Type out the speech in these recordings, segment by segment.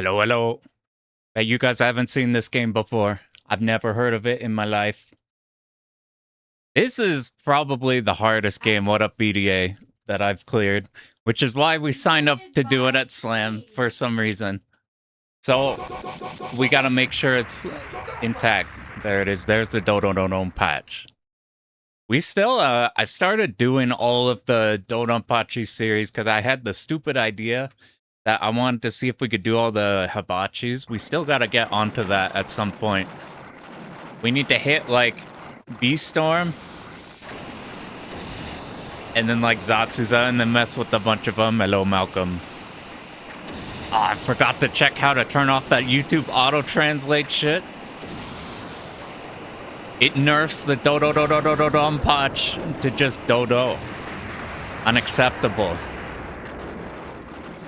Hello, hello. Hey, you guys haven't seen this game before. I've never heard of it in my life. This is probably the hardest game, What Up BDA, that I've cleared, which is why we signed up to do it at Slam for some reason. So we got to make sure it's intact. There it is. There's the Do-Do-Dodonpachi. We still, I started doing all of the Dodonpachi series because I had the stupid idea that I wanted to see if we could do all the hibachis. We still got to get onto that at some point. We need to hit, like, Beast Storm. And then, like, Zatsuza, and then mess with a bunch of them. Hello, Malcolm. Oh, I forgot to check how to turn off that YouTube auto-translate shit. It nerfs the Do-Do-Do-Do-Do-Dodonpachi to just Dodo. Unacceptable.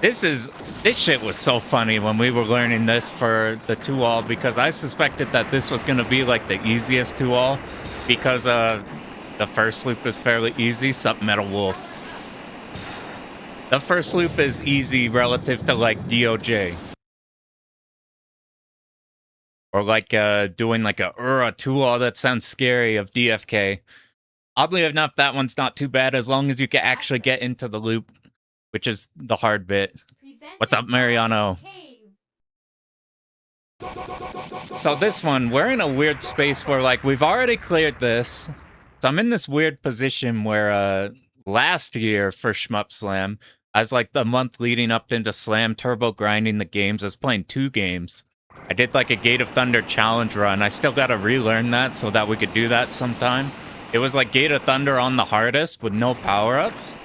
This shit was so funny when we were learning this for the 2-all because I suspected that this was going to be like the easiest 2-all because the first loop is fairly easy. Sup, Metal Wolf. The first loop is easy relative to like DOJ. Or like doing like a 2-all that sounds scary of DFK. Oddly enough, that one's not too bad as long as you can actually get into the loop, which is the hard bit. What's up, Mariano? So this one, we're in a weird space where, like, we've already cleared this. So I'm in this weird position where last year for Shmup Slam, as like the month leading up into Slam, turbo grinding the games, I was playing 2 games. I did like a Gate of Thunder challenge run. I still got to relearn that so that we could do that sometime. It was like Gate of Thunder on the hardest with no power-ups.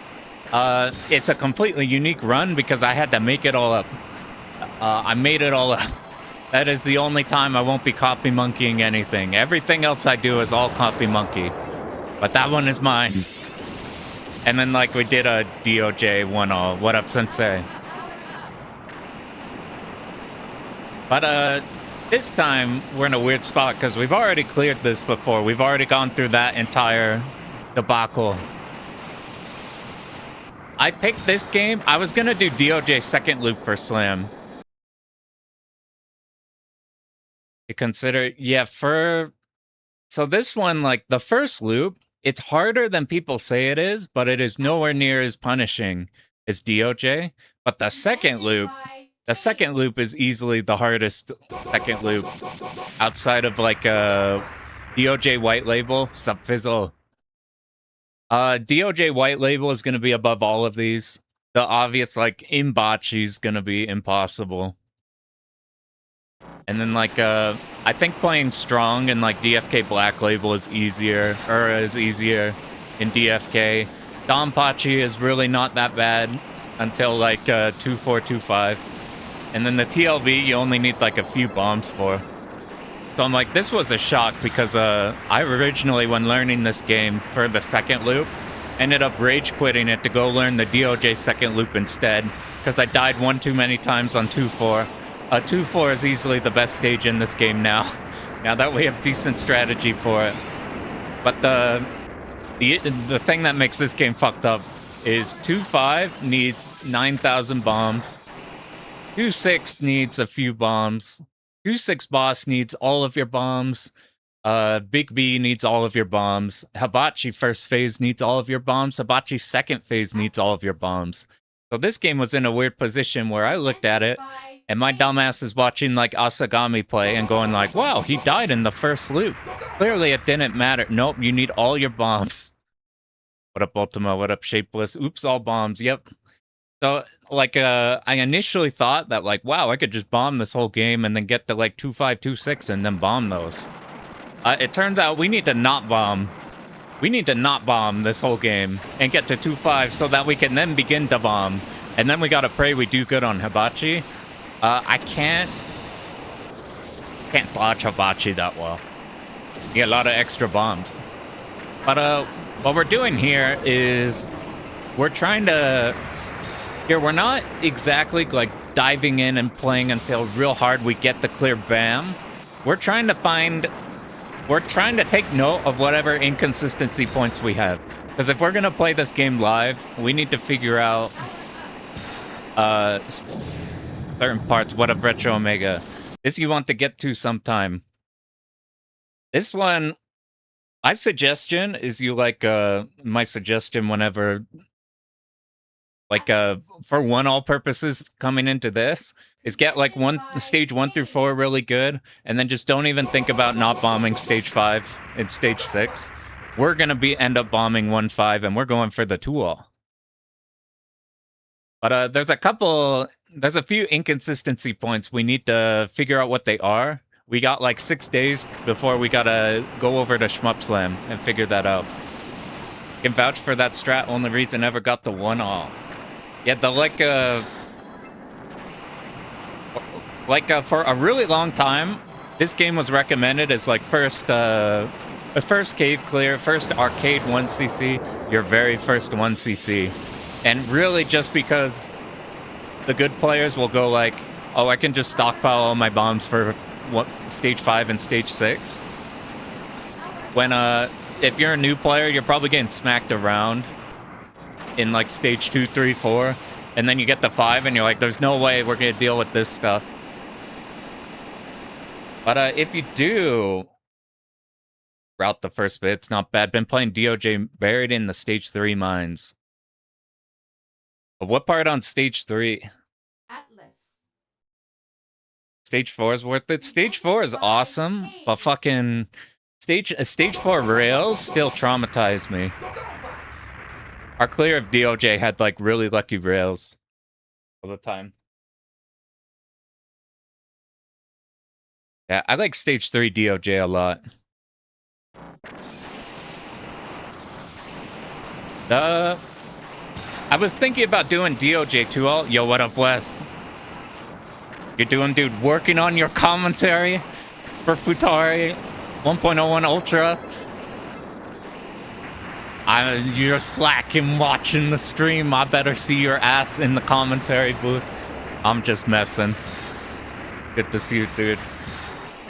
It's a completely unique run because I had to make it all up. I made it all up. That is the only time I won't be copy monkeying anything. Everything else I do is all copy monkey. But that one is mine. And then like we did a DOJ 1-all. What up, Sensei? But this time we're in a weird spot because we've already cleared this before. We've already gone through that entire debacle. I picked this game. I was gonna do DOJ second loop for Slam. You consider, yeah, so this one, like the first loop, it's harder than people say it is, but it is nowhere near as punishing as DOJ. But the second loop is easily the hardest second loop outside of like DOJ White Label, Sup Fizzle. DOJ White Label is going to be above all of these. The obvious, like, Imbachi is going to be impossible. And then, like, I think playing Strong and, like, DFK Black Label is easier in DFK. Donpachi is really not that bad until, like, 2-4, 2-5. And then the TLV, you only need, like, a few bombs for. So I'm like, this was a shock because I originally, when learning this game for the second loop, ended up rage quitting it to go learn the DOJ second loop instead because I died one too many times on 2-4. 2-4 is easily the best stage in this game now. Now that we have decent strategy for it. But the thing that makes this game fucked up is 2-5 needs 9,000 bombs. 2-6 needs a few bombs. 2-6 boss needs all of your bombs. Big B needs all of your bombs. Hibachi first phase needs all of your bombs. Hibachi second phase needs all of your bombs. So this game was in a weird position where I looked at it, and my dumbass is watching like Asagami play and going like, wow, he died in the first loop. Clearly it didn't matter. Nope, you need all your bombs. What up, Ultima? What up, Shapeless? Oops, all bombs. Yep. So, like, I initially thought that, like, wow, I could just bomb this whole game and then get to, like, 2-5, 2-6 and then bomb those. It turns out we need to not bomb. We need to not bomb this whole game and get to 2-5 so that we can then begin to bomb. And then we gotta pray we do good on Hibachi. I can't dodge Hibachi that well. You get a lot of extra bombs. But, what we're doing here is we're trying to... Here, we're not exactly, like, diving in and playing until real hard we get the clear BAM. We're trying to take note of whatever inconsistency points we have. Because if we're going to play this game live, we need to figure out certain parts. What up, Retro Omega? This you want to get to sometime. This one, my suggestion is you like, my suggestion whenever, like, for one all purposes coming into this, is get like stage 1 through 4 really good, and then just don't even think about not bombing stage 5 and stage 6. We're gonna end up bombing 1-5, and we're going for the 2-all. But there's a few inconsistency points we need to figure out what they are. We got like 6 days before we gotta go over to Shmup Slam and figure that out. Can vouch for that strat, only reason ever got the 1-all. Yeah, for a really long time, this game was recommended as like first cave clear, first arcade 1cc, your very first 1cc. And really just because the good players will go like, oh, I can just stockpile all my bombs for stage 5 and stage 6. When if you're a new player, you're probably getting smacked around in like stage 2, 3, 4, and then you get to 5 and you're like, there's no way we're gonna deal with this stuff. But if you do route the first bit, it's not bad. Been playing DOJ buried in the stage 3 mines. But what part on stage 3? Atlas. Stage 4 is worth it. Stage 4 is awesome, but fucking stage 4 rails still traumatize me. Our clear of DOJ had like really lucky rails all the time. Yeah, I like stage 3 DOJ a lot. I was thinking about doing DOJ 2-all. Yo, what up, Wes? You're doing, dude, working on your commentary for Futari 1.01 Ultra. You're slacking watching the stream. I better see your ass in the commentary booth. I'm just messing. Good to see you, dude.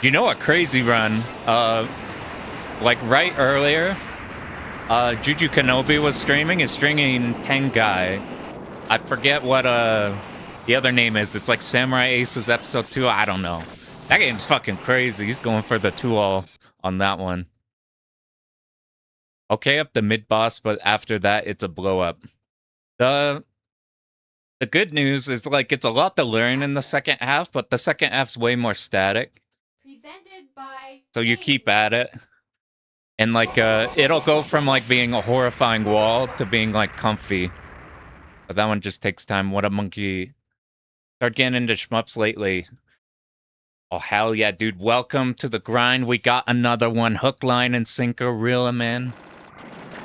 You know a crazy run? Like right earlier, Juju Kenobi was streaming. Is streaming Tengai. I forget what the other name is. It's like Samurai Aces episode 2. I don't know. That game's fucking crazy. He's going for the 2-all on that one. Okay, up the mid boss, but after that, it's a blow up. The good news is like it's a lot to learn in the second half, but the second half's way more static. Presented by so you keep at it, and like it'll go from like being a horrifying wall to being like comfy. But that one just takes time. What a monkey! Start getting into shmups lately. Oh hell yeah, dude! Welcome to the grind. We got another one. Hook, line, and sinker. Reel him in.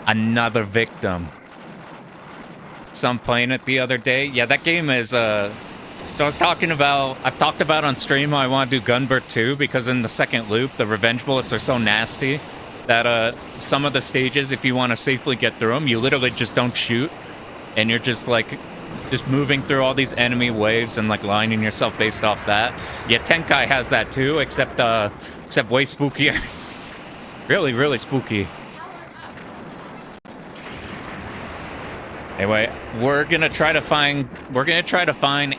Another victim. So I'm playing it the other day. Yeah, that game is so I've talked about on stream how I want to do Gunbird 2 because in the second loop, the revenge bullets are so nasty that some of the stages, if you want to safely get through them, you literally just don't shoot. And you're just like, just moving through all these enemy waves and like lining yourself based off that. Yeah, Tenkai has that too, except way spookier. Really, really spooky. Anyway, we're gonna try to find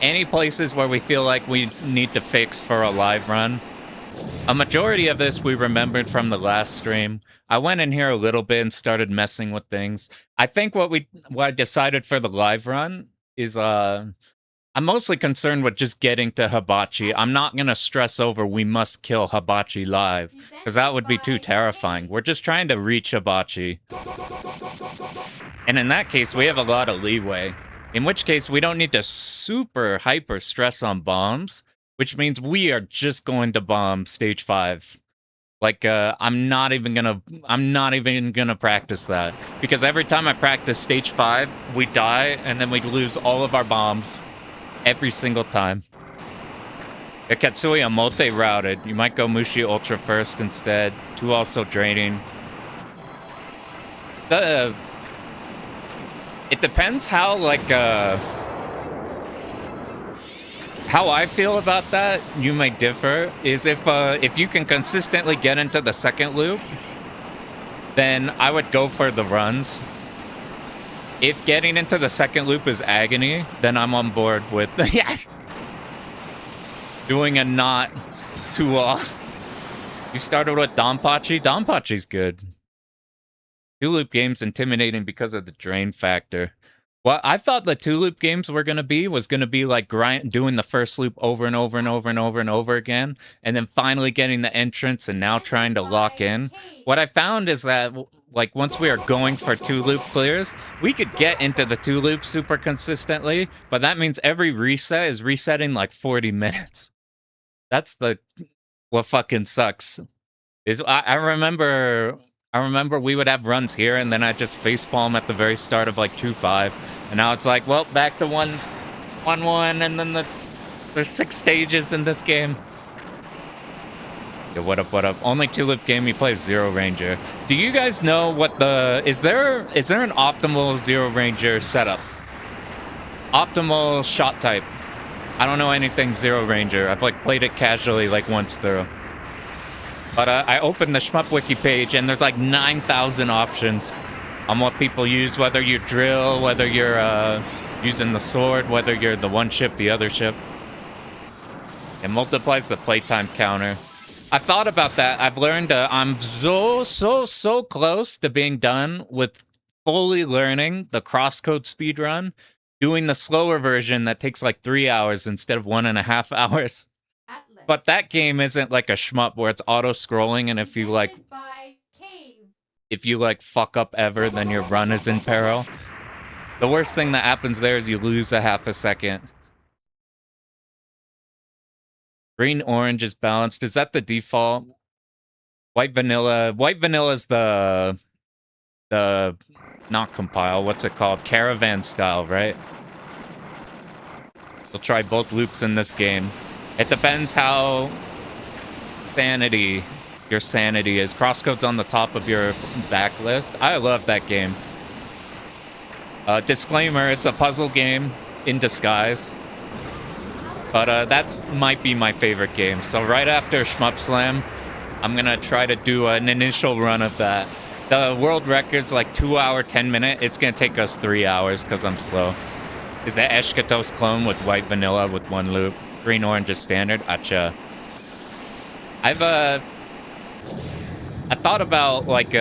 any places where we feel like we need to fix for a live run. A majority of this we remembered from the last stream. I went in here a little bit and started messing with things. I think what I decided for the live run is I'm mostly concerned with just getting to Hibachi. I'm not gonna stress over we must kill Hibachi live, because that would be too terrifying. We're just trying to reach Hibachi. And in that case, we have a lot of leeway. In which case, we don't need to super hyper stress on bombs, which means we are just going to bomb stage 5. Like, I'm not even gonna practice that. Because every time I practice stage 5, we die, and then we lose all of our bombs. Every single time. Yeah, Katsuya multi-routed. You might go Mushi Ultra first instead. 2 also draining. It depends how, like, how I feel about that, you may differ, is if you can consistently get into the second loop, then I would go for the runs. If getting into the second loop is agony, then I'm on board with... Yeah. Doing a not too well. You started with Donpachi? Donpachi's good. Two-loop games intimidating because of the drain factor. What I thought the two-loop games were gonna be was gonna be like doing the first loop over and over and over and over and over again, and then finally getting the entrance and now trying to lock in. What I found is that like once we are going for two-loop clears, we could get into the two-loop super consistently, but that means every reset is resetting like 40 minutes. That's what fucking sucks. Is I remember we would have runs here, and then I'd just facepalm at the very start of like 2-5, and now it's like, well, back to 1-1, and then there's 6 stages in this game. Yeah, what up, what up? Only two-loop game he plays Zero Ranger. Do you guys know what is there an optimal Zero Ranger setup? Optimal shot type. I don't know anything Zero Ranger. I've like played it casually like once through. But I opened the Shmup Wiki page, and there's like 9,000 options on what people use, whether you drill, whether you're using the sword, whether you're the one ship, the other ship. It multiplies the playtime counter. I thought about that. I've learned I'm so close to being done with fully learning the crosscode speedrun, doing the slower version that takes like 3 hours instead of 1.5 hours. But that game isn't like a shmup where it's auto-scrolling, and if you like fuck up ever, then your run is in peril. The worst thing that happens there is you lose a half a second. Green orange is balanced. Is that the default? White vanilla is the not compile. What's it called? Caravan style, right? We'll try both loops in this game. It depends how your sanity is. Crosscode's on the top of your backlist. I love that game. Disclaimer, it's a puzzle game in disguise. But that might be my favorite game. So right after Shmup Slam, I'm going to try to do an initial run of that. The world record's like 2 hour, 10 minute. It's going to take us 3 hours because I'm slow. Is that Eshkatos clone with white vanilla with one loop? Green orange is standard. Acha. I thought about like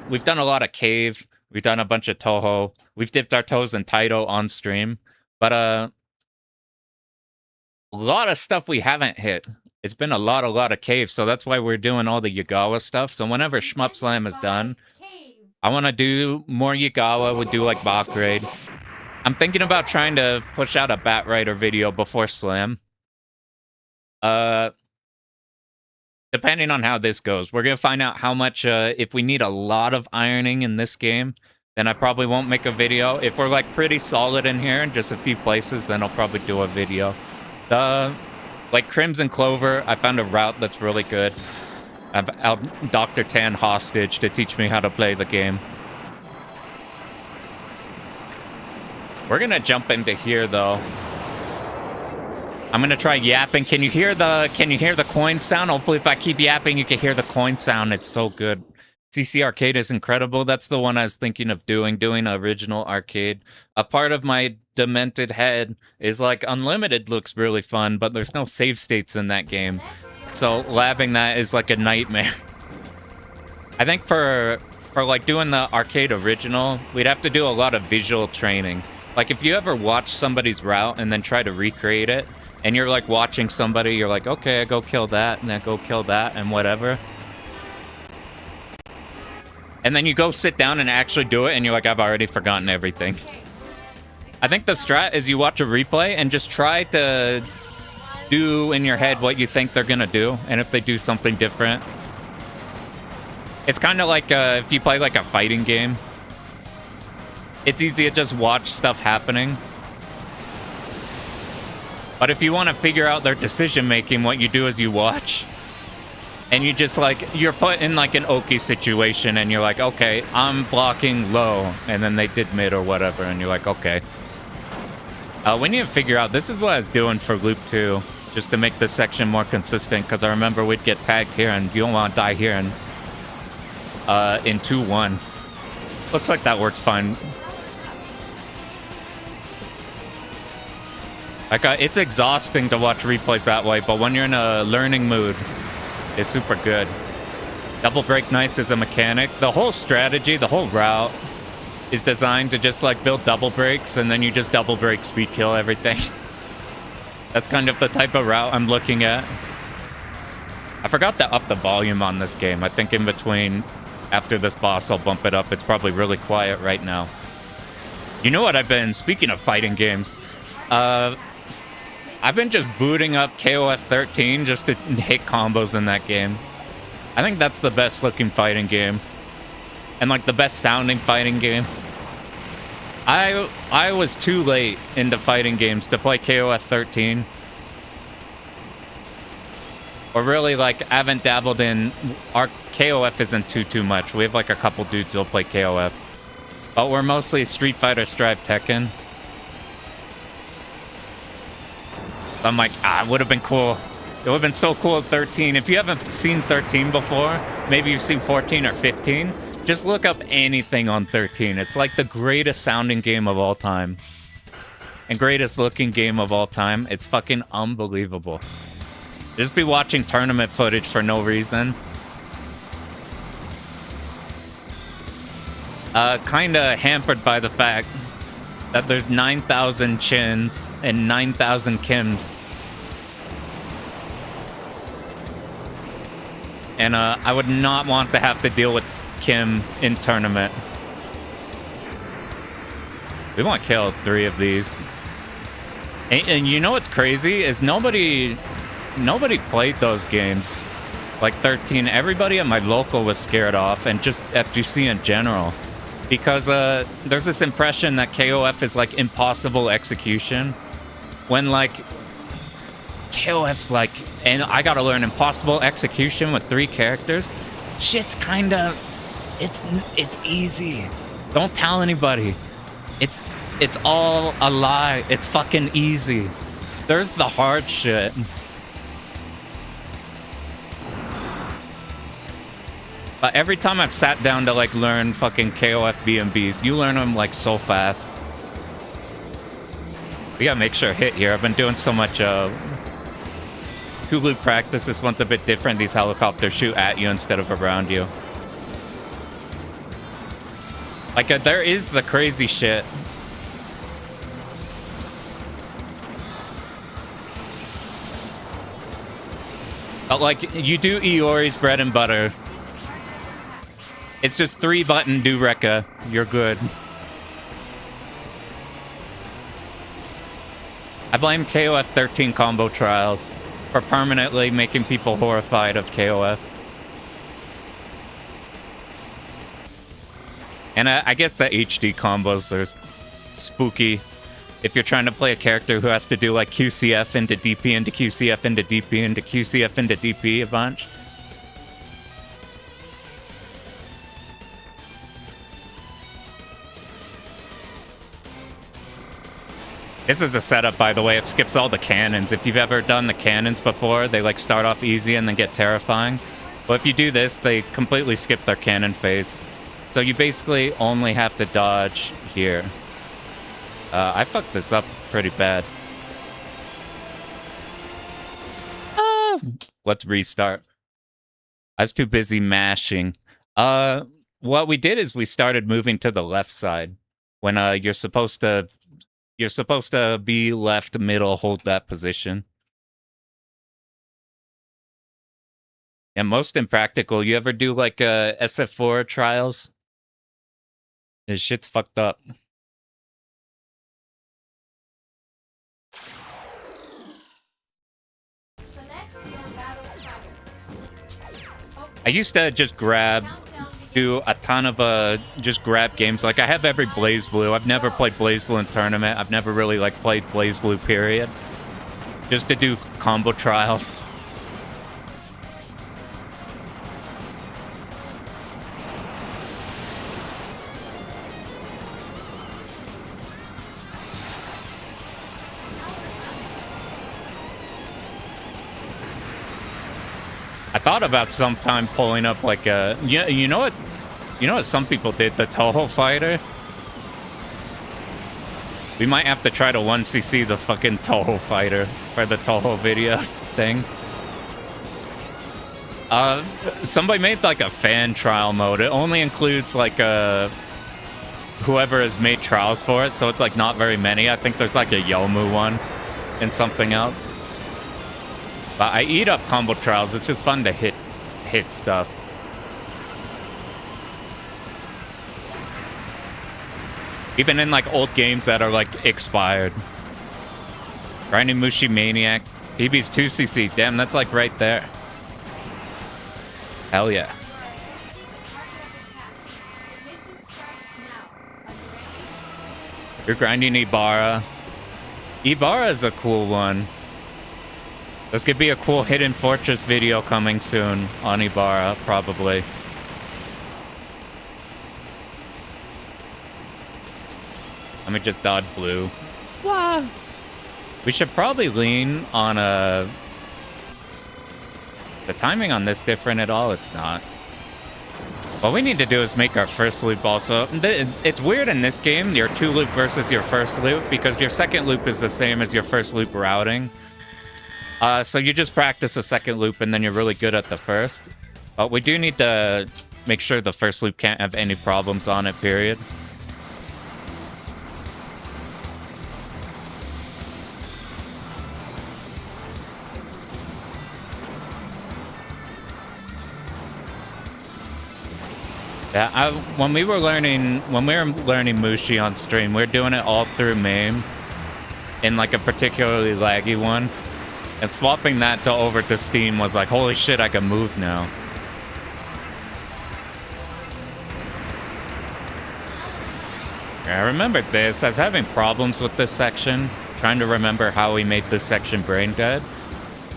we've done a lot of cave, we've done a bunch of Toho, we've dipped our toes in Taito on stream, but a lot of stuff we haven't hit. It's been a lot of cave, so that's why we're doing all the Yagawa stuff. So whenever Shmup Slam is done, I want to do more Yagawa. We'll do like Bach Raid. I'm thinking about trying to push out a Bat Rider video before Slam. Depending on how this goes, we're gonna find out how much, if we need a lot of ironing in this game, then I probably won't make a video. If we're like pretty solid in here in just a few places, then I'll probably do a video. Like Crimson Clover, I found a route that's really good. I've held Dr. Tan hostage to teach me how to play the game. We're gonna jump into here though. I'm gonna try yapping. Can you hear the coin sound? Hopefully if I keep yapping, you can hear the coin sound. It's so good. CC Arcade is incredible. That's the one I was thinking of doing original arcade. A part of my demented head is like Unlimited looks really fun, but there's no save states in that game. So labbing that is like a nightmare. I think for like doing the arcade original, we'd have to do a lot of visual training. Like if you ever watch somebody's route and then try to recreate it, and you're like watching somebody, you're like, okay, I go kill that, and then go kill that, and whatever. And then you go sit down and actually do it, and you're like, I've already forgotten everything. I think the strat is you watch a replay and just try to do in your head what you think they're gonna do, and if they do something different. It's kind of like if you play like a fighting game. It's easy to just watch stuff happening. But if you want to figure out their decision making, what you do is you watch. And you just like, you're put in like an Oki situation and you're like, okay, I'm blocking low. And then they did mid or whatever. And you're like, okay. We need to figure out, this is what I was doing for Loop 2. Just to make this section more consistent. Because I remember we'd get tagged here and you don't want to die here in 2-1. Looks like that works fine. Like, it's exhausting to watch replays that way, but when you're in a learning mood, it's super good. Double break nice as a mechanic. The whole strategy, the whole route is designed to just like build double breaks, and then you just double break speed kill everything. That's kind of the type of route I'm looking at. I forgot to up the volume on this game. I think in between, after this boss, I'll bump it up. It's probably really quiet right now. You know what I've been, speaking of fighting games, I've been just booting up KOF 13 just to hit combos in that game. I think that's the best looking fighting game. And like the best sounding fighting game. I was too late into fighting games to play KOF 13. Or really, like, I haven't dabbled in... Our KOF isn't too much. We have like a couple dudes who'll play KOF. But we're mostly Street Fighter, Strive, Tekken. I'm like, it would have been cool. It would have been so cool at 13. If you haven't seen 13 before, maybe you've seen 14 or 15, just look up anything on 13. It's like the greatest sounding game of all time. And greatest looking game of all time. It's fucking unbelievable. Just be watching tournament footage for no reason. Kinda hampered by the fact that there's 9,000 Chins and 9,000 Kims. And I would not want to have to deal with Kim in tournament. We want to kill 3 of these. And you know what's crazy is nobody played those games. Like 13, everybody at my local was scared off, and just FGC in general. Because there's this impression that KOF is like impossible execution. When like KOF's like, and I gotta learn impossible execution with 3 characters. Shit's kinda, it's easy. Don't tell anybody. It's all a lie. It's fucking easy. There's the hard shit. But every time I've sat down to like learn fucking KOF BMBs, you learn them like so fast. We gotta make sure I hit here. I've been doing so much Hulu practice. This one's a bit different. These helicopters shoot at you instead of around you. Like there is the crazy shit. But like you do Iori's bread and butter. It's just 3-button do Rekka. You're good. I blame KOF 13 combo trials for permanently making people horrified of KOF. And I guess the HD combos are spooky. If you're trying to play a character who has to do like QCF into DP into QCF into DP into QCF into DP a bunch. This is a setup, by the way. It skips all the cannons. If you've ever done the cannons before, they like start off easy and then get terrifying. But if you do this, they completely skip their cannon phase. So you basically only have to dodge here. I fucked this up pretty bad. Let's restart. I was too busy mashing. What we did is we started moving to the left side. When you're supposed to be left middle, hold that position. And most impractical, you ever do like SF4 trials? This shit's fucked up. I used to just do a ton of just grab games. Like I have every Blaze Blue. I've never played Blaze Blue in tournament. I've never really like played Blaze Blue period. Just to do combo trials. I thought about sometime pulling up like a... You know what some people did? The Toho fighter? We might have to try to 1cc the fucking Toho fighter for the Toho videos thing. Somebody made like a fan trial mode. It only includes like whoever has made trials for it, so it's like not very many. I think there's like a Yomu one and something else. But I eat up combo trials. It's just fun to hit stuff. Even in like old games that are like expired. Grinding Mushi Maniac. BB's 2cc. Damn, that's like right there. Hell yeah. You're grinding Ibarra. Ibarra is a cool one. This could be a cool Hidden Fortress video coming soon on Ibarra, probably. Let me just dodge blue. Wow. We should probably lean on a... The timing on this different at all? It's not. What we need to do is make our first loop also. It's weird in this game, your 2 loop versus your first loop, because your second loop is the same as your first loop routing. So you just practice the second loop and then you're really good at the first. But we do need to make sure the first loop can't have any problems on it, period. Yeah, when we were learning Mushi on stream, we were doing it all through MAME in like a particularly laggy one. And swapping that over to Steam was like, holy shit, I can move now. Yeah, I remembered this. I was having problems with this section, trying to remember how we made this section brain dead.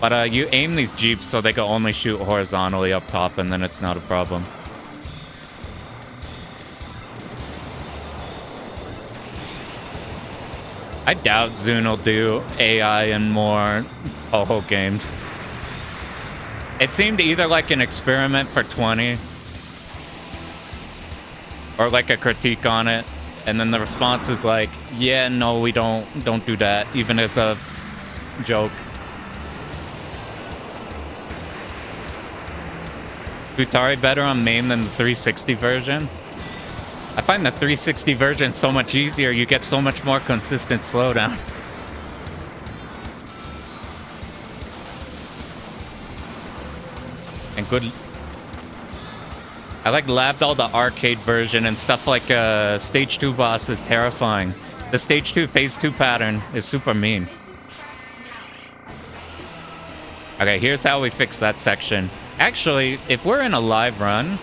But you aim these Jeeps so they can only shoot horizontally up top, and then it's not a problem. I doubt Zune will do AI in more Toho games. It seemed either like an experiment for 20 or like a critique on it, and then the response is like, yeah, no, we don't do that, even as a joke. Futari better on MAME than the 360 version? I find the 360 version so much easier. You get so much more consistent slowdown. And good... I like Labdoll, the arcade version, and stuff like Stage 2 boss is terrifying. The Stage 2 Phase 2 pattern is super mean. Okay, here's how we fix that section. Actually, if we're in a live run,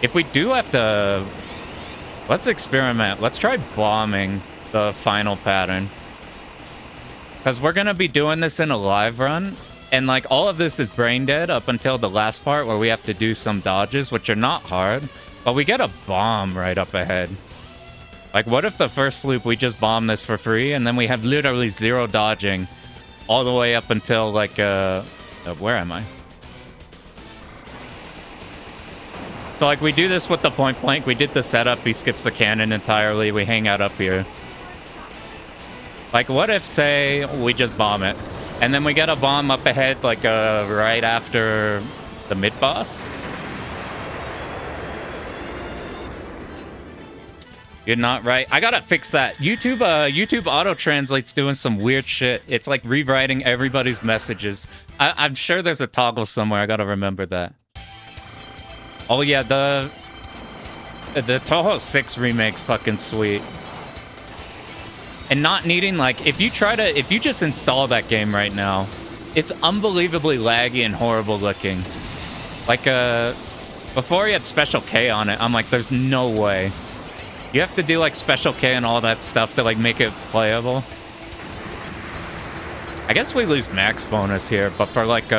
if we do have to... Let's experiment. Let's try bombing the final pattern. Because we're going to be doing this in a live run. And like all of this is brain dead up until the last part where we have to do some dodges, which are not hard. But we get a bomb right up ahead. Like what if the first loop we just bomb this for free and then we have literally 0 dodging all the way up until like, where am I? So, like, we do this with the point blank. We did the setup. He skips the cannon entirely. We hang out up here. Like, what if, say, we just bomb it? And then we get a bomb up ahead, like, right after the mid-boss? You're not right. I gotta fix that. YouTube auto-translate's doing some weird shit. It's, like, rewriting everybody's messages. I'm sure there's a toggle somewhere. I gotta remember that. Oh yeah, the Toho 6 remake's fucking sweet. And not needing, like, if you just install that game right now, it's unbelievably laggy and horrible looking. Like, before you had Special K on it, I'm like, there's no way. You have to do, like, Special K and all that stuff to, like, make it playable. I guess we lose max bonus here, but for, like,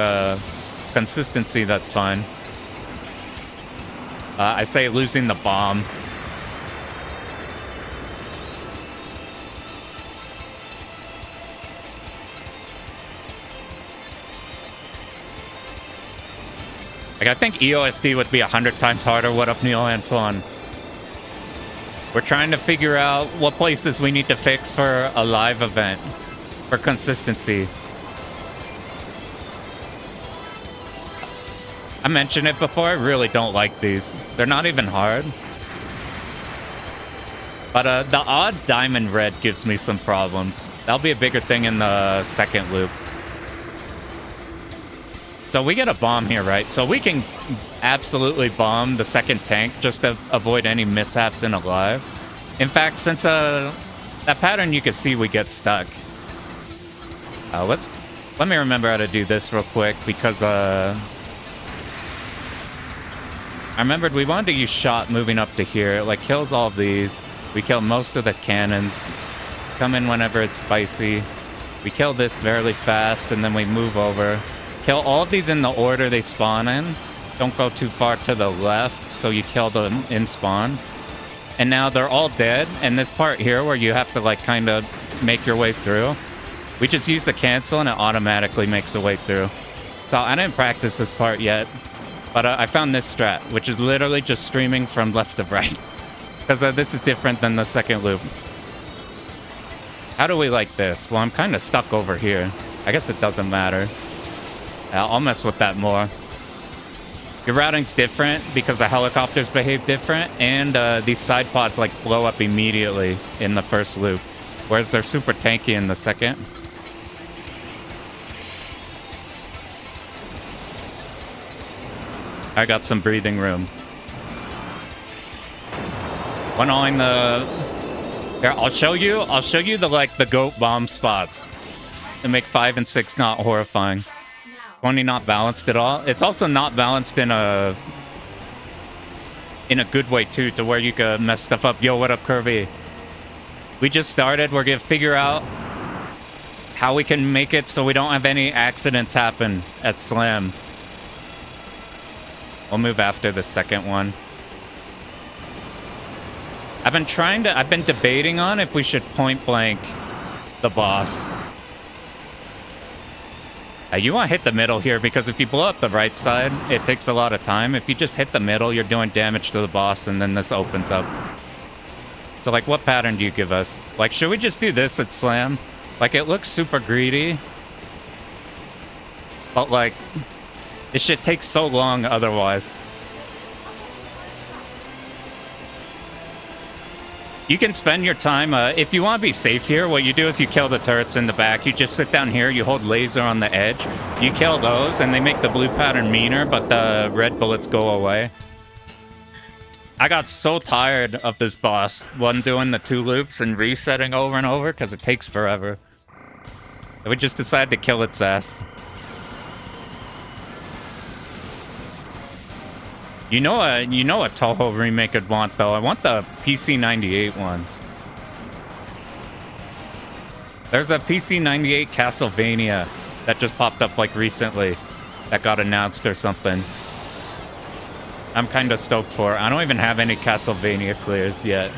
consistency, that's fine. I say losing the bomb. Like, I think EOSD would be 100 times harder. What up, Neil Antoine? We're trying to figure out what places we need to fix for a live event for consistency. I mentioned it before, I really don't like these. They're not even hard. But the odd diamond red gives me some problems. That'll be a bigger thing in the second loop. So we get a bomb here, right? So we can absolutely bomb the second tank just to avoid any mishaps in a live. In fact, since that pattern you can see we get stuck. Let me remember how to do this real quick because I remembered we wanted to use shot moving up to here. It like kills all of these. We kill most of the cannons. Come in whenever it's spicy. We kill this fairly fast and then we move over. Kill all of these in the order they spawn in. Don't go too far to the left so you kill them in spawn. And now they're all dead. And this part here where you have to like kind of make your way through. We just use the cancel and it automatically makes the way through. So I didn't practice this part yet. But I found this strat, which is literally just streaming from left to right. Because this is different than the second loop. How do we like this? Well, I'm kind of stuck over here. I guess it doesn't matter. I'll mess with that more. Your routing's different because the helicopters behave different. And these side pods like blow up immediately in the first loop. Whereas they're super tanky in the second. I got some breathing room. When on the here, I'll show you the like the goat bomb spots to make 5 and 6 not horrifying. 20 not balanced at all. It's also not balanced in a good way too, to where you could mess stuff up. Yo, what up, Kirby? We just started. We're gonna figure out how we can make it so we don't have any accidents happen at Slam. We'll move after the second one. I've been debating on if we should point blank the boss. You want to hit the middle here because if you blow up the right side, it takes a lot of time. If you just hit the middle, you're doing damage to the boss and then this opens up. So like, what pattern do you give us? Like, should we just do this at Slam? Like, it looks super greedy. But like, this shit takes so long otherwise. You can spend your time, if you want to be safe here, what you do is you kill the turrets in the back. You just sit down here, you hold laser on the edge. You kill those, and they make the blue pattern meaner, but the red bullets go away. I got so tired of this boss, doing the 2 loops and resetting over and over, because it takes forever. We just decided to kill its ass. You know a Toho remake I'd want, though. I want the PC98 ones. There's a PC98 Castlevania that just popped up, like, recently. That got announced or something. I'm kind of stoked for it. I don't even have any Castlevania clears yet.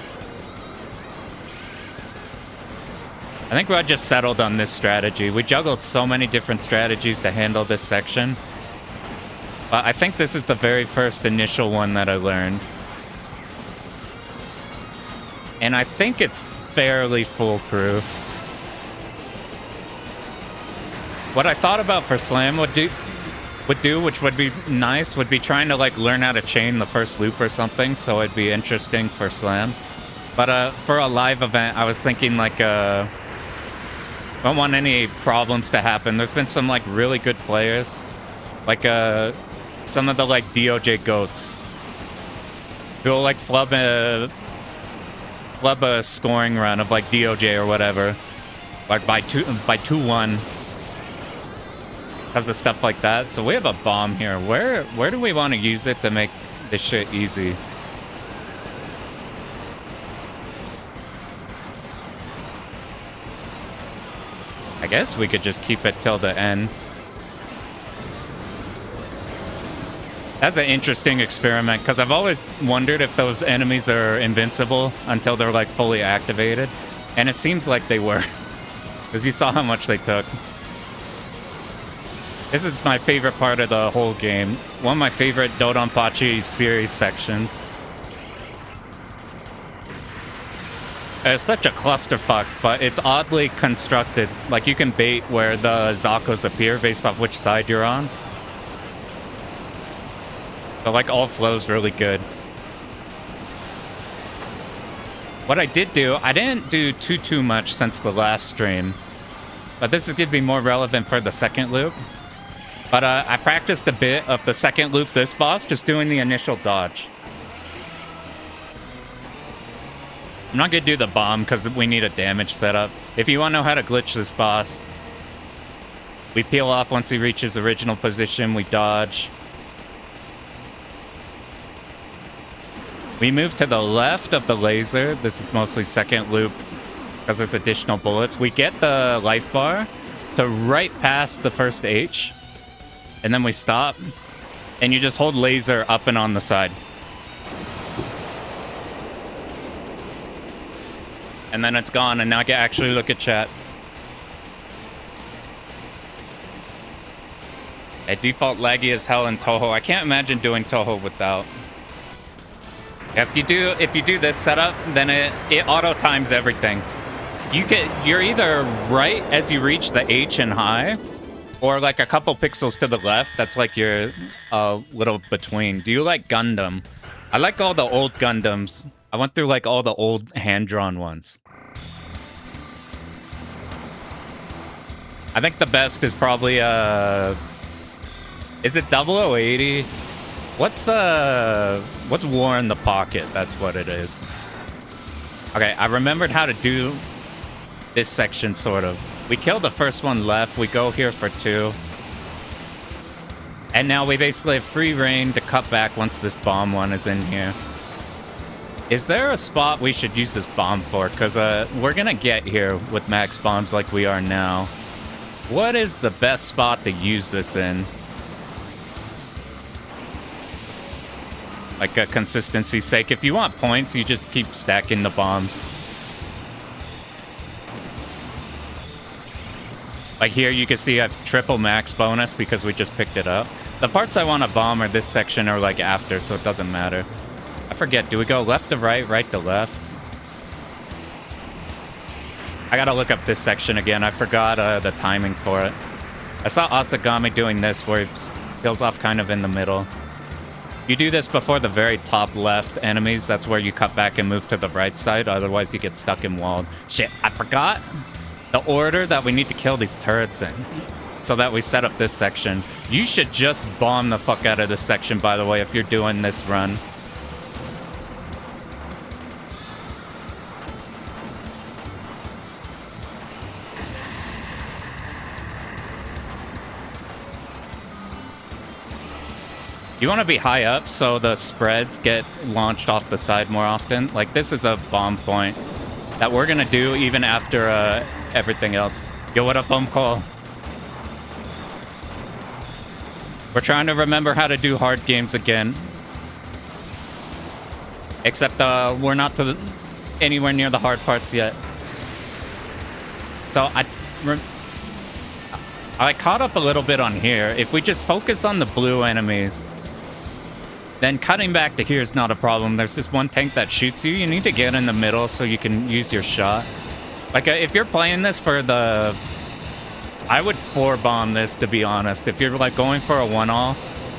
I think I just settled on this strategy. We juggled so many different strategies to handle this section. But I think this is the very first initial one that I learned. And I think it's fairly foolproof. What I thought about for Slam would do, which would be nice, would be trying to like learn how to chain the first loop or something, so it'd be interesting for Slam. But for a live event, I was thinking like, I don't want any problems to happen. There's been some like really good players, like some of the like DOJ goats who'll like flub a scoring run of like DOJ or whatever, like by 2-1 because of stuff like that. So we have a bomb here. Where do we want to use it to make this shit easy? I guess we could just keep it till the end. That's an interesting experiment, because I've always wondered if those enemies are invincible until they're like fully activated. And it seems like they were, because you saw how much they took. This is my favorite part of the whole game. One of my favorite Do-Do-Dodonpachi series sections. It's such a clusterfuck, but it's oddly constructed. Like, you can bait where the Zakos appear based off which side you're on. So, like, all flow's really good. What I did do, I didn't do too much since the last stream. But this is going to be more relevant for the second loop. But I practiced a bit of the second loop this boss, just doing the initial dodge. I'm not going to do the bomb because we need a damage setup. If you want to know how to glitch this boss, we peel off once he reaches original position, we dodge. We move to the left of the laser. This is mostly second loop because there's additional bullets. We get the life bar to right past the first H, and then we stop, and you just hold laser up and on the side. And then it's gone, and now I can actually look at chat. At default, laggy as hell in Toho. I can't imagine doing Toho without. If you do this setup, then it auto times everything. You're either right as you reach the H and high, or like a couple pixels to the left. That's like your little between. Do you like Gundam? I like all the old Gundams. I went through like all the old hand-drawn ones. I think the best is probably is it 0080? What's War in the Pocket? That's what it is. Okay, I remembered how to do this section sort of. We kill the first one left, we go here for 2. And now we basically have free reign to cut back once this bomb one is in here. Is there a spot we should use this bomb for? Because we're gonna get here with max bombs like we are now. What is the best spot to use this in? Like a consistency's sake. If you want points, you just keep stacking the bombs. Like here, you can see I have triple max bonus because we just picked it up. The parts I want to bomb are this section or like after, so it doesn't matter. I forget, do we go left to right, right to left? I gotta look up this section again. I forgot the timing for it. I saw Asagami doing this where he peels off kind of in the middle. You do this before the very top left enemies. That's where you cut back and move to the right side. Otherwise, you get stuck in walled. Shit, I forgot the order that we need to kill these turrets in so that we set up this section. You should just bomb the fuck out of this section, by the way, if you're doing this run. You want to be high up so the spreads get launched off the side more often. Like, this is a bomb point that we're going to do even after everything else. Yo, what up, Bomb Call? We're trying to remember how to do hard games again. Except we're not anywhere near the hard parts yet. So I caught up a little bit on here. If we just focus on the blue enemies, then cutting back to here is not a problem. There's just one tank that shoots you. You need to get in the middle so you can use your shot. Like, if you're playing this for the... I would 4-bomb this, to be honest. If you're, like, going for a 1-all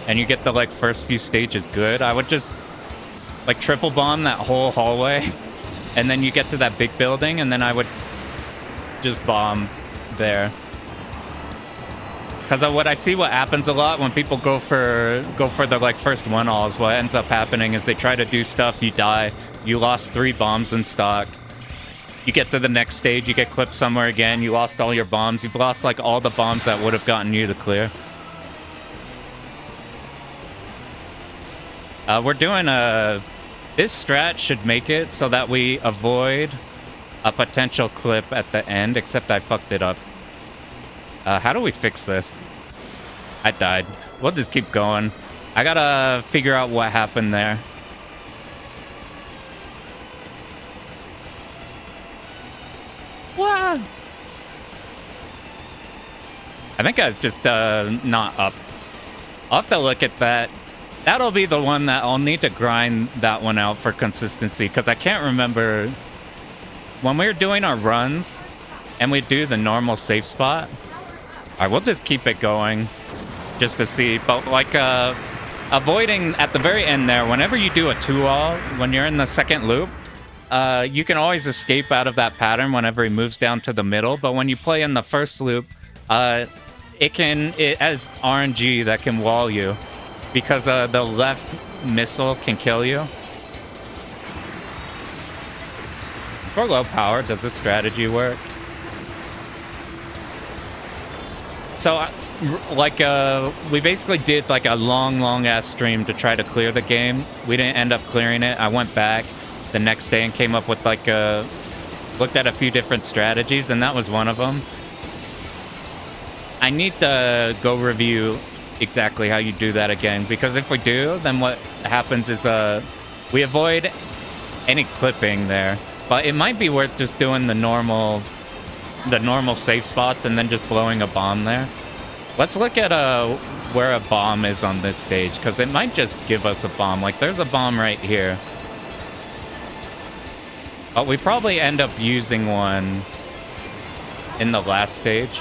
and you get the, like, first few stages good, I would just, like, triple bomb that whole hallway. And then you get to that big building, and then I would just bomb there. Because what I see what happens a lot when people go for the like first 1-alls, what ends up happening is they try to do stuff, you die, you lost 3 bombs in stock. You get to the next stage, you get clipped somewhere again, you lost all your bombs, you've lost like all the bombs that would have gotten you the clear. We're doing this strat should make it so that we avoid a potential clip at the end, except I fucked it up. How do we fix this? I died. We'll just keep going. I gotta figure out what happened there. What? I think I was just not up. I'll have to look at that. That'll be the one that I'll need to grind that one out for consistency, because I can't remember when we're doing our runs and we do the normal safe spot, all right, we'll just keep it going just to see. But like avoiding at the very end there, whenever you do a 2-all, when you're in the second loop, you can always escape out of that pattern whenever he moves down to the middle. But when you play in the first loop, it has RNG that can wall you because the left missile can kill you. For low power, does this strategy work? So, we basically did like a long ass stream to try to clear the game. We didn't end up clearing it. I went back the next day and came up with like looked at a few different strategies, and that was one of them. I need to go review exactly how you do that again, because if we do, then what happens is we avoid any clipping there. But it might be worth just doing the normal safe spots and then just blowing a bomb there. Let's look at where a bomb is on this stage, because it might just give us a bomb. Like, there's a bomb right here. But we probably end up using one in the last stage.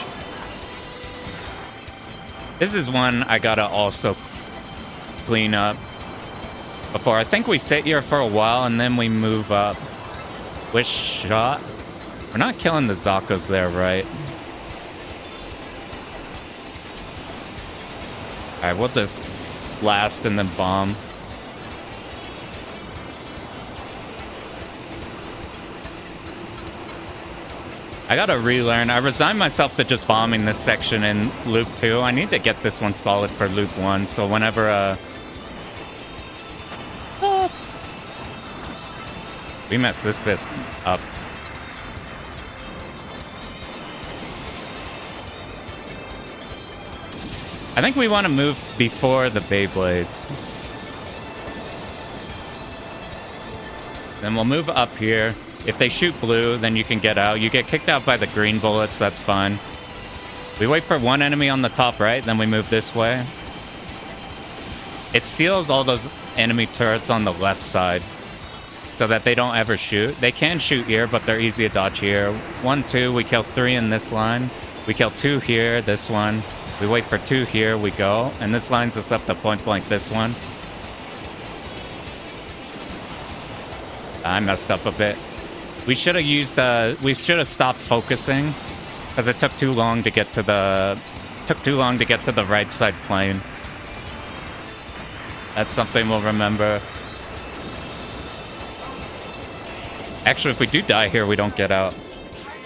This is one I gotta also clean up before. I think we sit here for a while and then we move up. Which shot? We're not killing the Zakos there, right? Alright, we'll just blast and then bomb. I gotta relearn. I resigned myself to just bombing this section in loop 2. I need to get this one solid for loop 1, so whenever we messed this bit up. I think we want to move before the Beyblades. Then we'll move up here. If they shoot blue, then you can get out. You get kicked out by the green bullets, that's fine. We wait for one enemy on the top right, then we move this way. It seals all those enemy turrets on the left side so that they don't ever shoot. They can shoot here, but they're easy to dodge here. 1, 2, we kill 3 in this line. We kill 2 here, this one. We wait for 2 here, we go. And this lines us up to point blank this one. I messed up a bit. We should have used, we should have stopped focusing because it took too long to get to the, right side plane. That's something we'll remember. Actually, if we do die here, we don't get out.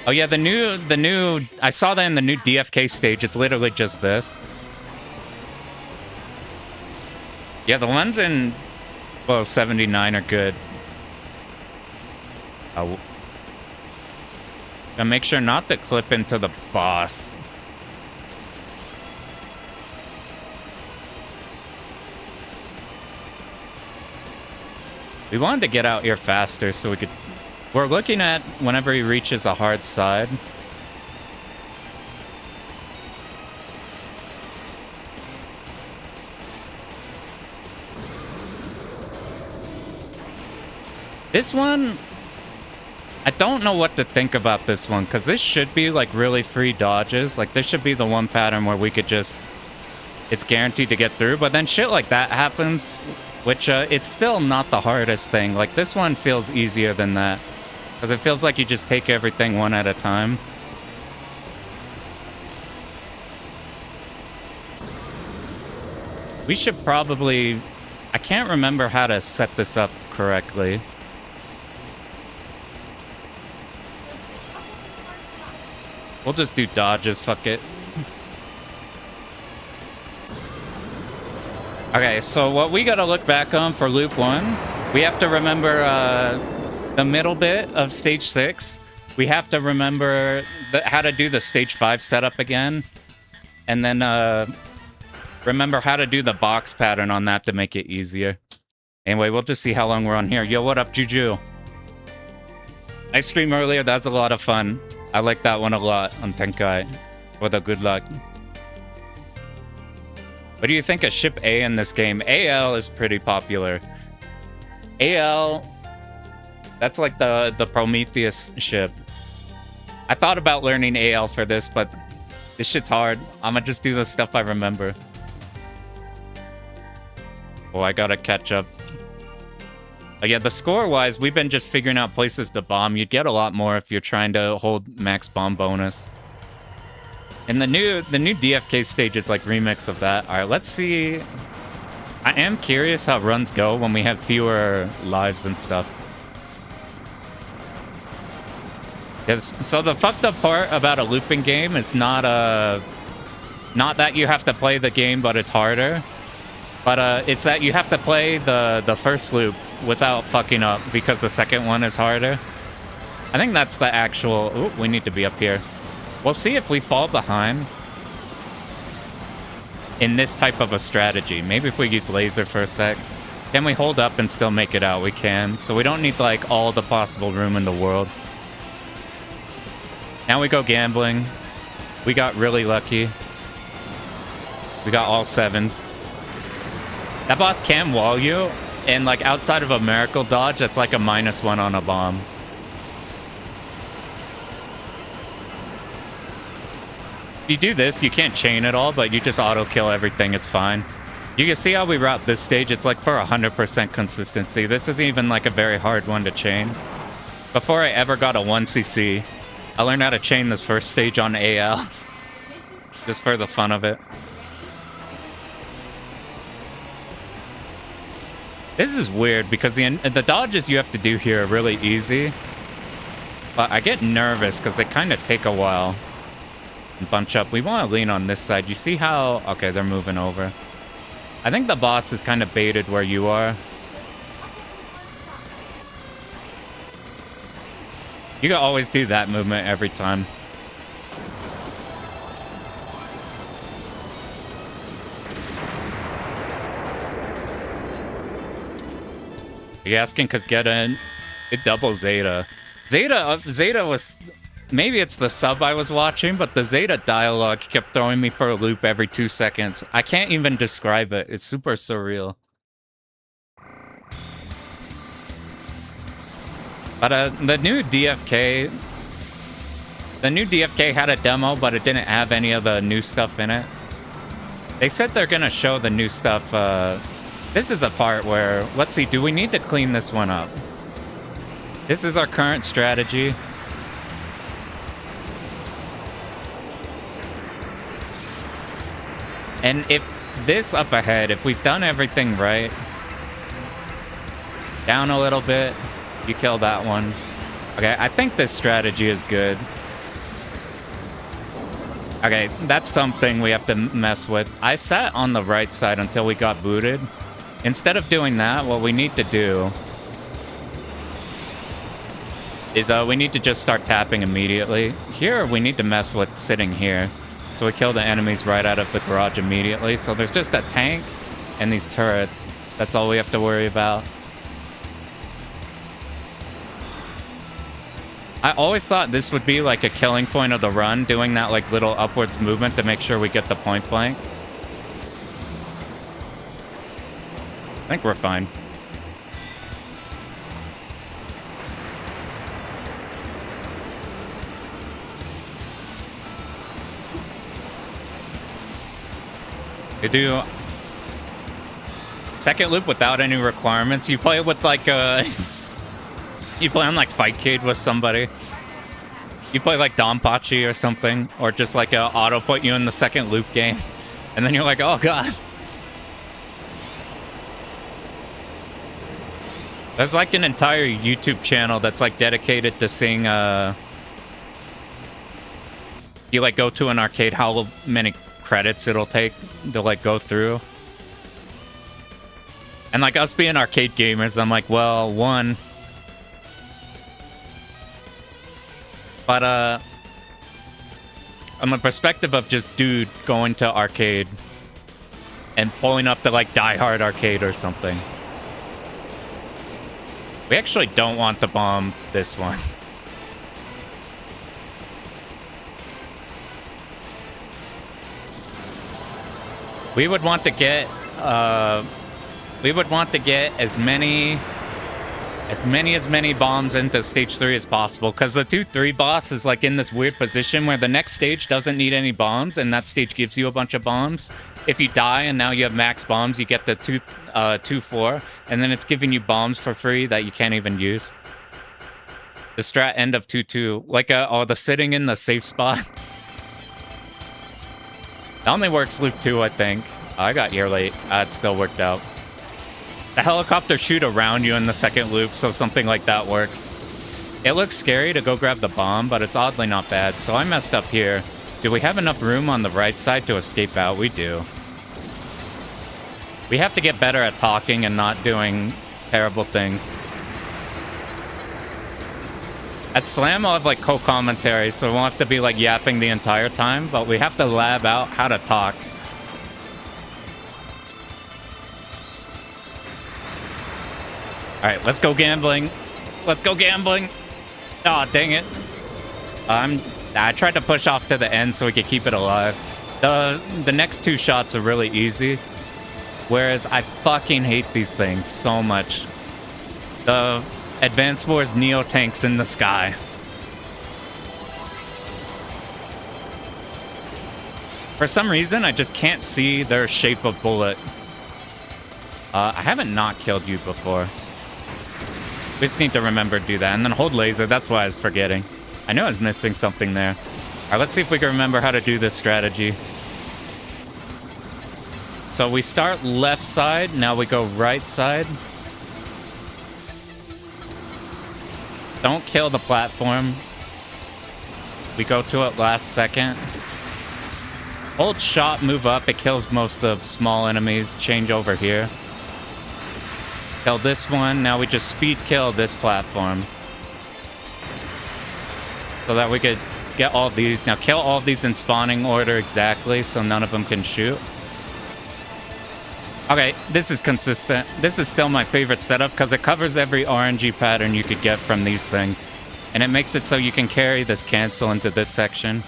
Oh yeah, the new, I saw that in the new DFK stage. It's literally just this. Yeah, the ones in, well, 79 are good. And make sure not to clip into the boss. We wanted to get out here faster so we could... We're looking at whenever he reaches a hard side. This one... I don't know what to think about this one, because this should be, like, really free dodges. Like, this should be the one pattern where we could just... It's guaranteed to get through, but then shit like that happens, which, it's still not the hardest thing. Like, this one feels easier than that, because it feels like you just take everything one at a time. We should probably... I can't remember how to set this up correctly. We'll just do dodges, fuck it. Okay, so what we gotta look back on for loop 1, we have to remember the middle bit of stage 6. We have to remember how to do the stage 5 setup again. And then remember how to do the box pattern on that to make it easier. Anyway, we'll just see how long we're on here. Yo, what up, Juju? I streamed earlier, that was a lot of fun. I like that one a lot on Tenkai. What a good luck. What do you think of Ship A in this game? AL is pretty popular. AL That's like the Prometheus ship. I thought about learning AL for this, but this shit's hard. I'm gonna just do the stuff I remember. Oh, I gotta catch up. Yeah, the score-wise, we've been just figuring out places to bomb. You'd get a lot more if you're trying to hold max bomb bonus. And the new DFK stage is like remix of that. All right, let's see. I am curious how runs go when we have fewer lives and stuff. Yes, so the fucked up part about a looping game is not that you have to play the game, but it's harder. But it's that you have to play the first loop without fucking up because the second one is harder. I think that's the actual... Ooh, we need to be up here. We'll see if we fall behind in this type of a strategy. Maybe if we use laser for a sec. Can we hold up and still make it out? We can. So we don't need like all the possible room in the world. Now we go gambling. We got really lucky. We got all 7s. That boss can wall you, and like outside of a miracle dodge, that's like a -1 on a bomb. If you do this, you can't chain at all, but you just auto-kill everything, it's fine. You can see how we route this stage, it's like for 100% consistency. This isn't even like a very hard one to chain. Before I ever got a 1cc, I learned how to chain this first stage on AL. Just for the fun of it. This is weird because the dodges you have to do here are really easy. But I get nervous because they kind of take a while. Bunch up. We want to lean on this side. You see how... Okay, they're moving over. I think the boss is kind of baited where you are. You can always do that movement every time. Are you asking because get in? It doubles Zeta. Zeta was... Maybe it's the sub I was watching, but the Zeta dialogue kept throwing me for a loop every 2 seconds. I can't even describe it. It's super surreal. But the new DFK had a demo, but it didn't have any of the new stuff in it. They said they're gonna show the new stuff. This is a part where, let's see, do we need to clean this one up? This is our current strategy. And if this up ahead, if we've done everything right, down a little bit, you kill that one. Okay, I think this strategy is good. Okay, that's something we have to mess with. I sat on the right side until we got booted. Instead of doing that, what we need to do is we need to just start tapping immediately. Here, we need to mess with sitting here. So we kill the enemies right out of the garage immediately. So there's just a tank and these turrets. That's all we have to worry about. I always thought this would be like a killing point of the run, doing that like little upwards movement to make sure we get the point blank. I think we're fine. You do second loop without any requirements. You play it with like you play on like Fightcade with somebody. You play like Donpachi or something, or just like auto put you in the second loop game, and then you're like, oh god. There's like an entire YouTube channel that's like dedicated to seeing you like go to an arcade, how many credits it'll take to like go through. And like us being arcade gamers, I'm like, well, one. But on the perspective of just dude going to arcade and pulling up to like Die Hard arcade or something. We actually don't want to bomb this one. We would want to get as many as many bombs into stage 3 as possible, because the 2-3 boss is like in this weird position where the next stage doesn't need any bombs, and that stage gives you a bunch of bombs. If you die and now you have max bombs, you get the 2-4, and then it's giving you bombs for free that you can't even use. The strat end of 2-2, like the sitting in the safe spot. That only works loop 2, I think. I got here late. It still worked out. The helicopter shoot around you in the second loop, so something like that works. It looks scary to go grab the bomb, but it's oddly not bad, so I messed up here. Do we have enough room on the right side to escape out? We do. We have to get better at talking and not doing terrible things. At Slam, I'll have like co-commentary, so we won't have to be like yapping the entire time, but we have to lab out how to talk. All right, let's go gambling. Let's go gambling. Oh, dang it. I tried to push off to the end so we could keep it alive. The next 2 shots are really easy, whereas I fucking hate these things so much. The Advance Wars Neo tanks in the sky. For some reason, I just can't see their shape of bullet. I haven't not killed you before. We just need to remember to do that. And then hold laser. That's why I was forgetting. I knew I was missing something there. All right, let's see if we can remember how to do this strategy. So we start left side. Now we go right side. Don't kill the platform. We go to it last second. Hold shot, move up. It kills most of small enemies. Change over here. Kill this one. Now we just speed kill this platform. So that we could get all of these. Now kill all of these in spawning order exactly so none of them can shoot. Okay, this is consistent. This is still my favorite setup because it covers every RNG pattern you could get from these things. And it makes it so you can carry this cancel into this section.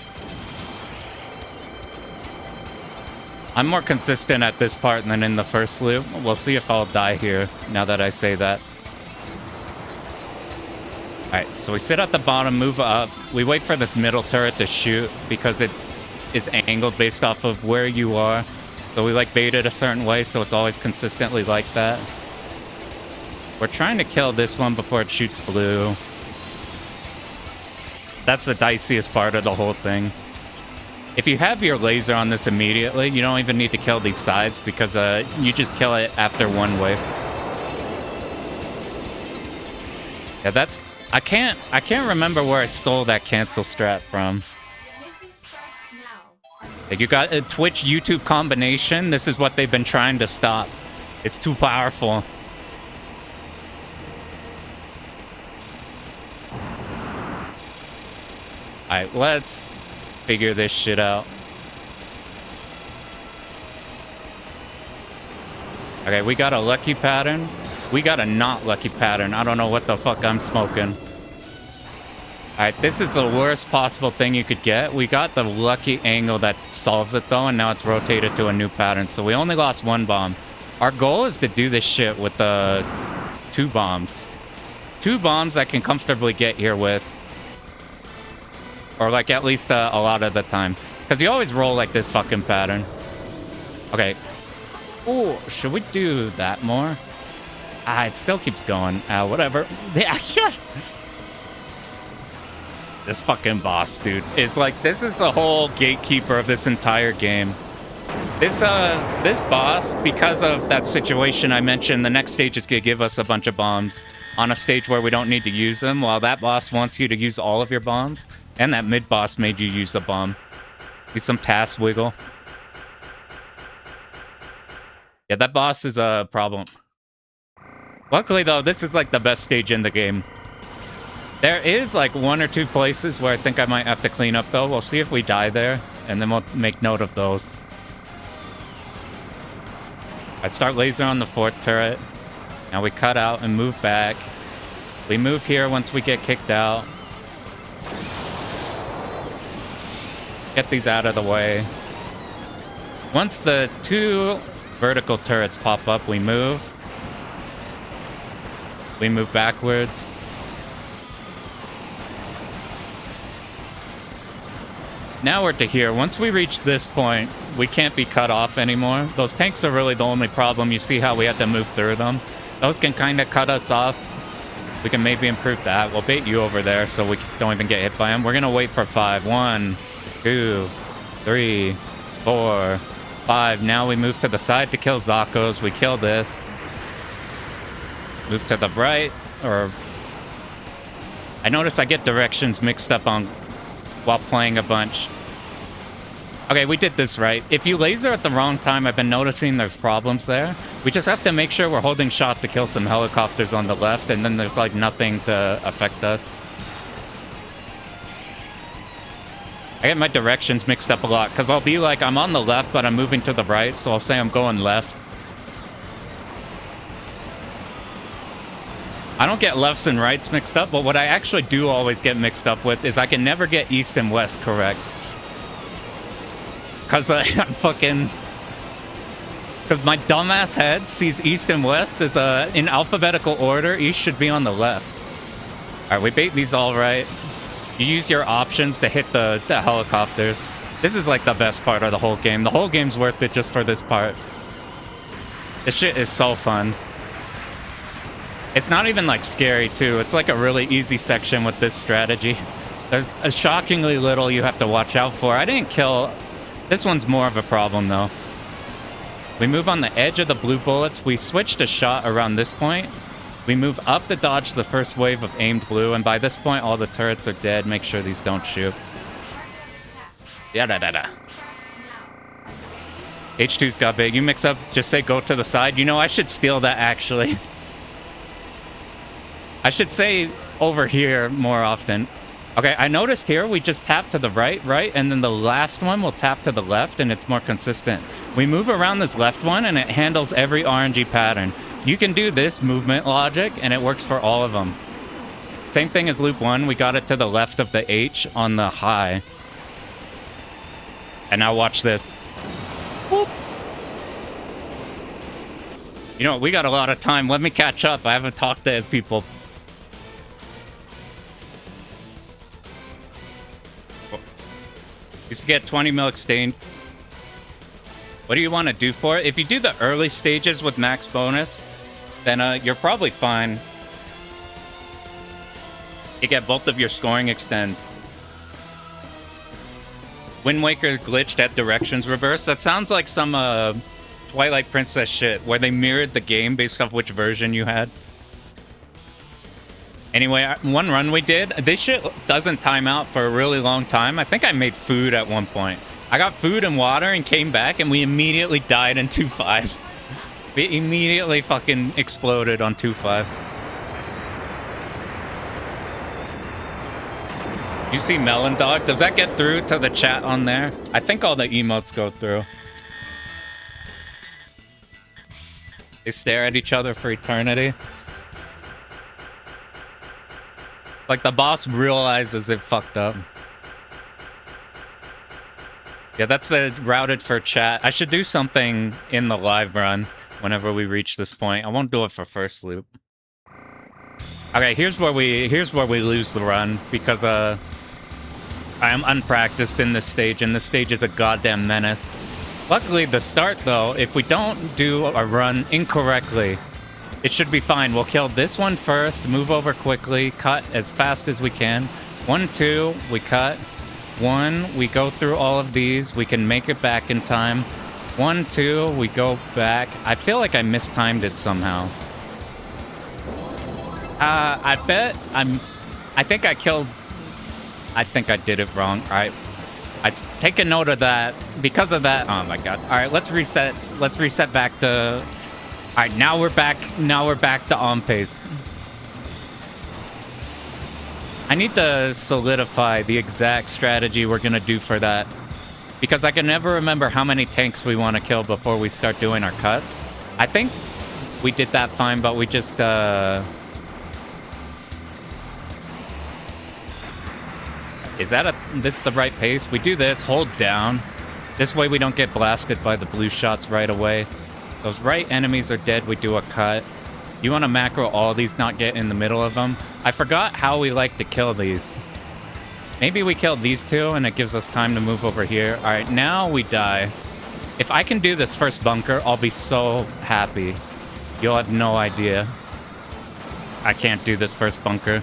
I'm more consistent at this part than in the first loop. We'll see if I'll die here, now that I say that. Alright, so we sit at the bottom, move up. We wait for this middle turret to shoot because it is angled based off of where you are. So we like bait it a certain way, so it's always consistently like that. We're trying to kill this one before it shoots blue. That's the diciest part of the whole thing. If you have your laser on this immediately, you don't even need to kill these sides because you just kill it after one wave. Yeah, that's... I can't remember where I stole that cancel strat from. You got a Twitch YouTube combination. This is what they've been trying to stop. It's too powerful. Alright, let's figure this shit out. Okay, we got a lucky pattern. We got a not lucky pattern. I don't know what the fuck I'm smoking. Alright, this is the worst possible thing you could get. We got the lucky angle that solves it though, and now it's rotated to a new pattern. So we only lost 1 bomb. Our goal is to do this shit with the 2 bombs. 2 bombs I can comfortably get here with. Or like at least a lot of the time. Because you always roll like this fucking pattern. Okay. Oh, should we do that more? Ah, it still keeps going. Whatever. Yeah, sure. This fucking boss, dude, is like, this is the whole gatekeeper of this entire game. This boss, because of that situation I mentioned, the next stage is gonna give us a bunch of bombs on a stage where we don't need to use them, while that boss wants you to use all of your bombs, and that mid-boss made you use a bomb. Use some task wiggle. Yeah, that boss is a problem. Luckily, though, this is like the best stage in the game. There is like 1 or 2 places where I think I might have to clean up, though. We'll see if we die there, and then we'll make note of those. I start laser on the 4th turret. Now we cut out and move back. We move here once we get kicked out. Get these out of the way. Once the 2 vertical turrets pop up, we move. We move backwards. Now we're to here. Once we reach this point, we can't be cut off anymore. Those tanks are really the only problem. You see how we have to move through them? Those can kind of cut us off. We can maybe improve that. We'll bait you over there so we don't even get hit by them. We're going to wait for 5. 1, 2, 3, 4, 5. Now we move to the side to kill Zakos. We kill this. Move to the right. Or I notice I get directions mixed up on while playing a bunch. Okay, we did this right. If you laser at the wrong time, I've been noticing there's problems there. We just have to make sure we're holding shot to kill some helicopters on the left, and then there's like nothing to affect us. I get my directions mixed up a lot, because I'll be like, I'm on the left, but I'm moving to the right, so I'll say I'm going left. I don't get lefts and rights mixed up, but what I actually do always get mixed up with is I can never get east and west correct. Because I'm fucking... Because my dumbass head sees east and west as in alphabetical order. East should be on the left. Alright, we bait these all right. You use your options to hit the helicopters. This is like the best part of the whole game. The whole game's worth it just for this part. This shit is so fun. It's not even like scary too. It's like a really easy section with this strategy. There's a shockingly little you have to watch out for. I didn't kill... This one's more of a problem though. We move on the edge of the blue bullets. We switch to shot around this point. We move up to dodge the first wave of aimed blue, and by this point all the turrets are dead. Make sure these don't shoot. Yeah. H2's got big. You mix up, just say go to the side. You know, I should steal that actually. I should say over here more often. Okay, I noticed here we just tap to the right, and then the last one will tap to the left, and it's more consistent. We move around this left one, and it handles every RNG pattern. You can do this movement logic, and it works for all of them. Same thing as loop 1. We got it to the left of the H on the high. And now watch this. Whoop. You know what? We got a lot of time. Let me catch up. I haven't talked to people. Used to get 20 mil exchange. What do you want to do for it? If you do the early stages with max bonus, then you're probably fine. You get both of your scoring extends. Wind Waker glitched at directions reverse. That sounds like some Twilight Princess shit where they mirrored the game based off which version you had. Anyway, one run we did, this shit doesn't time out for a really long time. I think I made food at one point. I got food and water and came back, and we immediately died in 2-5. We immediately fucking exploded on 2-5. You see Melon Dog? Does that get through to the chat on there? I think all the emotes go through. They stare at each other for eternity. Like the boss realizes it fucked up. Yeah, that's the routed for chat. I should do something in the live run whenever we reach this point. I won't do it for first loop. Okay, here's where we lose the run because I am unpracticed in this stage, and this stage is a goddamn menace. Luckily, the start though, if we don't do a run incorrectly, it should be fine. We'll kill this one first, move over quickly, cut as fast as we can. 1, 2, we cut. 1, we go through all of these. We can make it back in time. 1, 2, we go back. I feel like I mistimed it somehow. I think I did it wrong. All right. I take a note of that. Because of that, oh my god. All right, let's reset. Let's reset back to... All right, now we're back to on pace. I need to solidify the exact strategy we're gonna do for that, because I can never remember how many tanks we want to kill before we start doing our cuts. I think we did that fine, but we just is this the right pace? We do this, hold down. This way we don't get blasted by the blue shots right away. Those right enemies are dead, we do a cut. You want to macro all these, not get in the middle of them. I forgot how we like to kill these. Maybe we kill these two and it gives us time to move over here. All right, now we die. If I can do this first bunker, I'll be so happy. You'll have no idea. I can't do this first bunker.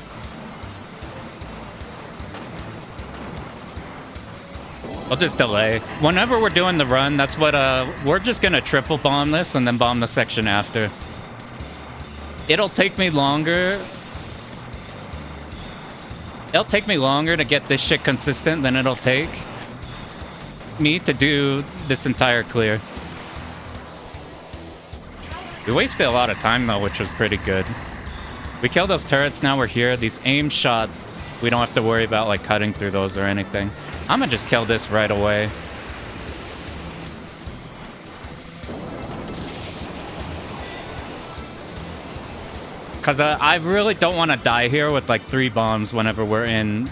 I'll just delay. Whenever we're doing the run, that's what, we're just gonna triple bomb this and then bomb the section after. It'll take me longer. It'll take me longer to get this shit consistent than it'll take me to do this entire clear. We wasted a lot of time though, which was pretty good. We killed those turrets, now we're here. These aim shots, we don't have to worry about like cutting through those or anything. I'm gonna just kill this right away. Because I really don't want to die here with like 3 bombs whenever we're in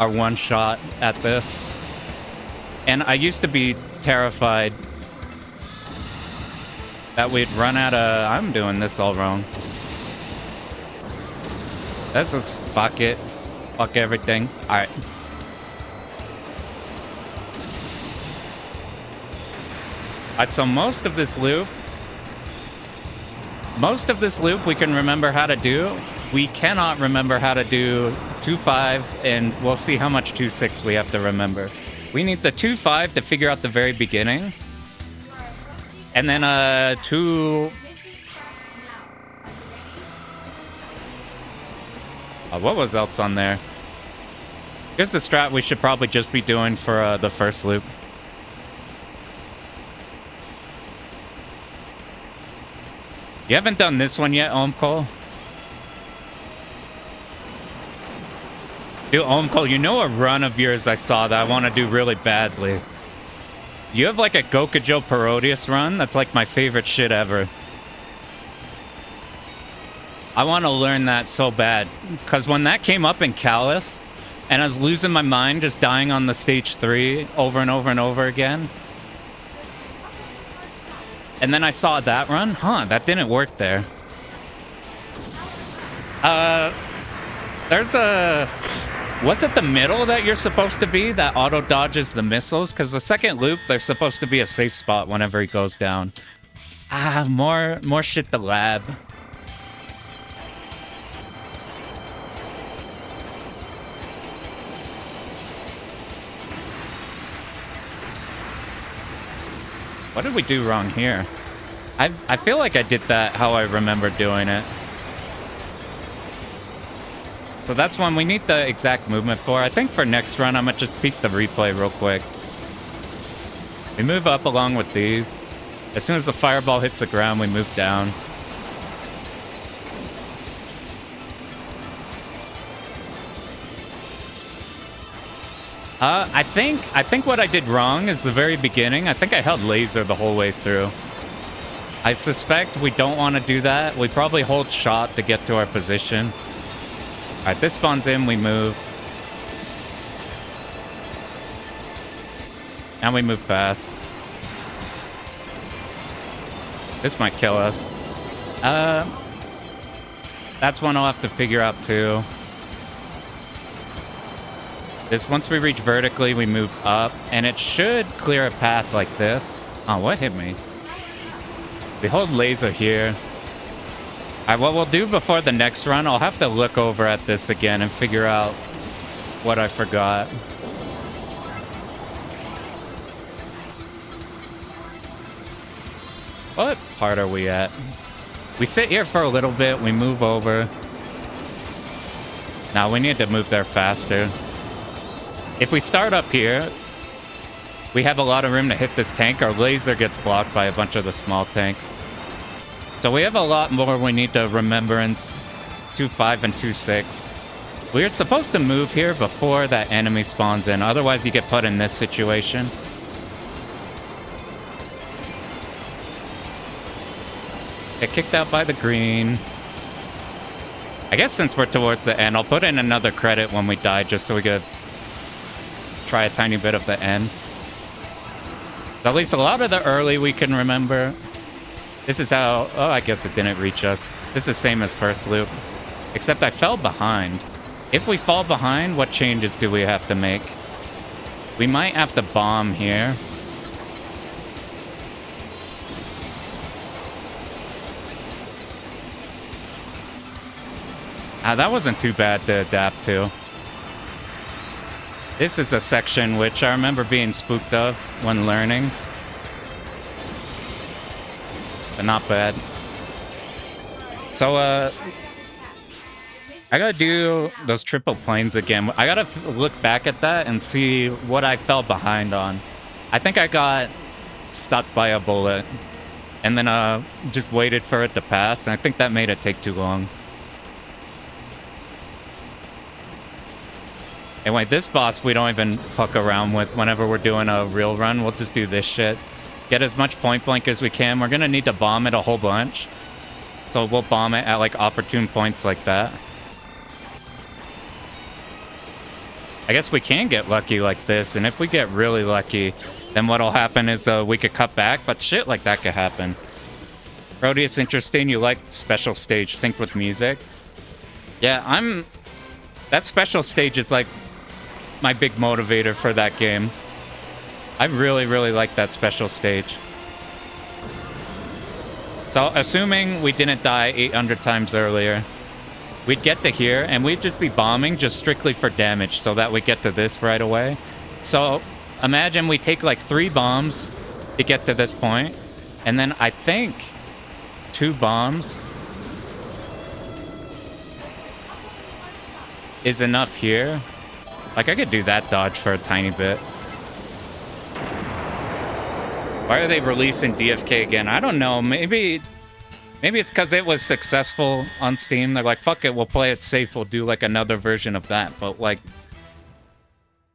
our one shot at this. And I used to be terrified that we'd run out of... I'm doing this all wrong. Let's just fuck it. Fuck everything. Alright. Alright, so most of this loop we can remember how to do. We cannot remember how to do 2-5, and we'll see how much 2-6 we have to remember. We need the 2-5 to figure out the very beginning. And then 2... what was else on there? Here's the strat we should probably just be doing for the first loop. You haven't done this one yet, Omkol? Dude, Omkol, you know a run of yours I saw that I want to do really badly. You have like a Gokujo Parodius run? That's like my favorite shit ever. I want to learn that so bad. Because when that came up in Callus, and I was losing my mind just dying on the stage 3 over and over and over again. And then I saw that run. Huh, that didn't work there. There's a... Was it the middle that you're supposed to be that auto dodges the missiles? Because the second loop, there's supposed to be a safe spot whenever he goes down. More shit to lab. What did we do wrong here? I feel like I did that how I remember doing it. So that's one we need the exact movement for. I think for next run, I'm gonna just peek the replay real quick. We move up along with these. As soon as the fireball hits the ground, we move down. I think what I did wrong is the very beginning. I think I held laser the whole way through. I suspect we don't want to do that. We probably hold shot to get to our position. All right, this spawns in, we move. Now we move fast. This might kill us. That's one I'll have to figure out too. This, once we reach vertically, we move up, and it should clear a path like this. Oh, what hit me? We hold laser here. All right, what we'll do before the next run, I'll have to look over at this again and figure out what I forgot. What part are we at? We sit here for a little bit, we move over. Now we need to move there faster. If we start up here, we have a lot of room to hit this tank. Our laser gets blocked by a bunch of the small tanks. So we have a lot more we need to remember in 2-5 and 2-6. We're supposed to move here before that enemy spawns in. Otherwise, you get put in this situation. Get kicked out by the green. I guess since we're towards the end, I'll put in another credit when we die just so we could try a tiny bit of the end. But at least a lot of the early we can remember. This is how... Oh, I guess it didn't reach us. This is same as first loop, except I fell behind. If we fall behind, what changes do we have to make? We might have to bomb here. That wasn't too bad to adapt to. This is a section which I remember being spooked of when learning. But not bad. So, I gotta do those triple planes again. I gotta look back at that and see what I fell behind on. I think I got stuck by a bullet and then just waited for it to pass, and I think that made it take too long. Anyway, this boss we don't even fuck around with whenever we're doing a real run. We'll just do this shit. Get as much point blank as we can. We're gonna need to bomb it a whole bunch. So we'll bomb it at like opportune points like that. I guess we can get lucky like this, and if we get really lucky, then what'll happen is we could cut back, but shit like that could happen. Brody, it's interesting. You like special stage synced with music. Yeah, that special stage is like my big motivator for that game. I really, really like that special stage. So, assuming we didn't die 800 times earlier, we'd get to here, and we'd just be bombing just strictly for damage so that we get to this right away. So, imagine we take like 3 bombs to get to this point, and then I think 2 bombs is enough here. Like, I could do that dodge for a tiny bit. Why are they releasing DFK again? I don't know. Maybe it's because it was successful on Steam. They're like, fuck it, we'll play it safe. We'll do like another version of that. But like,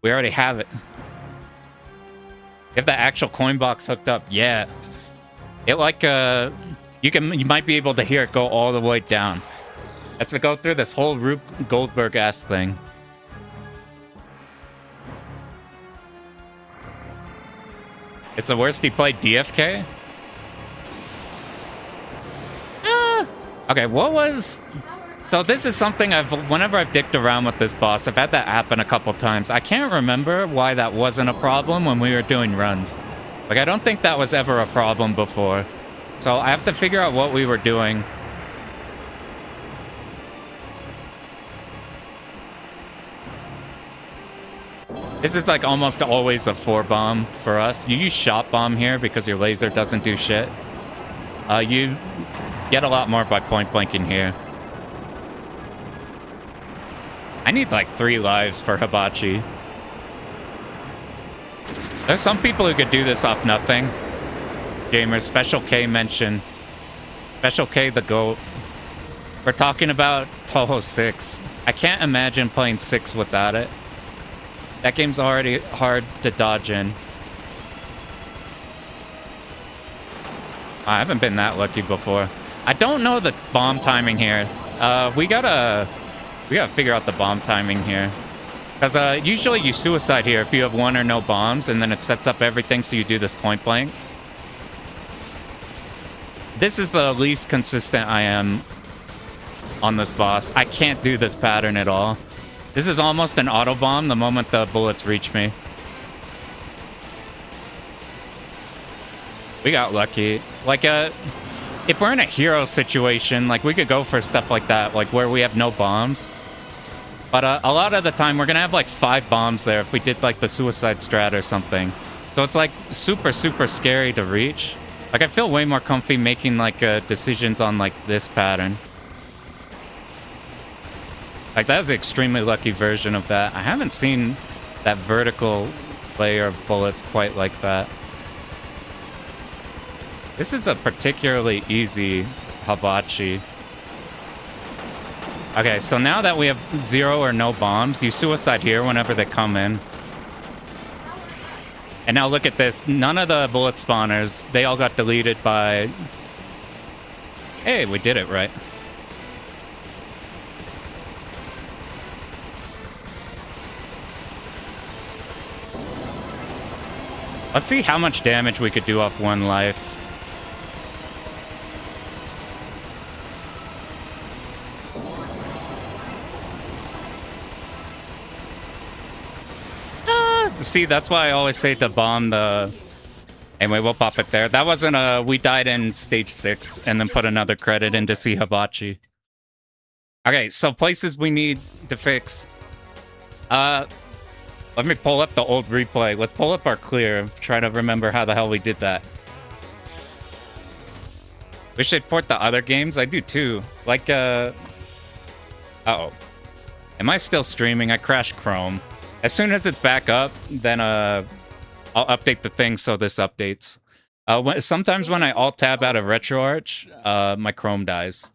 we already have it. If the actual coin box hooked up, yeah. It like you might be able to hear it go all the way down. As to go through this whole Rube Goldberg ass thing. It's the worst he played DFK? Okay, what was... So this is something whenever I've dicked around with this boss, I've had that happen a couple times. I can't remember why that wasn't a problem when we were doing runs. Like, I don't think that was ever a problem before. So I have to figure out what we were doing. This is like almost always a 4-bomb for us. You use shot bomb here because your laser doesn't do shit. You get a lot more by point blanking here. I need like 3 lives for Hibachi. There's some people who could do this off nothing. Gamers, Special K mentioned. Special K the GOAT. We're talking about Toho 6. I can't imagine playing 6 without it. That game's already hard to dodge in. I haven't been that lucky before. I don't know the bomb timing here. We gotta figure out the bomb timing here. Because usually you suicide here if you have 1 or no bombs, and then it sets up everything so you do this point blank. This is the least consistent I am on this boss. I can't do this pattern at all. This is almost an auto bomb the moment the bullets reach me. We got lucky. Like, if we're in a hero situation, like, we could go for stuff like that, like where we have no bombs. But a lot of the time, we're gonna have like 5 bombs there if we did like the suicide strat or something. So it's like super, super scary to reach. Like, I feel way more comfy making like decisions on like this pattern. Like, that was an extremely lucky version of that. I haven't seen that vertical layer of bullets quite like that. This is a particularly easy Hibachi. Okay, so now that we have 0 or no bombs, you suicide here whenever they come in. And now look at this. None of the bullet spawners, they all got deleted by... Hey, we did it right. Let's see how much damage we could do off 1 life. See, that's why I always say to bomb the... Anyway, we'll pop it there. That wasn't a... We died in stage 6 and then put another credit in to see Hibachi. Okay, so places we need to fix. Let me pull up the old replay. Let's pull up our clear. Try to remember how the hell we did that. Wish I'd port the other games. I do too. Like, uh-oh. Am I still streaming? I crashed Chrome. As soon as it's back up, then, I'll update the thing so this updates. Sometimes when I alt-tab out of RetroArch, my Chrome dies.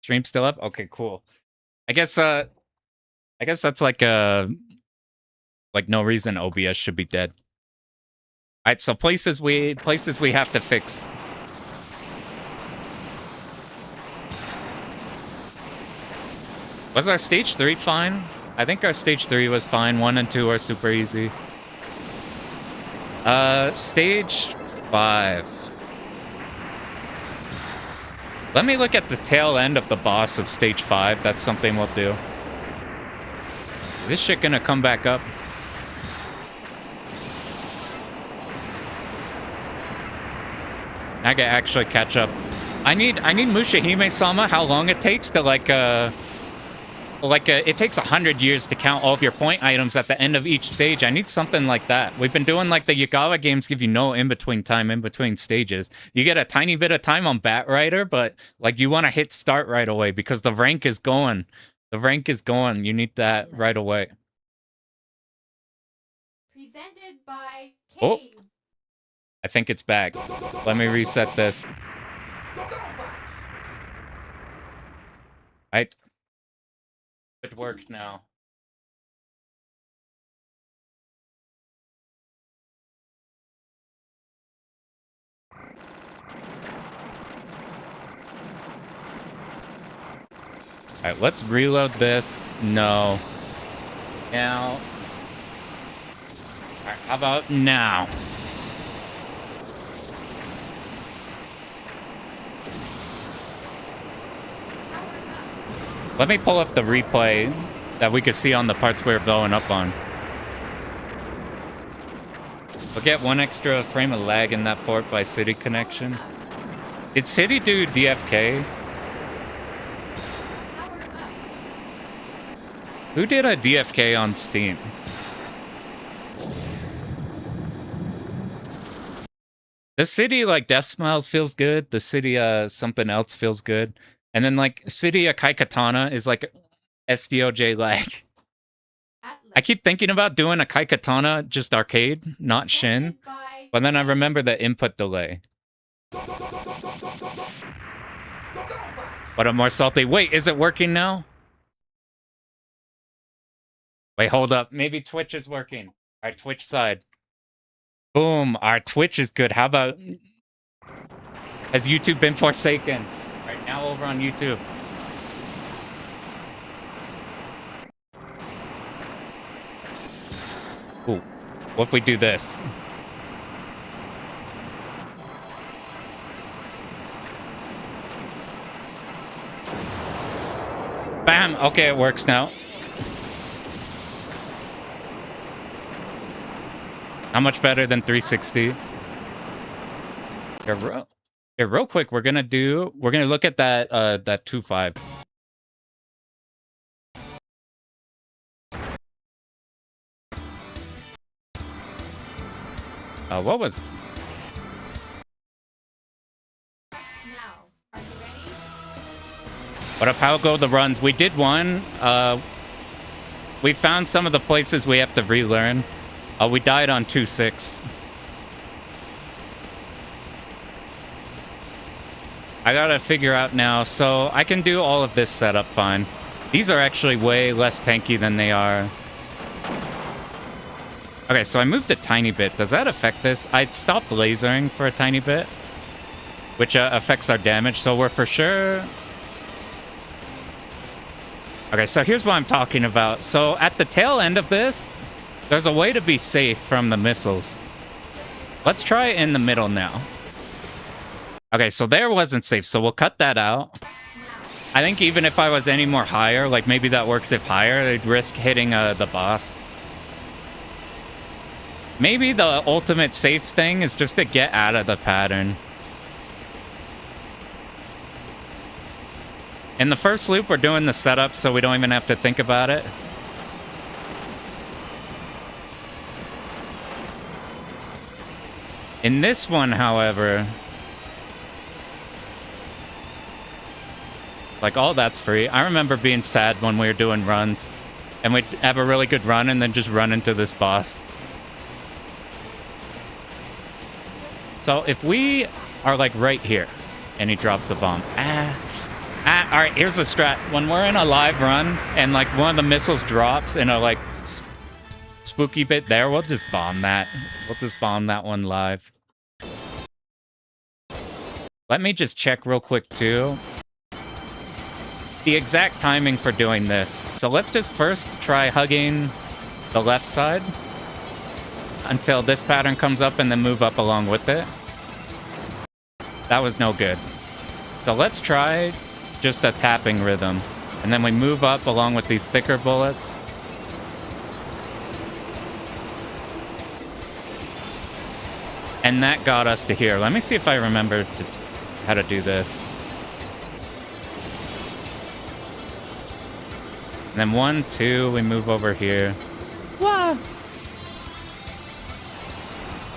Stream still up? Okay, cool. I guess that's like no reason OBS should be dead. All right, so places we have to fix. Was our stage 3 fine? I think our stage 3 was fine. 1 and 2 are super easy. Stage 5. Let me look at the tail end of the boss of stage 5. That's something we'll do. Is this shit gonna come back up? I can actually catch up. I need Mushihime-sama, how long it takes to it takes 100 years to count all of your point items at the end of each stage. I need something like that. We've been doing like the Yugawa games give you no in-between time in between stages. You get a tiny bit of time on Batrider, but like you want to hit start right away because the rank is going. The rank is going. You need that right away. Presented by Kane. Oh, I think it's back. Let me reset this. Right. It worked now. Alright, let's reload this. No. Now. Alright, how about now? Let me pull up the replay that we could see on the parts we were blowing up on. We'll get 1 extra frame of lag in that port by City connection. Did City do DFK? Who did a DFK on Steam? The City, like, Death Smiles feels good. The City, something else feels good. And then, like, City Akai Katana is, like, SDOJ lag. I keep thinking about doing a Kai Katana just arcade, not Shin. But then I remember the input delay. But I'm more salty. Wait, is it working now? Wait, hold up. Maybe Twitch is working. Our Twitch side. Boom. Our Twitch is good. How about... Has YouTube been forsaken? Right now over on YouTube. Ooh. What if we do this? Bam! Okay, it works now. How much better than 360? Here, real quick, we're gonna look at that that 2.5. What was? Now, are you ready? What up? How go the runs? We did one. We found some of the places we have to relearn. We died on 2.6. I gotta figure out now. So I can do all of this setup fine. These are actually way less tanky than they are. Okay, so I moved a tiny bit. Does that affect this? I stopped lasering for a tiny bit, which affects our damage. So we're for sure... Okay, so here's what I'm talking about. So at the tail end of this, there's a way to be safe from the missiles. Let's try it in the middle now. Okay, so there wasn't safe, so we'll cut that out. I think even if I was any more higher, like maybe that works if higher, I'd risk hitting the boss. Maybe the ultimate safe thing is just to get out of the pattern. In the first loop, we're doing the setup so we don't even have to think about it. In this one, however, like, all that's free. I remember being sad when we were doing runs, and we'd have a really good run and then just run into this boss. So if we are, like, right here, and he drops a bomb. All right, here's the strat. When we're in a live run, and, like, one of the missiles drops in a, like, spooky bit there, we'll just bomb that. We'll just bomb that one live. Let me just check real quick, too. The exact timing for doing this. So let's just first try hugging the left side until this pattern comes up and then move up along with it. That was no good. So let's try just a tapping rhythm. And then we move up along with these thicker bullets. And that got us to here. Let me see if I remember how to do this. And then 1, 2, we move over here. Wow.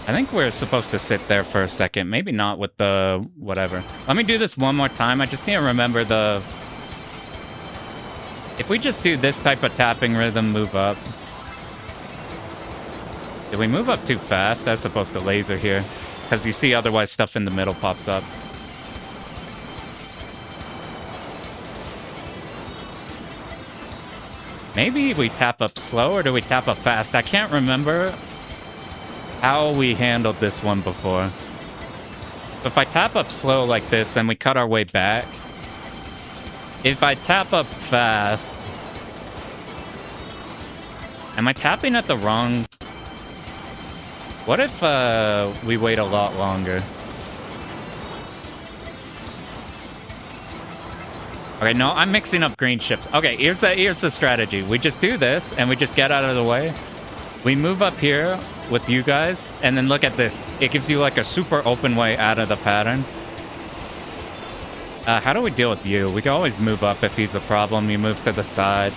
I think we're supposed to sit there for a second. Maybe not with the whatever. Let me do this one more time. I just need to remember the... If we just do this type of tapping rhythm, move up. Did we move up too fast? I was supposed to laser here. Because you see otherwise stuff in the middle pops up. Maybe we tap up slow, or do we tap up fast? I can't remember how we handled this one before. If I tap up slow like this, then we cut our way back. If I tap up fast... Am I tapping at the wrong... What if we wait a lot longer? Okay, no, I'm mixing up green ships. Okay, here's the strategy. We just do this, and we just get out of the way. We move up here with you guys, and then look at this. It gives you, like, a super open way out of the pattern. How do we deal with you? We can always move up if he's a problem. You move to the side.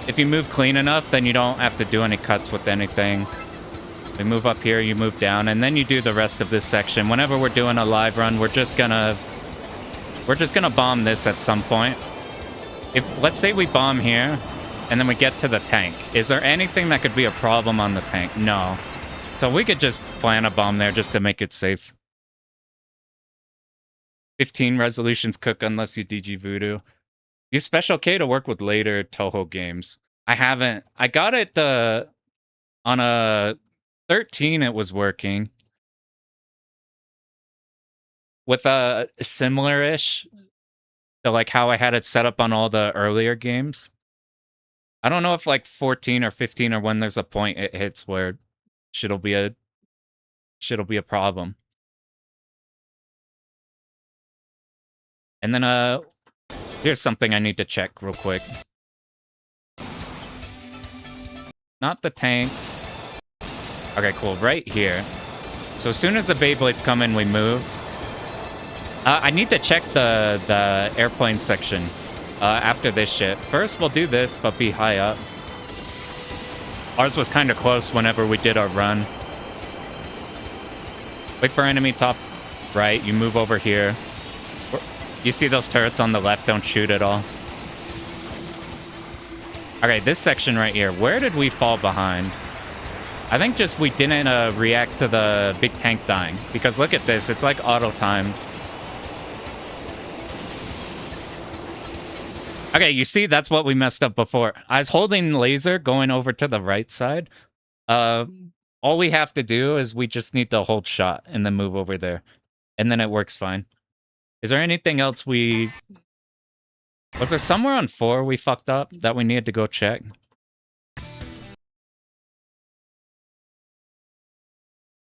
If you move clean enough, then you don't have to do any cuts with anything. We move up here, you move down, and then you do the rest of this section. Whenever we're doing a live run, we're just gonna bomb this at some point. Let's say we bomb here, and then we get to the tank. Is there anything that could be a problem on the tank? No. So we could just plant a bomb there just to make it safe. 15 resolutions cook unless you DG Voodoo. Use Special K to work with later Toho games. I haven't. I got it on a 13, it was working. With a similar-ish to like how I had it set up on all the earlier games. I don't know if like 14 or 15 or when there's a point it hits where shit'll be a problem. And then here's something I need to check real quick. Not the tanks. Okay, cool. Right here. So as soon as the Beyblades come in, we move. I need to check the airplane section after this shit. First, we'll do this, but be high up. Ours was kind of close whenever we did our run. Wait for enemy top right. You move over here. You see those turrets on the left? Don't shoot at all. Okay, this section right here. Where did we fall behind? I think just we didn't react to the big tank dying. Because look at this. It's like auto-timed. Okay, you see, that's what we messed up before. I was holding laser going over to the right side. All we have to do is we just need to hold shot and then move over there. And then it works fine. Is there anything else we... Was there somewhere on 4 we fucked up that we needed to go check?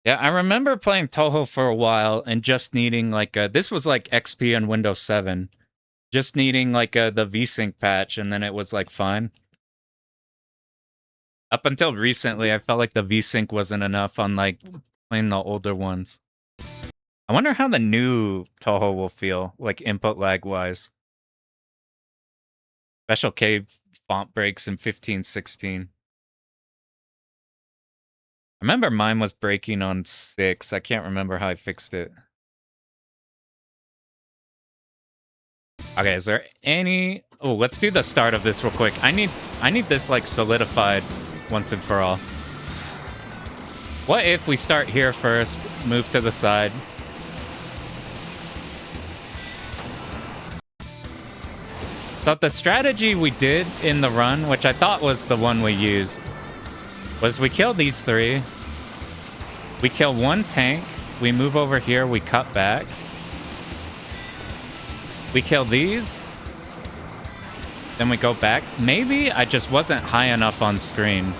Yeah, I remember playing Toho for a while and just needing like this was like XP and Windows 7. Just needing like the VSync patch and then it was like fine. Up until recently, I felt like the VSync wasn't enough on like playing the older ones. I wonder how the new Toho will feel, like input lag wise. Special K font breaks in 1516. I remember mine was breaking on 6. I can't remember how I fixed it. Okay, is there any... Oh, let's do the start of this real quick. I need this, like, solidified once and for all. What if we start here first, move to the side? So the strategy we did in the run, which I thought was the one we used, was we kill these 3. We kill 1 tank. We move over here. We cut back. We kill these. Then we go back. Maybe I just wasn't high enough on screen.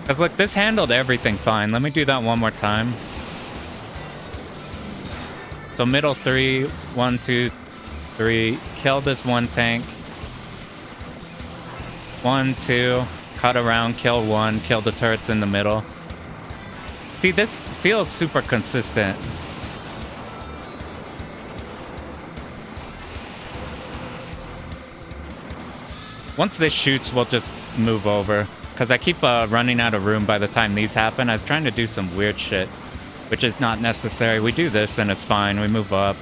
Because look, this handled everything fine. Let me do that one more time. So middle 3, 1, 2, 3. Kill this 1 tank. 1, 2. Cut around, kill 1. Kill the turrets in the middle. See, this feels super consistent. Once this shoots, we'll just move over. Because I keep running out of room by the time these happen. I was trying to do some weird shit, which is not necessary. We do this and it's fine. We move up.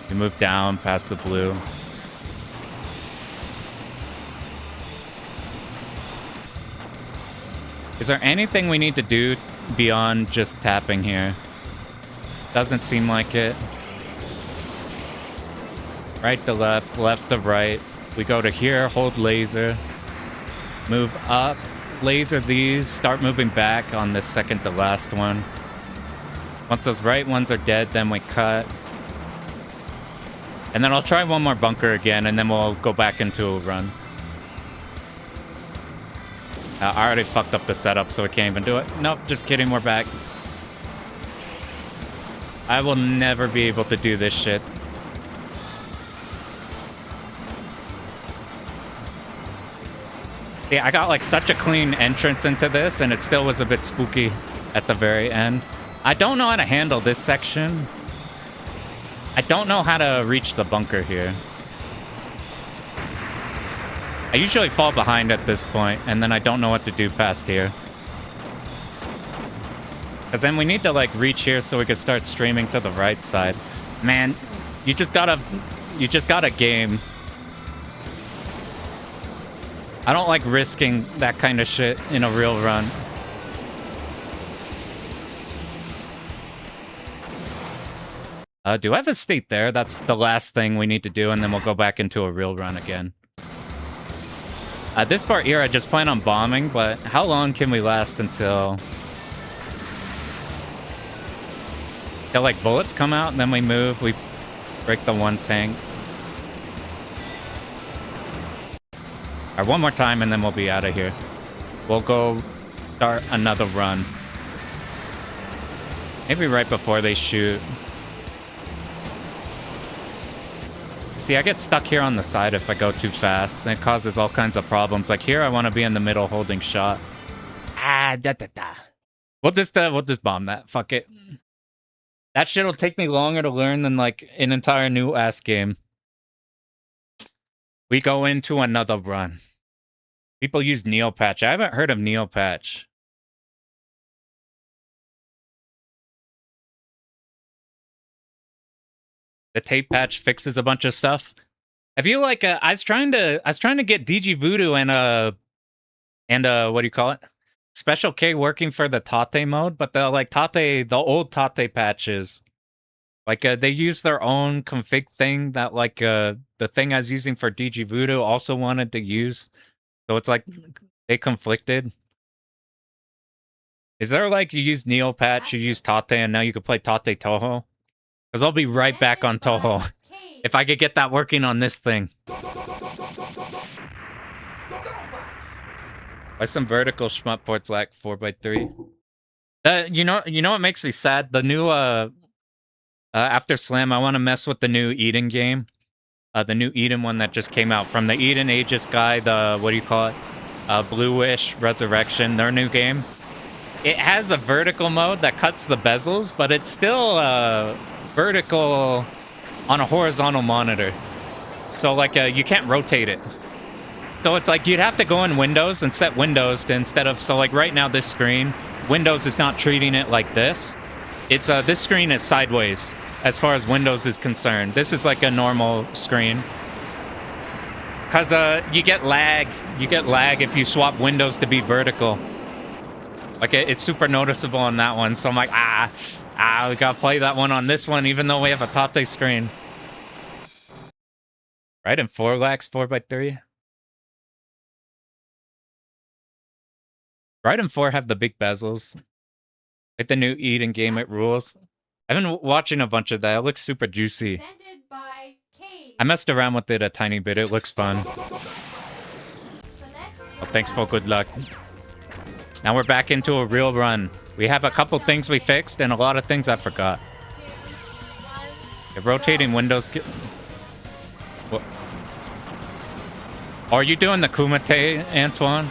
We move down past the blue. Is there anything we need to do beyond just tapping here? Doesn't seem like it. Right to left, left to right. We go to here, hold laser. Move up, laser these, start moving back on this second to last one. Once those right ones are dead, then we cut. And then I'll try one more bunker again, and then we'll go back into a run. I already fucked up the setup, so I can't even do it. Nope, just kidding, we're back. I will never be able to do this shit. Yeah, I got like such a clean entrance into this, and it still was a bit spooky at the very end. I don't know how to handle this section. I don't know how to reach the bunker here. I usually fall behind at this point, and then I don't know what to do past here. Because then we need to like reach here so we can start streaming to the right side. Man, you just gotta game. I don't like risking that kind of shit in a real run. Do I have a state there? That's the last thing we need to do, and then we'll go back into a real run again. This part here, I just plan on bombing, but how long can we last until like bullets come out, and then we move, we break the 1 tank. Alright, one more time, and then we'll be out of here. We'll go start another run. Maybe right before they shoot. See, I get stuck here on the side if I go too fast. And it causes all kinds of problems. Like here, I want to be in the middle holding shot. We'll just bomb that. Fuck it. That shit'll take me longer to learn than like an entire new ass game. We go into another run. People use Neopatch. I haven't heard of Neopatch. The tape patch fixes a bunch of stuff. Have you like I was trying to get DG Voodoo and what do you call it? Special K working for the Tate mode, but the old Tate patches, like they use their own config thing that like the thing I was using for DG Voodoo also wanted to use. So it's like they conflicted. Is there like you use Neopatch, you use Tate, and now you can play Tate Toho? Because I'll be right back on Toho. If I could get that working on this thing. Why some vertical shmup ports lack 4x3? You know what makes me sad? The new after Slam, I want to mess with the new Eden game. The new Eden one that just came out from the Eden Aegis guy. The what do you call it? Blue Wish Resurrection. Their new game. It has a vertical mode that cuts the bezels, but it's still vertical on a horizontal monitor. So like you can't rotate it. So it's like you'd have to go in Windows and set Windows to instead of, so like right now this screen, Windows is not treating it like this. It's this screen is sideways as far as Windows is concerned. This is like a normal screen. Cause you get lag. You get lag if you swap Windows to be vertical. Like it's super noticeable on that one. So I'm like, we gotta play that one on this one, even though we have a Tate screen. Right, and 4 lakhs 4x3. Right and 4 have the big bezels. Like the new Eden game, it rules. I've been watching a bunch of that. It looks super juicy. Presented by Cave. I messed around with it a tiny bit. It looks fun. Select Well, thanks for good luck. Now we're back into a real run. We have a couple things we fixed and a lot of things I forgot. 2, 1. If rotating windows... What? Are you doing the Kumite, Antoine?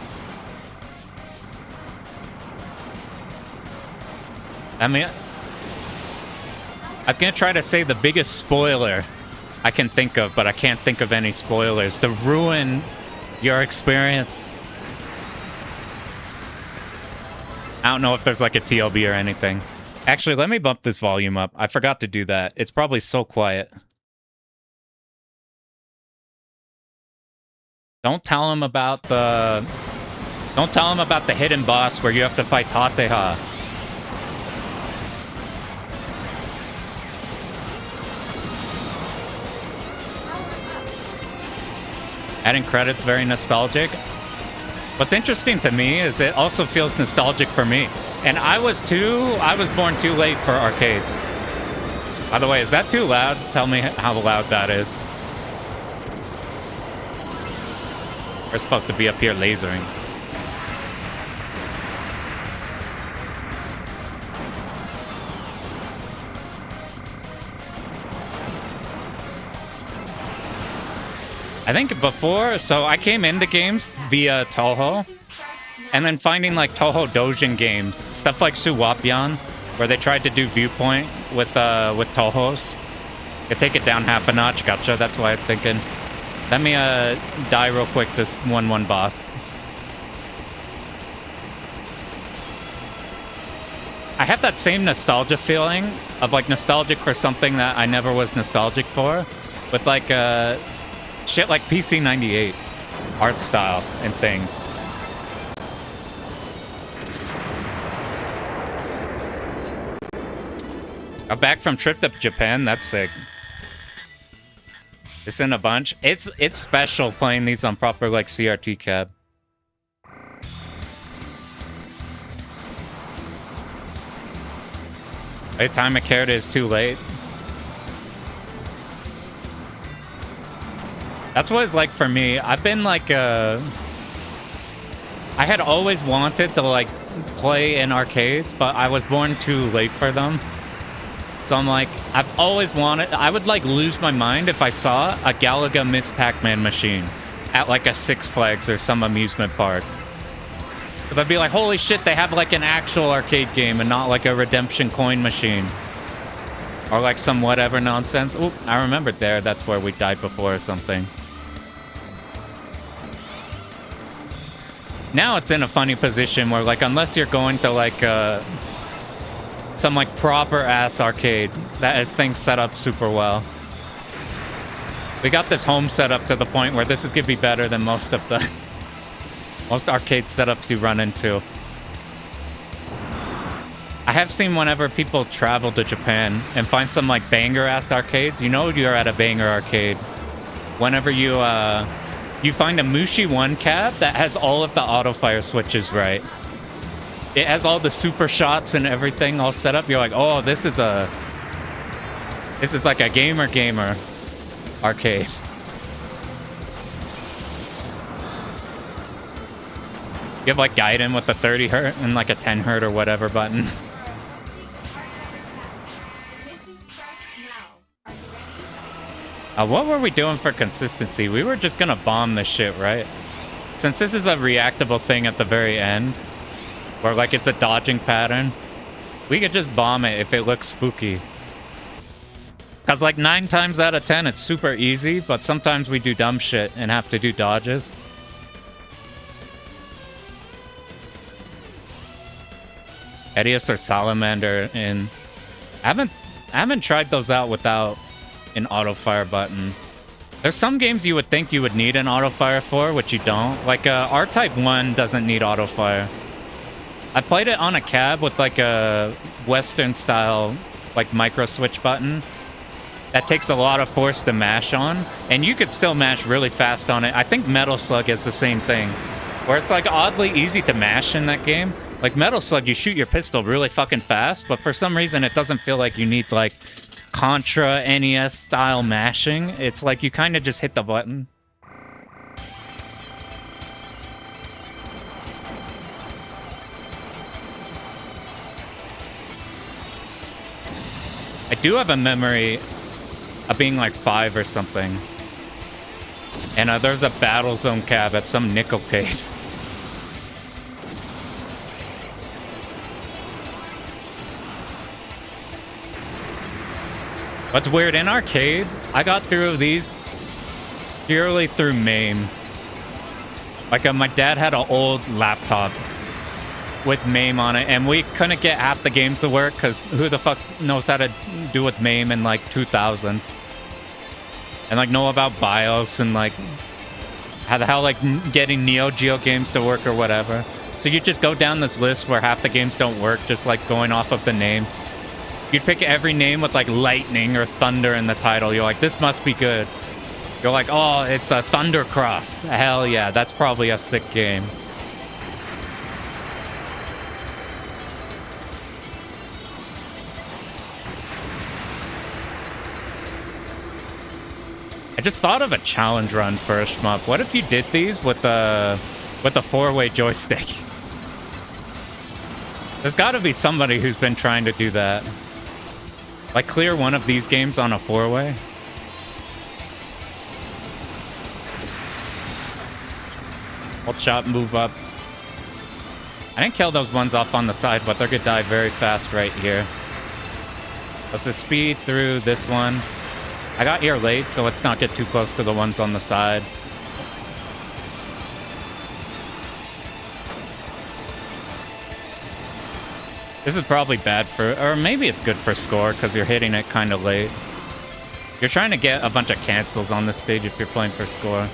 I mean... I was gonna try to say the biggest spoiler I can think of, but I can't think of any spoilers to ruin your experience. I don't know if there's like a TLB or anything. Actually, let me bump this volume up. I forgot to do that. It's probably so quiet. Don't tell him about the... Don't tell him about the hidden boss where you have to fight Tateha. Adding credits, very nostalgic. What's interesting to me is it also feels nostalgic for me. And I was born too late for arcades. By the way, is that too loud? Tell me how loud that is. We're supposed to be up here lasering. I think before, so I came into games via Toho, and then finding like Toho Dojin games, stuff like Suwapion, where they tried to do viewpoint with Tohos. You take it down half a notch, gotcha, that's why I'm thinking. Let me die real quick, this 1-1 boss. I have that same nostalgia feeling of like nostalgic for something that I never was nostalgic for, with like shit like PC98 art style and things. I'm back from trip to Japan. That's sick. It's in a bunch. It's special playing these on proper like CRT cab. By the time I cared is too late. That's what it's like for me. I've been like I had always wanted to like play in arcades, but I was born too late for them. So I'm like, I've always wanted... I would like lose my mind if I saw a Galaga Miss Pac-Man machine at like a Six Flags or some amusement park. Because I'd be like, holy shit, they have like an actual arcade game and not like a redemption coin machine. Or like some whatever nonsense. Oop, I remembered there. That's where we died before or something. Now it's in a funny position where like unless you're going to like some like proper ass arcade that has things set up super well. We got this home set up to the point where this is gonna be better than most of the most arcade setups you run into. I have seen whenever people travel to Japan and find some like banger ass arcades, you know you're at a banger arcade. Whenever you you find a Mushi 1 cab that has all of the auto fire switches right. It has all the super shots and everything all set up. You're like, oh, this is like a gamer arcade. You have like guide in with the 30 hurt and like a 10 hurt or whatever button. Alright, let's see the card that we have. The mission starts now. Are you ready? What were we doing for consistency? We were just gonna bomb this shit, right? Since this is a reactable thing at the very end, where like it's a dodging pattern, we could just bomb it if it looks spooky. Cause like 9 times out of 10, it's super easy, but sometimes we do dumb shit and have to do dodges. Edius or Salamander in... I haven't tried those out without an auto fire button. There's some games you would think you would need an auto fire for, which you don't. Like R-Type 1 doesn't need auto fire. I played it on a cab with like a Western style like micro switch button. That takes a lot of force to mash on, and you could still mash really fast on it. I think Metal Slug is the same thing, where it's like oddly easy to mash in that game. Like Metal Slug, you shoot your pistol really fucking fast, but for some reason it doesn't feel like you need like Contra NES style mashing. It's like you kind of just hit the button. I do have a memory of being like 5 or something. And there's a battle zone cab at some nickelcade. What's weird, in arcade, I got through these purely through MAME. Like my dad had an old laptop with MAME on it, and we couldn't get half the games to work because who the fuck knows how to do with MAME in like 2000? And like know about BIOS and like how the hell like getting Neo Geo games to work or whatever. So you just go down this list where half the games don't work, just like going off of the name. You'd pick every name with like lightning or thunder in the title. You're like, this must be good. You're like, oh, it's a Thunder Cross. Hell yeah, that's probably a sick game. I just thought of a challenge run for a shmup. What if you did these with the 4-way joystick? There's got to be somebody who's been trying to do that. Like clear one of these games on a 4-way. Hold shot, move up. I didn't kill those ones off on the side, but they're gonna die very fast right here. Let's just speed through this one. I got here late, so let's not get too close to the ones on the side. This is probably bad for, or maybe it's good for score because you're hitting it kind of late. You're trying to get a bunch of cancels on this stage if you're playing for score.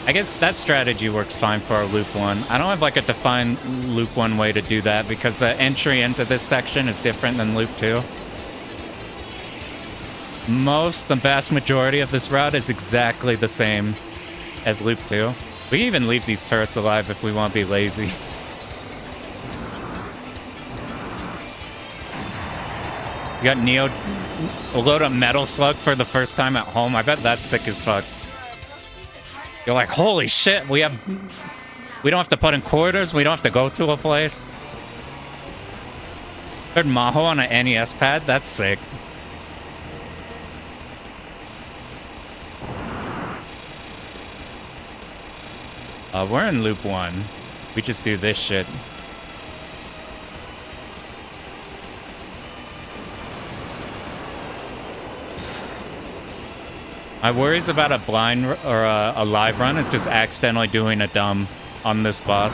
I guess that strategy works fine for our loop 1. I don't have like a defined loop 1 way to do that because the entry into this section is different than loop 2. The vast majority of this route is exactly the same as loop 2. We can even leave these turrets alive if we want to be lazy. You got Neo, a load of Metal Slug for the first time at home. I bet that's sick as fuck. You're like, holy shit, we don't have to put in quarters, we don't have to go to a place. Heard Maho on an NES pad, that's sick. We're in loop 1. We just do this shit. My worries about a blind or a live run is just accidentally doing a dumb on this boss.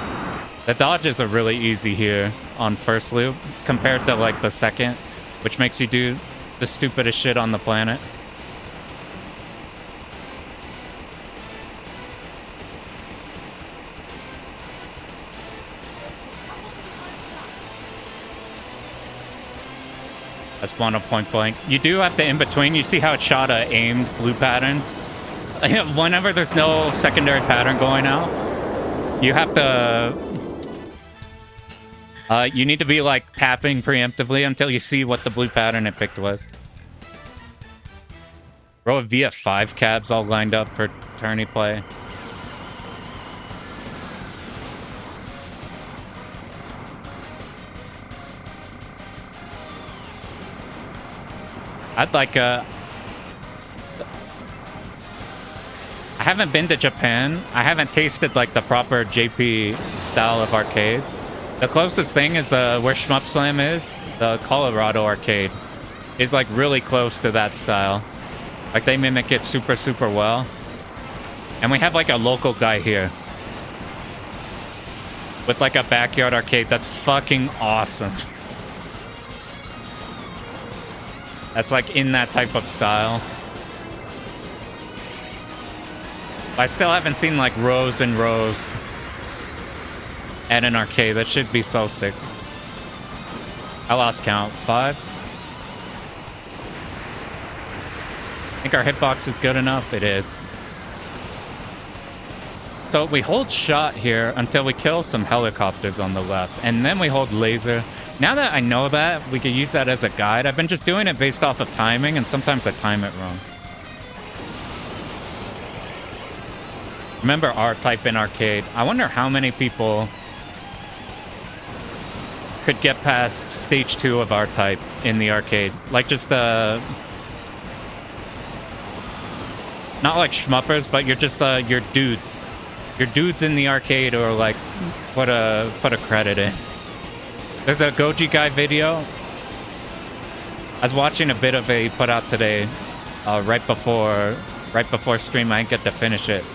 The dodges are really easy here on first loop compared to like the second, which makes you do the stupidest shit on the planet. I spawn a point blank. You do have to in between. You see how it shot aimed blue patterns? Whenever there's no secondary pattern going out, you have to You need to be like tapping preemptively until you see what the blue pattern it picked was. Bro, via 5 cabs all lined up for tourney play. I'd like I haven't been to Japan. I haven't tasted like the proper JP style of arcades. The closest thing is where Shmup Slam is, the Colorado arcade, is like really close to that style. Like they mimic it super, super well. And we have like a local guy here with like a backyard arcade that's fucking awesome. That's like in that type of style. I still haven't seen like rows and rows at an arcade. That should be so sick. I lost count. 5? I think our hitbox is good enough. It is. So we hold shot here until we kill some helicopters on the left. And then we hold laser. Now that I know that, we could use that as a guide. I've been just doing it based off of timing, and sometimes I time it wrong. Remember R-Type in arcade. I wonder how many people could get past stage 2 of R-Type in the arcade. Like just, not like shmuppers, but you're just, you're dudes. You're dudes in the arcade or like put a credit in. There's a Goji Guy video. I was watching a bit of it he put out today, right before stream. I didn't get to finish it.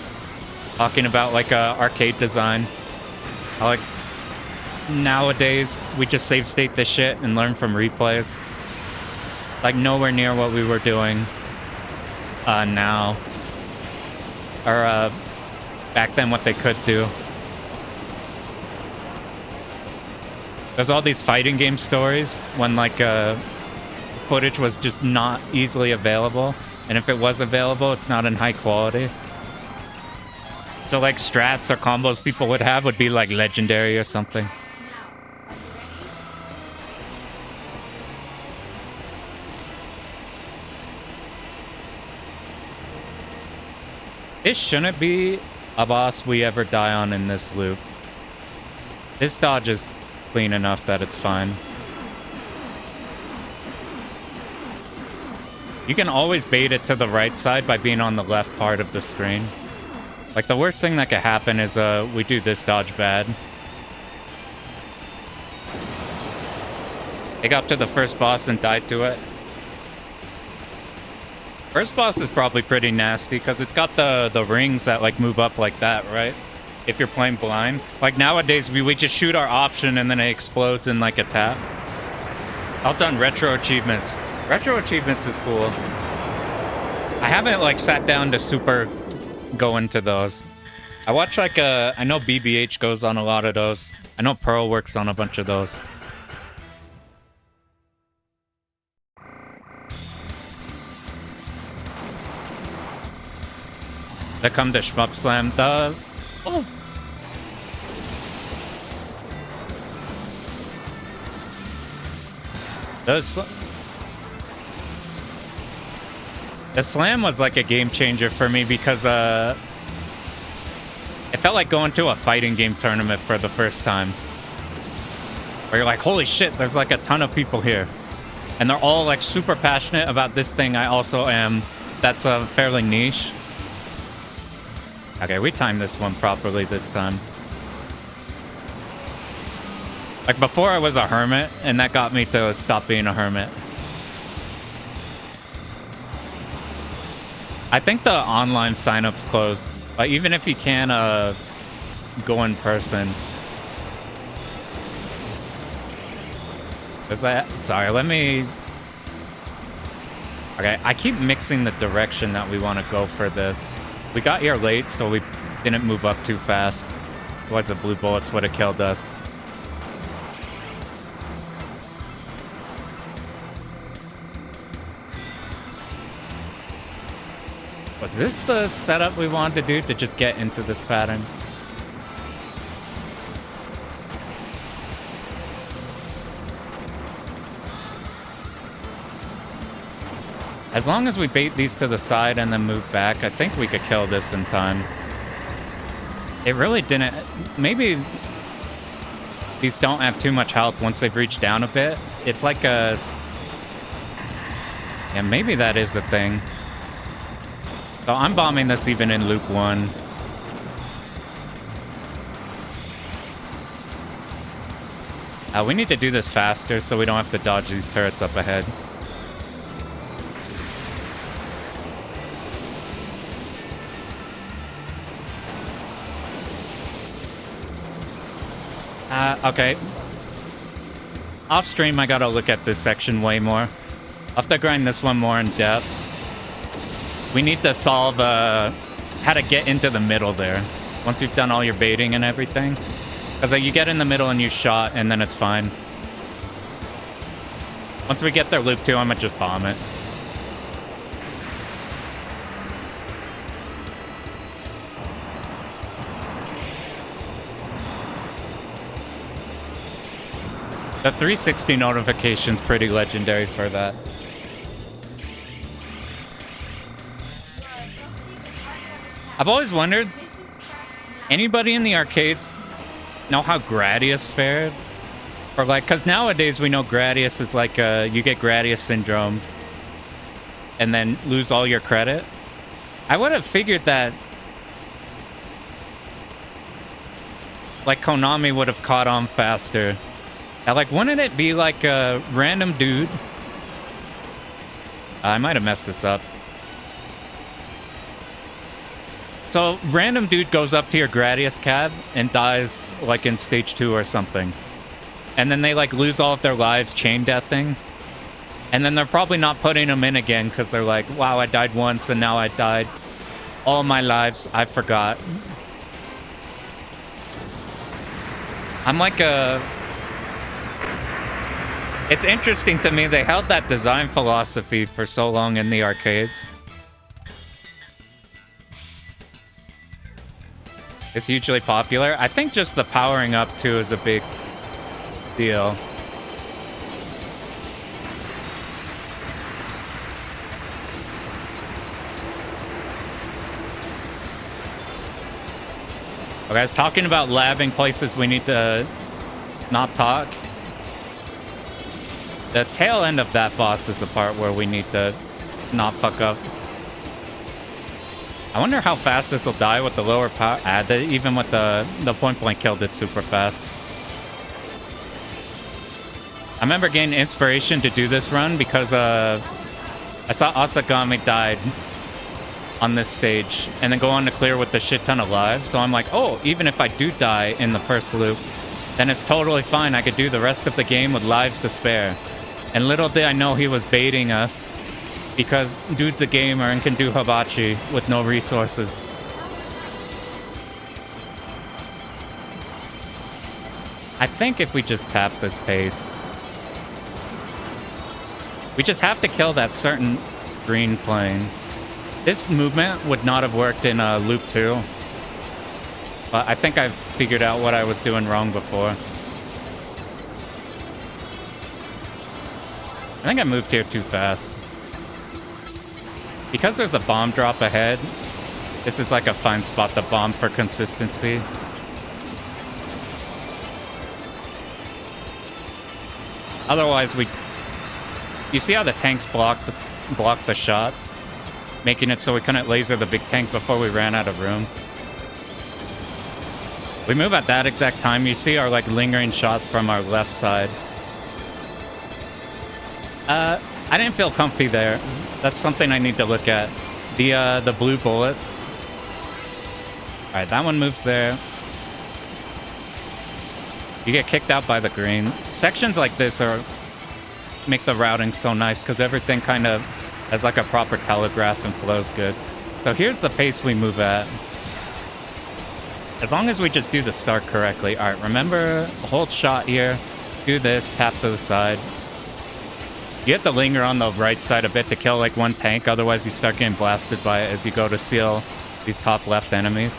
Talking about like arcade design. How like nowadays we just save state this shit and learn from replays. Like nowhere near what we were doing now. Or back then what they could do. There's all these fighting game stories when like footage was just not easily available, and if it was available, it's not in high quality. So like strats or combos people would have would be like legendary or something. This shouldn't be a boss we ever die on in this loop. This dodge is clean enough that it's fine. You can always bait it to the right side by being on the left part of the screen. Like the worst thing that could happen is we do this dodge bad. They got up to the first boss and died to it. First boss is probably pretty nasty because it's got the rings that like move up like that, right? If you're playing blind. Like nowadays we just shoot our option and then it explodes in like a tap. Well done, retro achievements. Retro achievements is cool. I haven't like sat down to super go into those. I watch like I know BBH goes on a lot of those. I know Pearl works on a bunch of those. They come to Shmup Slam. Oh. The slam was like a game changer for me because it felt like going to a fighting game tournament for the first time. Where you're like, holy shit, there's like a ton of people here. And they're all like super passionate about this thing I also am. That's fairly niche. Okay, we timed this one properly this time. Like before I was a hermit, and that got me to stop being a hermit. I think the online sign-up's closed, but even if you can go in person. Is that... Sorry, let me... Okay, I keep mixing the direction that we want to go for this. We got here late, so we didn't move up too fast. Otherwise the blue bullets would have killed us. Was this the setup we wanted to do to just get into this pattern? As long as we bait these to the side and then move back, I think we could kill this in time. It really didn't... Maybe these don't have too much health once they've reached down a bit. It's like a... Yeah, maybe that is the thing. So I'm bombing this even in loop 1. We need to do this faster so we don't have to dodge these turrets up ahead. Okay. Off stream, I gotta look at this section way more. I'll have to grind this one more in depth. We need to solve how to get into the middle there. Once you've done all your baiting and everything. Because you get in the middle and you shot, and then it's fine. Once we get their loop 2, I'm gonna just bomb it. The 360 notification's pretty legendary for that. I've always wondered, anybody in the arcades know how Gradius fared? Or like, because nowadays we know Gradius is like, you get Gradius syndrome and then lose all your credit. I would have figured that like Konami would have caught on faster. Now, like, wouldn't it be like a random dude? I might have messed this up. So, random dude goes up to your Gradius cab and dies, like, in stage 2 or something. And then they, like, lose all of their lives chain deathing. And then they're probably not putting them in again because they're like, wow, I died once and now I died all my lives. I forgot. I'm like a... It's interesting to me, they held that design philosophy for so long in the arcades. It's hugely popular. I think just the powering up too is a big deal. Okay, guys, talking about labbing places we need to not talk. The tail end of that boss is the part where we need to not fuck up. I wonder how fast this will die with the lower power. Even with the point blank kill did super fast. I remember getting inspiration to do this run because I saw Asagami died on this stage and then go on to clear with a shit ton of lives. So I'm like, oh, even if I do die in the first loop, then it's totally fine. I could do the rest of the game with lives to spare. And little did I know he was baiting us because dude's a gamer and can do hibachi with no resources. I think if we just tap this pace, we just have to kill that certain green plane. This movement would not have worked in loop 2. But I think I've figured out what I was doing wrong before. I think I moved here too fast. Because there's a bomb drop ahead, this is like a fine spot to bomb for consistency. Otherwise, you see how the tanks blocked the shots, making it so we couldn't laser the big tank before we ran out of room. We move at that exact time. You see our like lingering shots from our left side. I didn't feel comfy there. That's something I need to look at. The blue bullets. All right, that one moves there. You get kicked out by the green. Sections like this make the routing so nice because everything kind of has like a proper telegraph and flows good. So here's the pace we move at. As long as we just do the start correctly. All right, remember, hold shot here. Do this, tap to the side. You have to linger on the right side a bit to kill like one tank, otherwise you start getting blasted by it as you go to seal these top left enemies.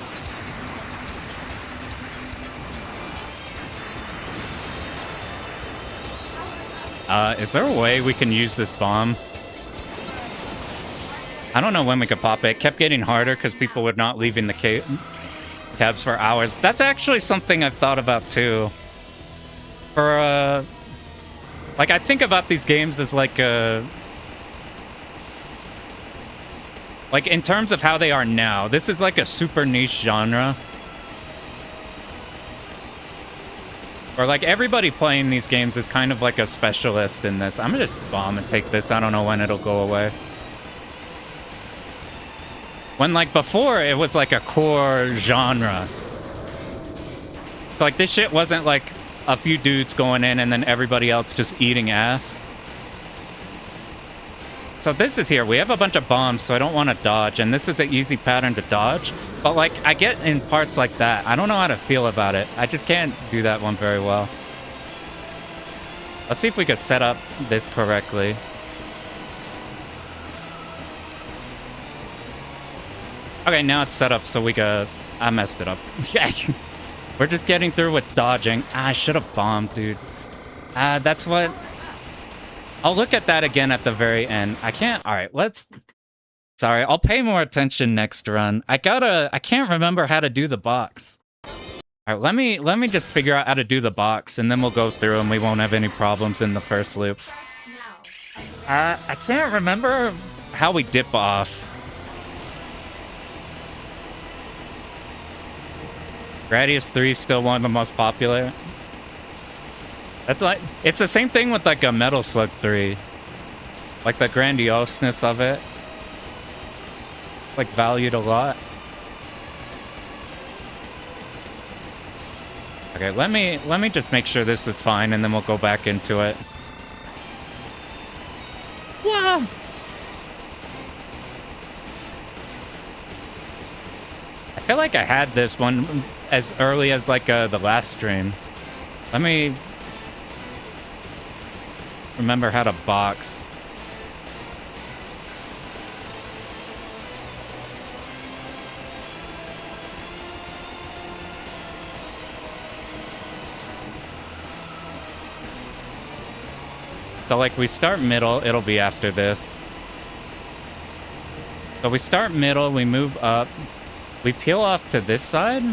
Is there a way we can use this bomb? I don't know when we could pop it. It kept getting harder because people were not leaving the cabs for hours. That's actually something I've thought about too. For like I think about these games as like in terms of how they are now. This is like a super niche genre. Or like everybody playing these games is kind of like a specialist in this. I'm gonna just bomb and take this. I don't know when it'll go away. When like before it was like a core genre. So like this shit wasn't like a few dudes going in and then everybody else just eating ass. So this is here. We have a bunch of bombs, so I don't want to dodge. And this is an easy pattern to dodge. But, like, I get in parts like that. I don't know how to feel about it. I just can't do that one very well. Let's see if we can set up this correctly. Okay, now it's set up so we can... I messed it up. We're just getting through with dodging. I should have bombed, dude. That's what... I'll look at that again at the very end. I can't... Alright, let's... Sorry, I'll pay more attention next run. I can't remember how to do the box. Alright, let me just figure out how to do the box, and then we'll go through and we won't have any problems in the first loop. I can't remember how we dip off. Gradius 3 is still one of the most popular. That's like, it's the same thing with like a Metal Slug 3. Like the grandioseness of it. Like valued a lot. Okay, let me just make sure this is fine and then we'll go back into it. Wow. I feel like I had this one as early as like the last stream. Let me remember how to box. So like we start middle, it'll be after this. So we start middle, we move up, we peel off to this side.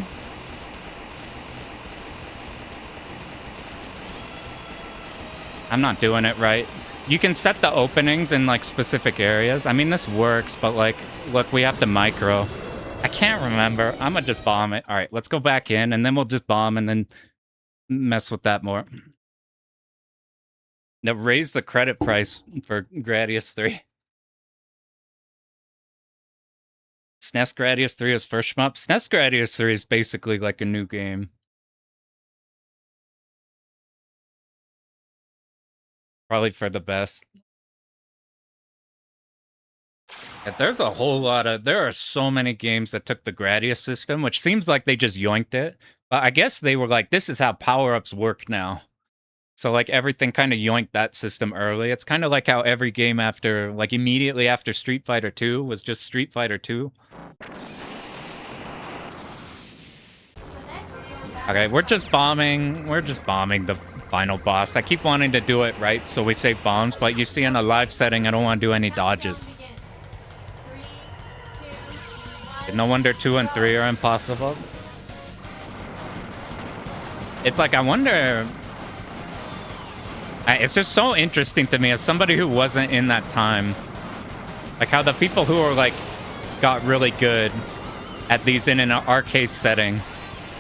I'm not doing it right. You can set the openings in like specific areas. I mean, this works, but like, look, we have to micro. I can't remember. I'm gonna just bomb it. All right, let's go back in and then we'll just bomb and then mess with that more. Now raise the credit price for Gradius 3. SNES Gradius 3 is first shmup. SNES Gradius 3 is basically like a new game. Probably for the best. Yeah, there's a whole lot of... There are so many games that took the Gradius system, which seems like they just yoinked it. But I guess they were like, this is how power-ups work now. So, like, everything kind of yoinked that system early. It's kind of like how every game after... Like, immediately after Street Fighter 2 was just Street Fighter 2. Okay, we're just bombing. We're just bombing the final boss. I keep wanting to do it right, so we save bombs, but you see in a live setting, I don't want to do any dodges. No wonder 2 and 3 are impossible. It's like, I wonder... It's just so interesting to me as somebody who wasn't in that time. Like how the people who were like, got really good at these in an arcade setting.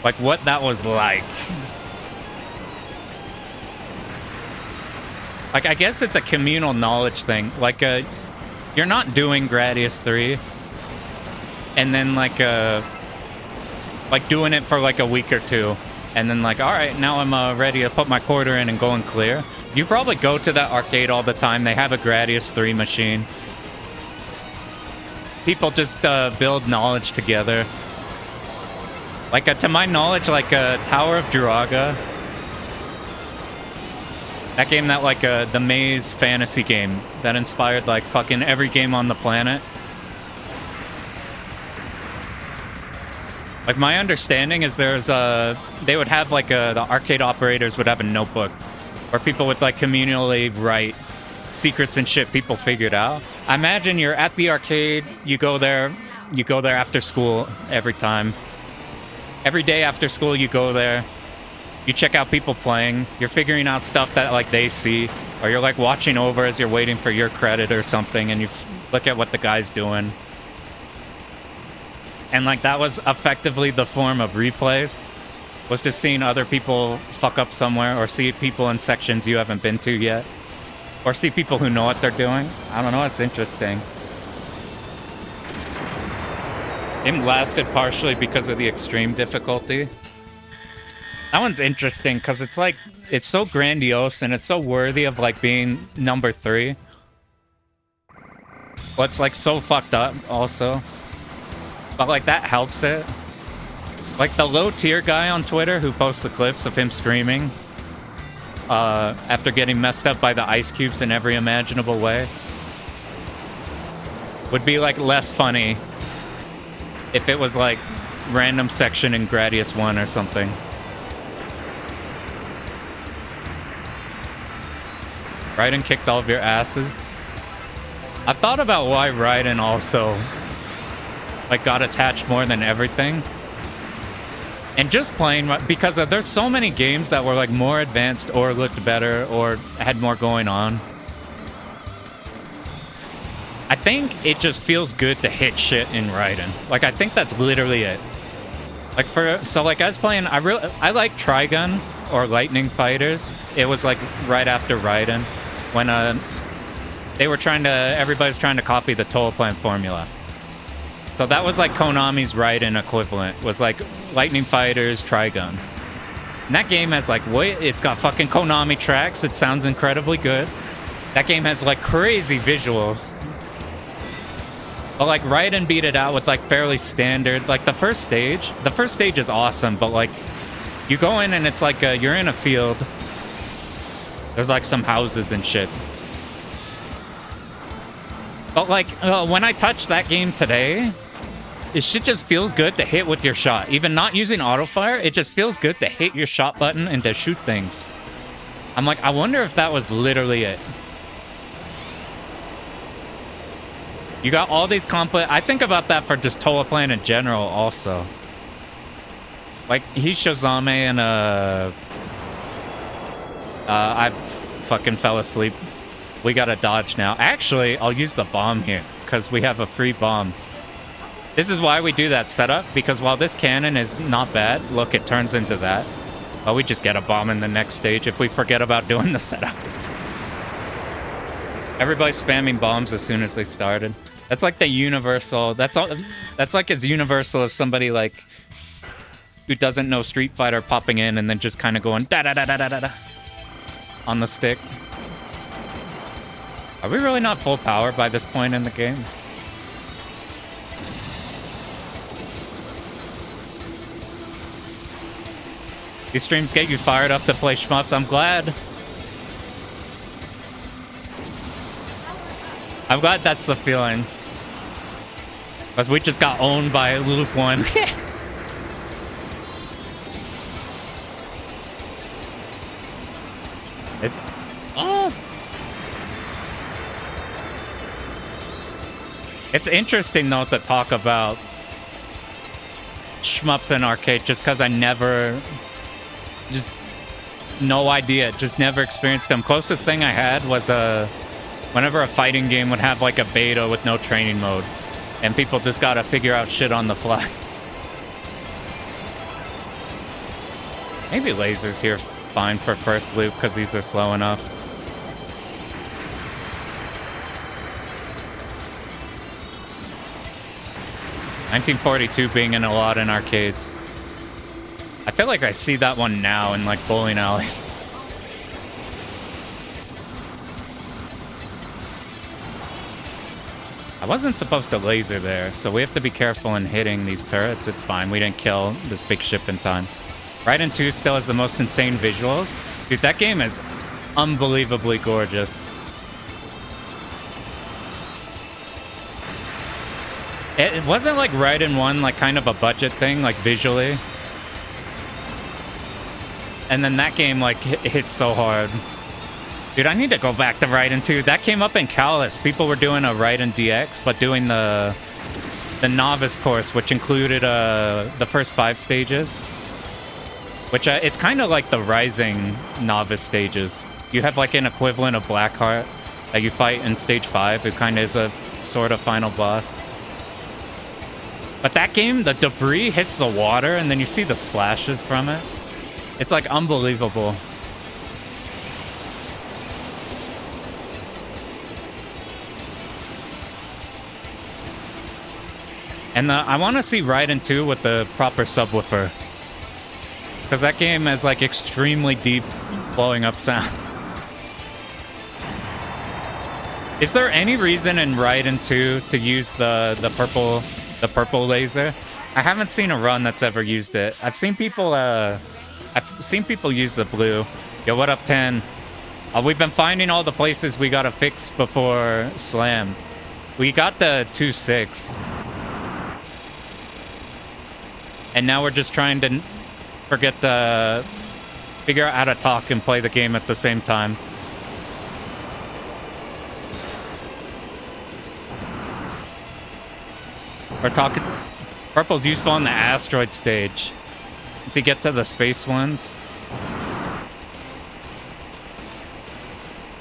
Like what that was like. Like, I guess it's a communal knowledge thing. Like, you're not doing Gradius 3 and then, like doing it for, like, a week or two. And then, like, all right, now I'm ready to put my quarter in and go and clear. You probably go to that arcade all the time. They have a Gradius 3 machine. People just build knowledge together. Like, to my knowledge, like, Tower of Jiraga... That game that, like, the Maze fantasy game that inspired, like, fucking every game on the planet. Like, my understanding is there's they would have, like, the arcade operators would have a notebook where people would, like, communally write secrets and shit people figured out. I imagine you're at the arcade, you go there after school every time. Every day after school you go there. You check out people playing. You're figuring out stuff that like they see, or you're like watching over as you're waiting for your credit or something, and you look at what the guy's doing. And like that was effectively the form of replays, was just seeing other people fuck up somewhere, or see people in sections you haven't been to yet, or see people who know what they're doing. I don't know, it's interesting. It lasted partially because of the extreme difficulty. That one's interesting because it's like, it's so grandiose and it's so worthy of like being number 3. But it's like so fucked up also. But like that helps it. Like the low tier guy on Twitter who posts the clips of him screaming after getting messed up by the ice cubes in every imaginable way would be like less funny if it was like random section in Gradius 1 or something. Raiden kicked all of your asses. I thought about why Raiden also like got attached more than everything. And just playing, because there's so many games that were like more advanced or looked better or had more going on. I think it just feels good to hit shit in Raiden. Like I think that's literally it. Like so like I was playing, I like Trigun or Lightning Fighters. It was like right after Raiden when everybody's trying to copy the Toll Plant formula. So that was like Konami's Raiden equivalent, was like Lightning Fighters, Trigun. And that game has like, it's got fucking Konami tracks. It sounds incredibly good. That game has like crazy visuals. But like Raiden beat it out with like fairly standard, like the first stage is awesome, but like you go in and it's like you're in a field. There's like some houses and shit. But like when I touched that game today, this shit just feels good to hit with your shot. Even not using auto fire, it just feels good to hit your shot button and to shoot things. I'm like, I wonder if that was literally it. You got all these I think about that for just Toa Plan in general also. Like Hishozame and I fucking fell asleep. We gotta dodge now. Actually, I'll use the bomb here because we have a free bomb. This is why we do that setup, because while this cannon is not bad, look, it turns into that. Well, we just get a bomb in the next stage if we forget about doing the setup. Everybody's spamming bombs as soon as they started. That's like the universal. That's like as universal as somebody like who doesn't know Street Fighter popping in and then just kind of going da da da da da da on the stick. Are we really not full power by this point in the game? These streams get you fired up to play shmups. I'm glad. I'm glad that's the feeling. Because we just got owned by Loop 1. It's interesting, though, to talk about shmups in arcade, just because I never... Just no idea. Just never experienced them. Closest thing I had was whenever a fighting game would have like a beta with no training mode, and people just gotta figure out shit on the fly. Maybe lasers here fine for first loop because these are slow enough. $1942 being in a lot in arcades. I feel like I see that one now in like bowling alleys. I wasn't supposed to laser there, so we have to be careful in hitting these turrets. It's fine. We didn't kill this big ship in time. Raiden 2 still has the most insane visuals. Dude, that game is unbelievably gorgeous. It wasn't like Raiden 1 like kind of a budget thing, like visually. And then that game like hit so hard. Dude, I need to go back to Raiden 2. That came up in Callus. People were doing a Raiden DX, but doing the novice course, which included the first 5 stages. Which it's kind of like the Rising novice stages. You have like an equivalent of Blackheart that you fight in stage 5, who kind of is a sort of final boss. But that game, the debris hits the water, and then you see the splashes from it. It's like unbelievable. And I want to see Raiden 2 with the proper subwoofer. Because that game has like extremely deep blowing up sounds. Is there any reason in Raiden 2 to use the purple laser? I haven't seen a run that's ever used it. I've seen people use the blue. Yo, what up, 10? We've been finding all the places we gotta fix before Slam. We got the 2-6. And now we're just trying to figure out how to talk and play the game at the same time. We're talking... Purple's useful on the asteroid stage. Does he get to the space ones?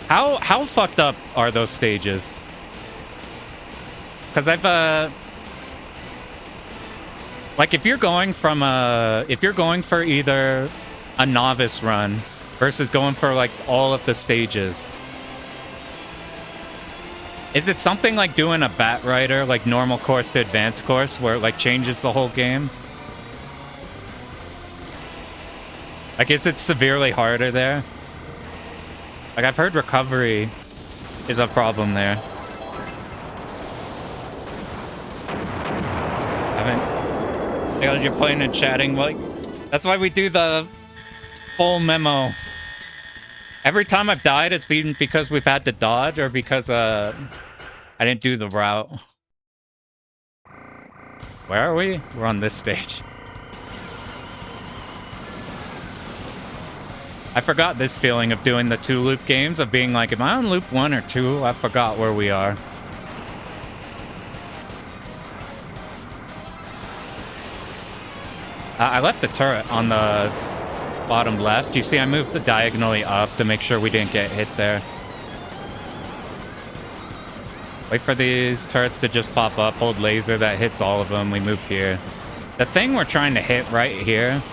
How fucked up are those stages? Because I've like if you're going for either a novice run versus going for like all of the stages, is it something like doing a Bat Rider, like normal course to advanced course, where it like changes the whole game? Like, is it severely harder there? Like, I've heard recovery is a problem there. Because you're playing and chatting, like, that's why we do the full memo. Every time I've died, it's been because we've had to dodge or because I didn't do the route. Where are we? We're on this stage. I forgot this feeling of doing the 2-loop games, of being like, am I on loop 1 or 2? I forgot where we are. I left a turret on the bottom left. You see, I moved diagonally up to make sure we didn't get hit there. Wait for these turrets to just pop up. Hold laser, that hits all of them. We move here. The thing we're trying to hit right here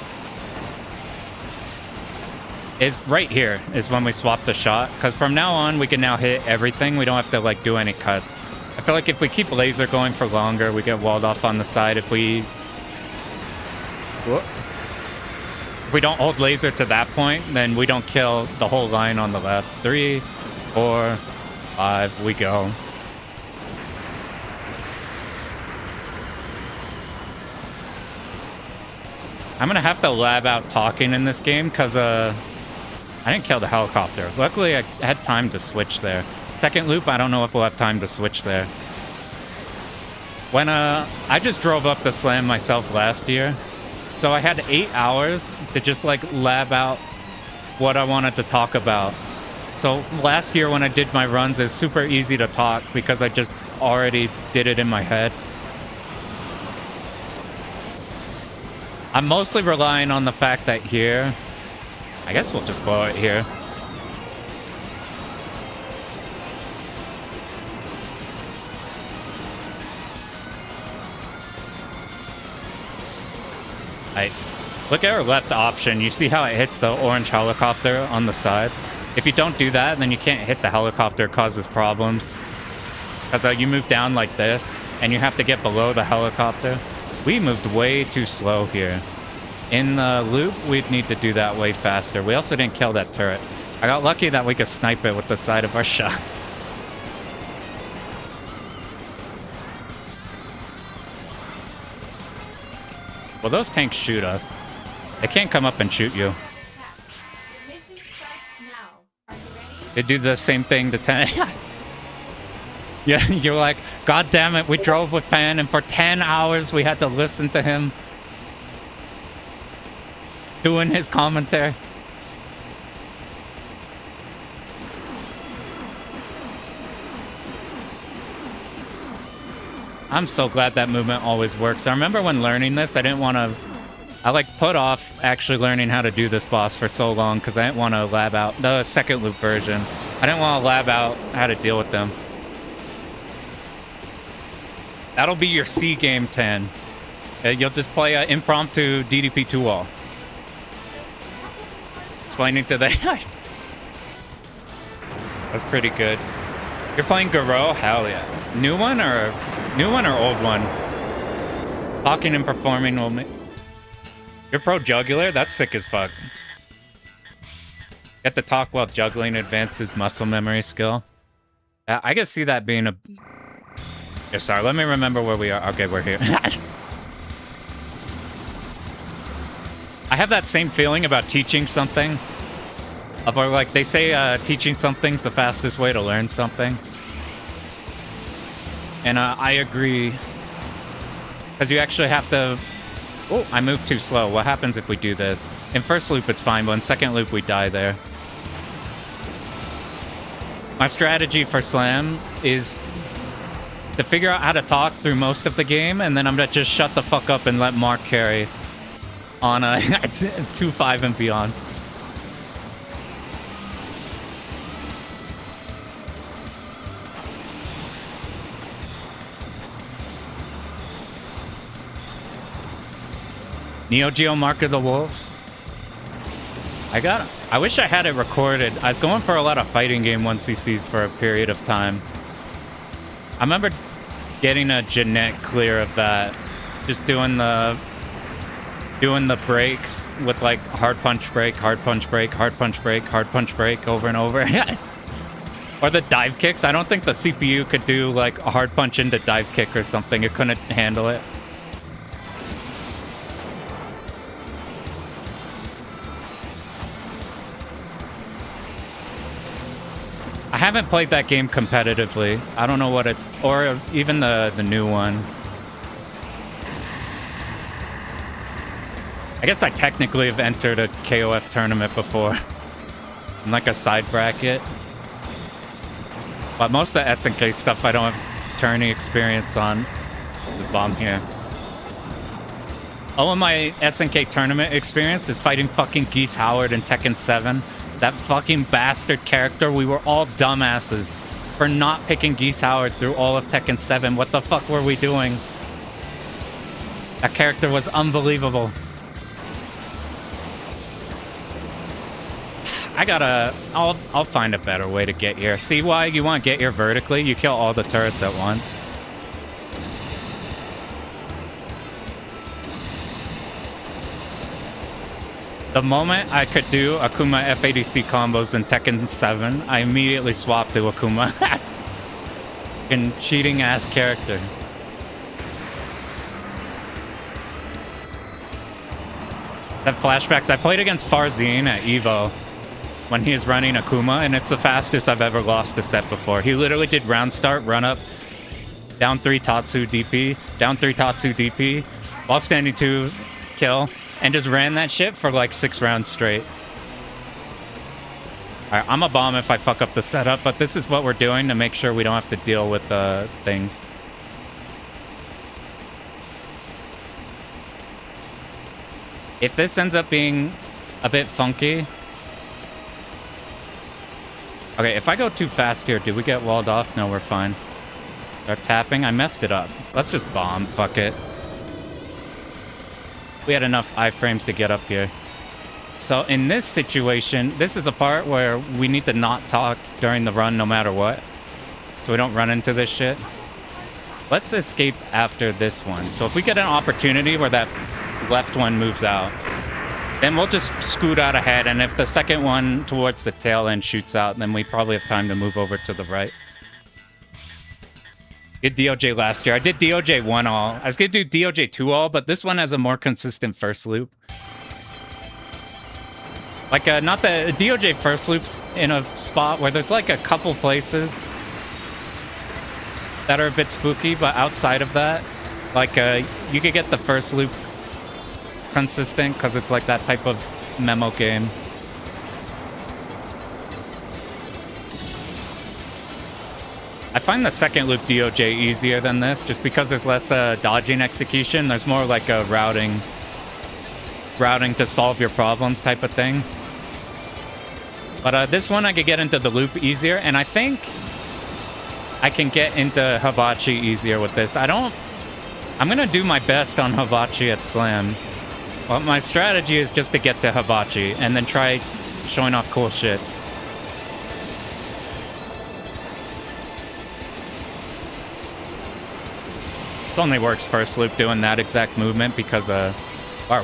is when we swap the shot. Because from now on, we can now hit everything. We don't have to like do any cuts. I feel like if we keep laser going for longer, we get walled off on the side. If we don't hold laser to that point, then we don't kill the whole line on the left. 3, 4, 5, we go. I'm gonna have to lab out talking in this game because I didn't kill the helicopter. Luckily, I had time to switch there. Second loop, I don't know if we'll have time to switch there. When I just drove up the Slam myself last year, so I had 8 hours to just like lab out what I wanted to talk about. So last year when I did my runs, it's super easy to talk because I just already did it in my head. I'm mostly relying on the fact that here, I guess we'll just blow it here. Look at our left option. You see how it hits the orange helicopter on the side? If you don't do that, then you can't hit the helicopter. It causes problems. Because you move down like this, and you have to get below the helicopter. We moved way too slow here. In the loop, we'd need to do that way faster. We also didn't kill that turret. I got lucky that we could snipe it with the side of our shot. Well, those tanks shoot us. They can't come up and shoot you. They do the same thing to 10. Yeah, you're like, God damn it, we drove with Pan, and for 10 hours we had to listen to him doing his commentary. I'm so glad that movement always works. I remember when learning this, I didn't want to... I like put off actually learning how to do this boss for so long because I didn't want to lab out the second loop version. I didn't want to lab out how to deal with them. That'll be your C game 10. You'll just play an impromptu DDP 2 wall. Explaining to the AI. That's pretty good. You're playing Garo? Hell yeah. New one or old one? Talking and performing will make... You're pro juggler? That's sick as fuck. Get to talk while juggling advances muscle memory skill. Yeah, I can see that being a... Yeah, sorry, let me remember where we are. Okay, we're here. I have that same feeling about teaching something. Of like, they say teaching something's the fastest way to learn something. And I agree. Because you actually have to... Oh, I moved too slow. What happens if we do this? In first loop, it's fine, but in second loop, we die there. My strategy for Slam is to figure out how to talk through most of the game, and then I'm gonna just shut the fuck up and let Mark carry on a 2-5 and beyond. Neo Geo Mark of the Wolves. I wish I had it recorded. I was going for a lot of fighting game 1cc's for a period of time. I remember getting a Jeanette clear of that. Just doing the breaks with like hard punch break, hard punch break, hard punch break, hard punch break over and over. Or the dive kicks. I don't think the CPU could do like a hard punch into dive kick or something. It couldn't handle it. I haven't played that game competitively. I don't know what it's... Or even the new one. I guess I technically have entered a KOF tournament before. In like a side bracket. But most of the SNK stuff I don't have tourney experience on. The bomb here. All of my SNK tournament experience is fighting fucking Geese Howard in Tekken 7. That fucking bastard character. We were all dumbasses for not picking Geese Howard through all of Tekken 7. What the fuck were we doing? That character was unbelievable. I'll find a better way to get here. See why you want to get here vertically? You kill all the turrets at once. The moment I could do Akuma FADC combos in Tekken 7, I immediately swapped to Akuma. Fucking cheating ass character. That flashbacks. I played against Farzine at Evo when he was running Akuma, and it's the fastest I've ever lost a set before. He literally did round start, run up, down 3 Tatsu DP, down 3 Tatsu DP, while standing 2 kill. And just ran that shit for like 6 rounds straight. Alright, I'm a bomb if I fuck up the setup, but this is what we're doing to make sure we don't have to deal with the things. If this ends up being a bit funky... Okay, if I go too fast here, did we get walled off? No, we're fine. Start tapping. I messed it up. Let's just bomb. Fuck it. We had enough iframes to get up here. So in this situation, this is a part where we need to not talk during the run no matter what. So we don't run into this shit. Let's escape after this one. So if we get an opportunity where that left one moves out, then we'll just scoot out ahead. And if the second one towards the tail end shoots out, then we probably have time to move over to the right. Did DOJ last year. I did DOJ 1 all. I was going to do DOJ 2 all, but this one has a more consistent first loop. Like, not the DOJ first loop's in a spot where there's like a couple places that are a bit spooky, but outside of that, like, you could get the first loop consistent because it's like that type of memo game. I find the second loop DOJ easier than this, just because there's less dodging execution. There's more like a routing to solve your problems type of thing. But this one I could get into the loop easier, and I think I can get into Hibachi easier with this. I'm gonna do my best on Hibachi at Slam. But my strategy is just to get to Hibachi and then try showing off cool shit. It only works first loop doing that exact movement because, are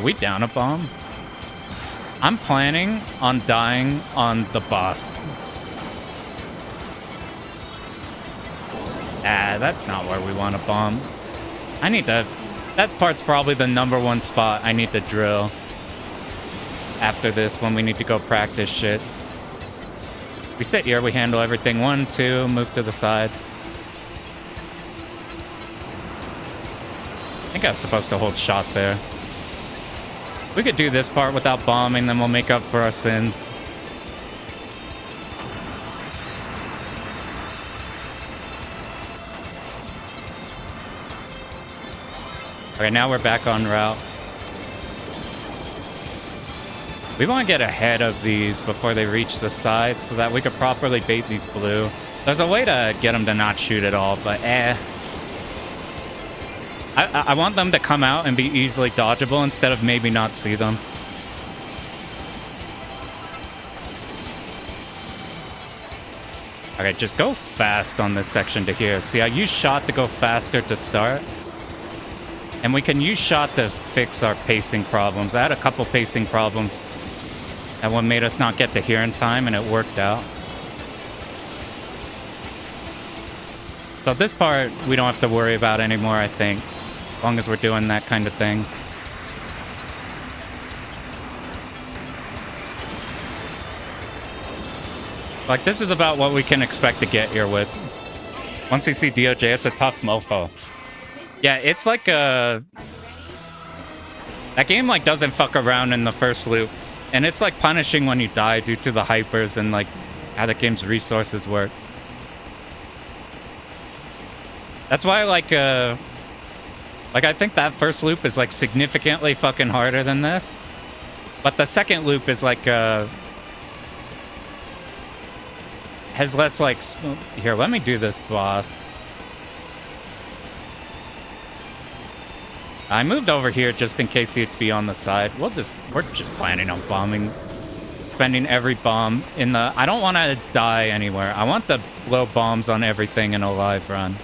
we down a bomb? I'm planning on dying on the boss. Ah, that's not where we want to bomb. That part's probably the #1 spot I need to drill after this when we need to go practice shit. We sit here, we handle everything. 1, 2, move to the side. I think I was supposed to hold shot there. We could do this part without bombing, then we'll make up for our sins. Okay, now we're back on route. We want to get ahead of these before they reach the side so that we could properly bait these blue. There's a way to get them to not shoot at all, but I want them to come out and be easily dodgeable instead of maybe not see them. Okay, just go fast on this section to here. See, I use shot to go faster to start. And we can use shot to fix our pacing problems. I had a couple pacing problems. That one made us not get to here in time, and it worked out. So this part, we don't have to worry about anymore, I think. As long as we're doing that kind of thing. Like, this is about what we can expect to get here with. Once you see DOJ, it's a tough mofo. Yeah, it's like a... That game, like, doesn't fuck around in the first loop. And it's, like, punishing when you die due to the hypers and, like, how the game's resources work. That's why, like, I think that first loop is, like, significantly fucking harder than this. But the second loop is, like, has less, like... Here, let me do this, boss. I moved over here just in case he'd be on the side. We're just planning on bombing. Spending every bomb in the... I don't want to die anywhere. I want to blow bombs on everything in a live run.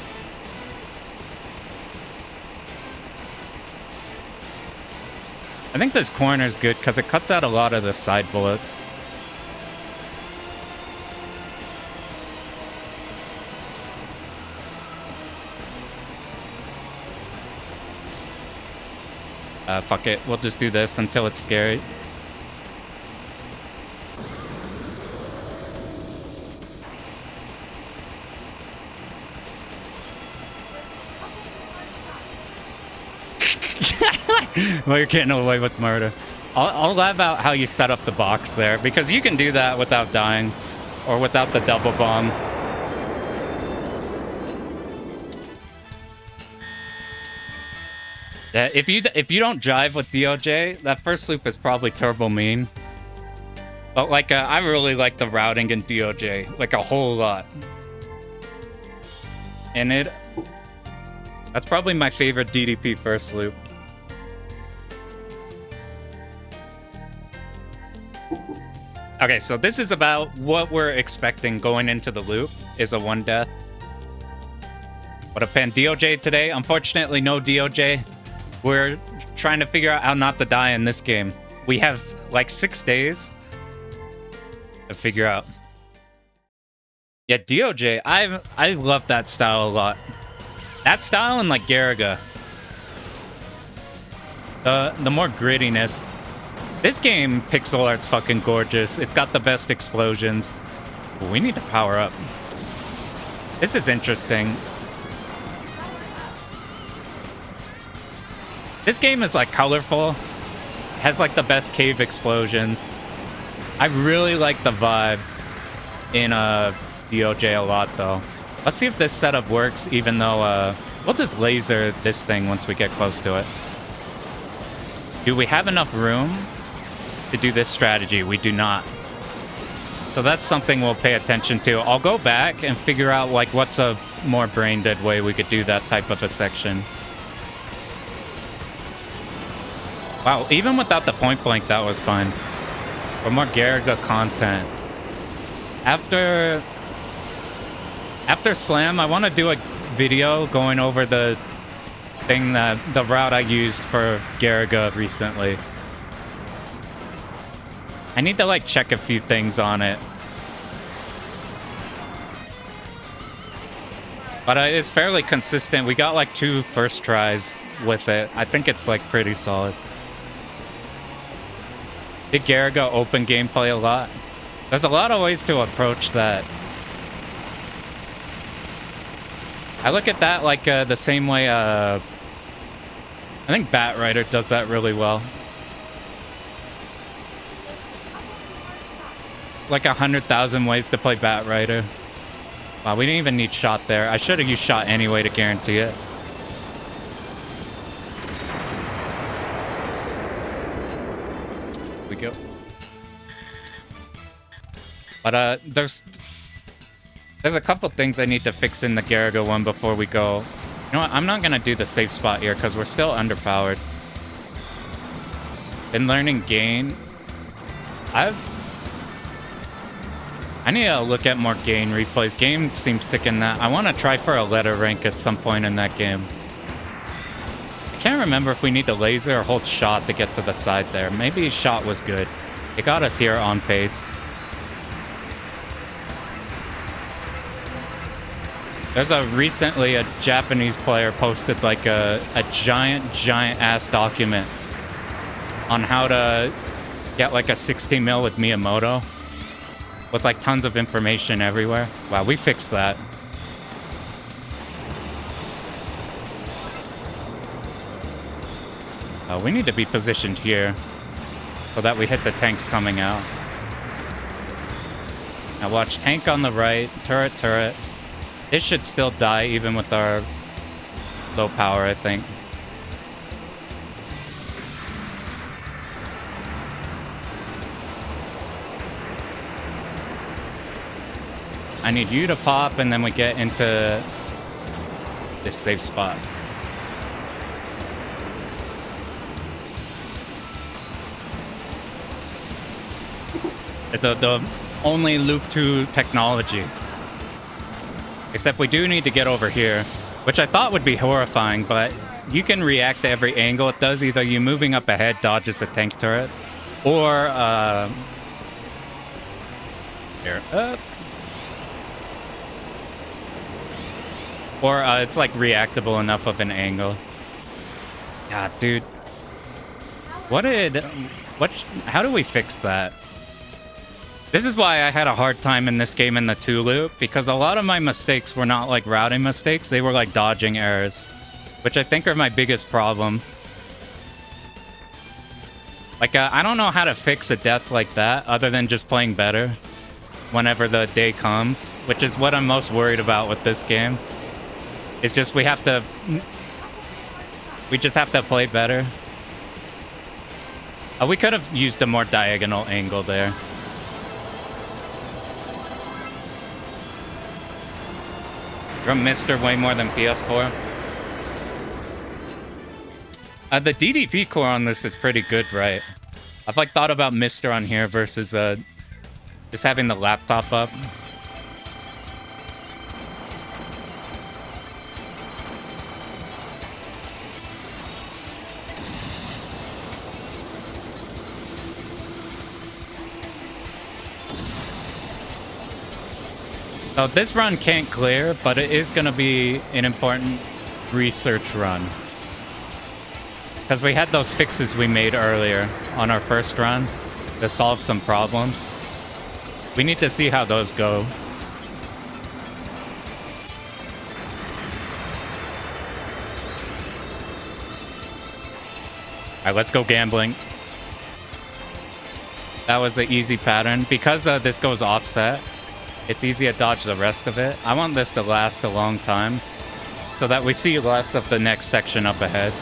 I think this corner's good because it cuts out a lot of the side bullets. Fuck it. We'll just do this until it's scary. Well, you're getting away with murder. I'll laugh about how you set up the box there, because you can do that without dying or without the double bomb. Yeah, if you don't jive with DOJ, that first loop is probably turbo mean. But like, I really like the routing in DOJ, like a whole lot. And that's probably my favorite DDP first loop. Okay, so this is about what we're expecting going into the loop is a 1 death. What a pan DOJ today. Unfortunately, no DOJ. We're trying to figure out how not to die in this game. We have like 6 days to figure out. Yeah, DOJ, I love that style a lot. That style and like Garaga. The more grittiness. This game, pixel art's fucking gorgeous. It's got the best explosions. We need to power up. This is interesting. This game is like colorful. Has like the best cave explosions. I really like the vibe in DOJ a lot though. Let's see if this setup works, even though we'll just laser this thing once we get close to it. Do we have enough room to do this strategy? We do not. So that's something we'll pay attention to. I'll go back and figure out like what's a more brain dead way we could do that type of a section. Wow, even without the point blank, that was fun. For more Garaga content. After Slam, I want to do a video going over the route I used for Garaga recently. I need to like check a few things on it. But it's fairly consistent. We got like 2 first tries with it. I think it's like pretty solid. Did Garaga open gameplay a lot? There's a lot of ways to approach that. I look at that like the same way I think Batrider does that really well. Like 100,000 ways to play Batrider. Wow, we didn't even need shot there. I should have used shot anyway to guarantee it. We go. But there's a couple things I need to fix in the Garaga one before we go. You know what? I'm not gonna do the safe spot here because we're still underpowered. Been learning gain. I need to look at more gain replays. Game seems sick in that. I want to try for a letter rank at some point in that game. I can't remember if we need to laser or hold shot to get to the side there. Maybe shot was good. It got us here on pace. There's recently a Japanese player posted like a giant ass document on how to get like a 60 mil with Miyamoto with like tons of information everywhere. Wow, we fixed that. We need to be positioned here so that we hit the tanks coming out. Now watch, tank on the right, turret. This should still die even with our low power, I think. I need you to pop and then we get into this safe spot. It's the only loop 2 technology. Except we do need to get over here, which I thought would be horrifying, but you can react to every angle it does. Either you moving up ahead dodges the tank turrets, or here up. Or it's like reactable enough of an angle. God, dude. How do we fix that? This is why I had a hard time in this game in the 2 loop, because a lot of my mistakes were not like routing mistakes, they were like dodging errors, which I think are my biggest problem. Like, I don't know how to fix a death like that other than just playing better whenever the day comes, which is what I'm most worried about with this game. It's just we just have to play better. We could have used a more diagonal angle there. From Mister way more than PS4. The DDP core on this is pretty good, right? I've like thought about Mister on here versus just having the laptop up. So this run can't clear, but it is going to be an important research run. Because we had those fixes we made earlier on our first run to solve some problems. We need to see how those go. Alright, let's go gambling. That was an easy pattern. Because this goes offset, it's easy to dodge the rest of it. I want this to last a long time so that we see less of the next section up ahead.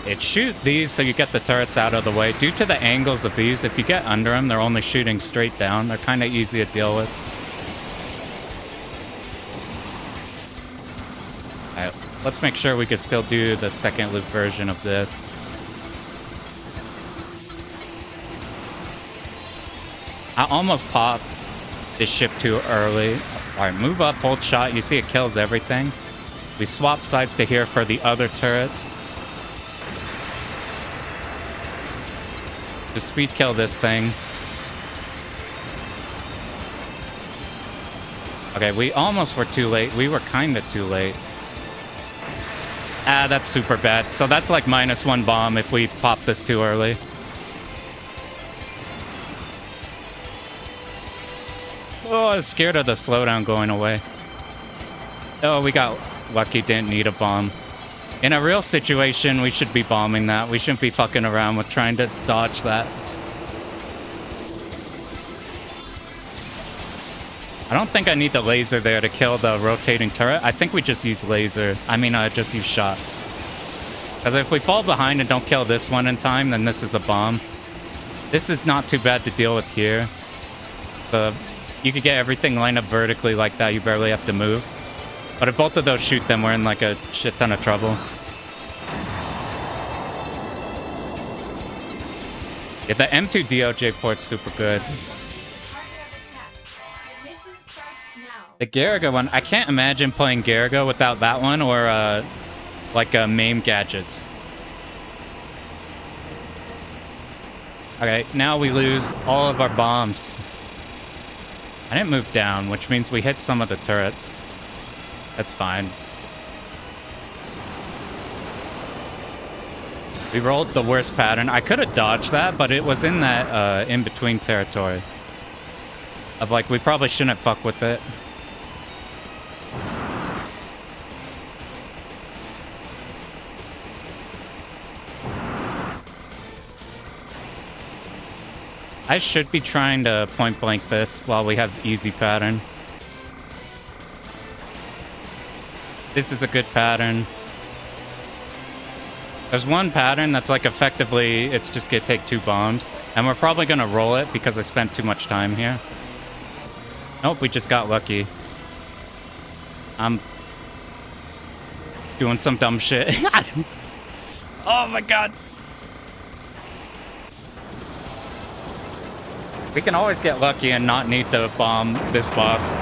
It shoot these so you get the turrets out of the way. Due to the angles of these, if you get under them, they're only shooting straight down. They're kind of easy to deal with. Alright, let's make sure we can still do the second loop version of this. I almost popped this ship too early. Alright, move up, hold shot. You see it kills everything. We swap sides to here for the other turrets. Just speed kill this thing. Okay, we almost were too late. We were kind of too late. Ah, that's super bad. So that's like -1 bomb if we pop this too early. Oh, I was scared of the slowdown going away. Oh, we got lucky, didn't need a bomb. In a real situation, we should be bombing that. We shouldn't be fucking around with trying to dodge that. I don't think I need the laser there to kill the rotating turret. I think we just use laser. Just use shot. Because if we fall behind and don't kill this one in time, then this is a bomb. This is not too bad to deal with here. You could get everything lined up vertically like that. You barely have to move. But if both of those shoot them, we're in like a shit ton of trouble. Yeah, the M2 DOJ port's super good. The Garaga one, I can't imagine playing Garaga without that one or MAME gadgets. Okay, now we lose all of our bombs. I didn't move down, which means we hit some of the turrets. That's fine. We rolled the worst pattern. I could have dodged that, but it was in that in-between territory. Of like, we probably shouldn't fuck with it. I should be trying to point blank this while we have easy pattern. This is a good pattern. There's one pattern that's like effectively, it's just gonna take 2 bombs. And we're probably gonna roll it because I spent too much time here. Nope, we just got lucky. I'm doing some dumb shit. Oh my god. We can always get lucky and not need to bomb this boss.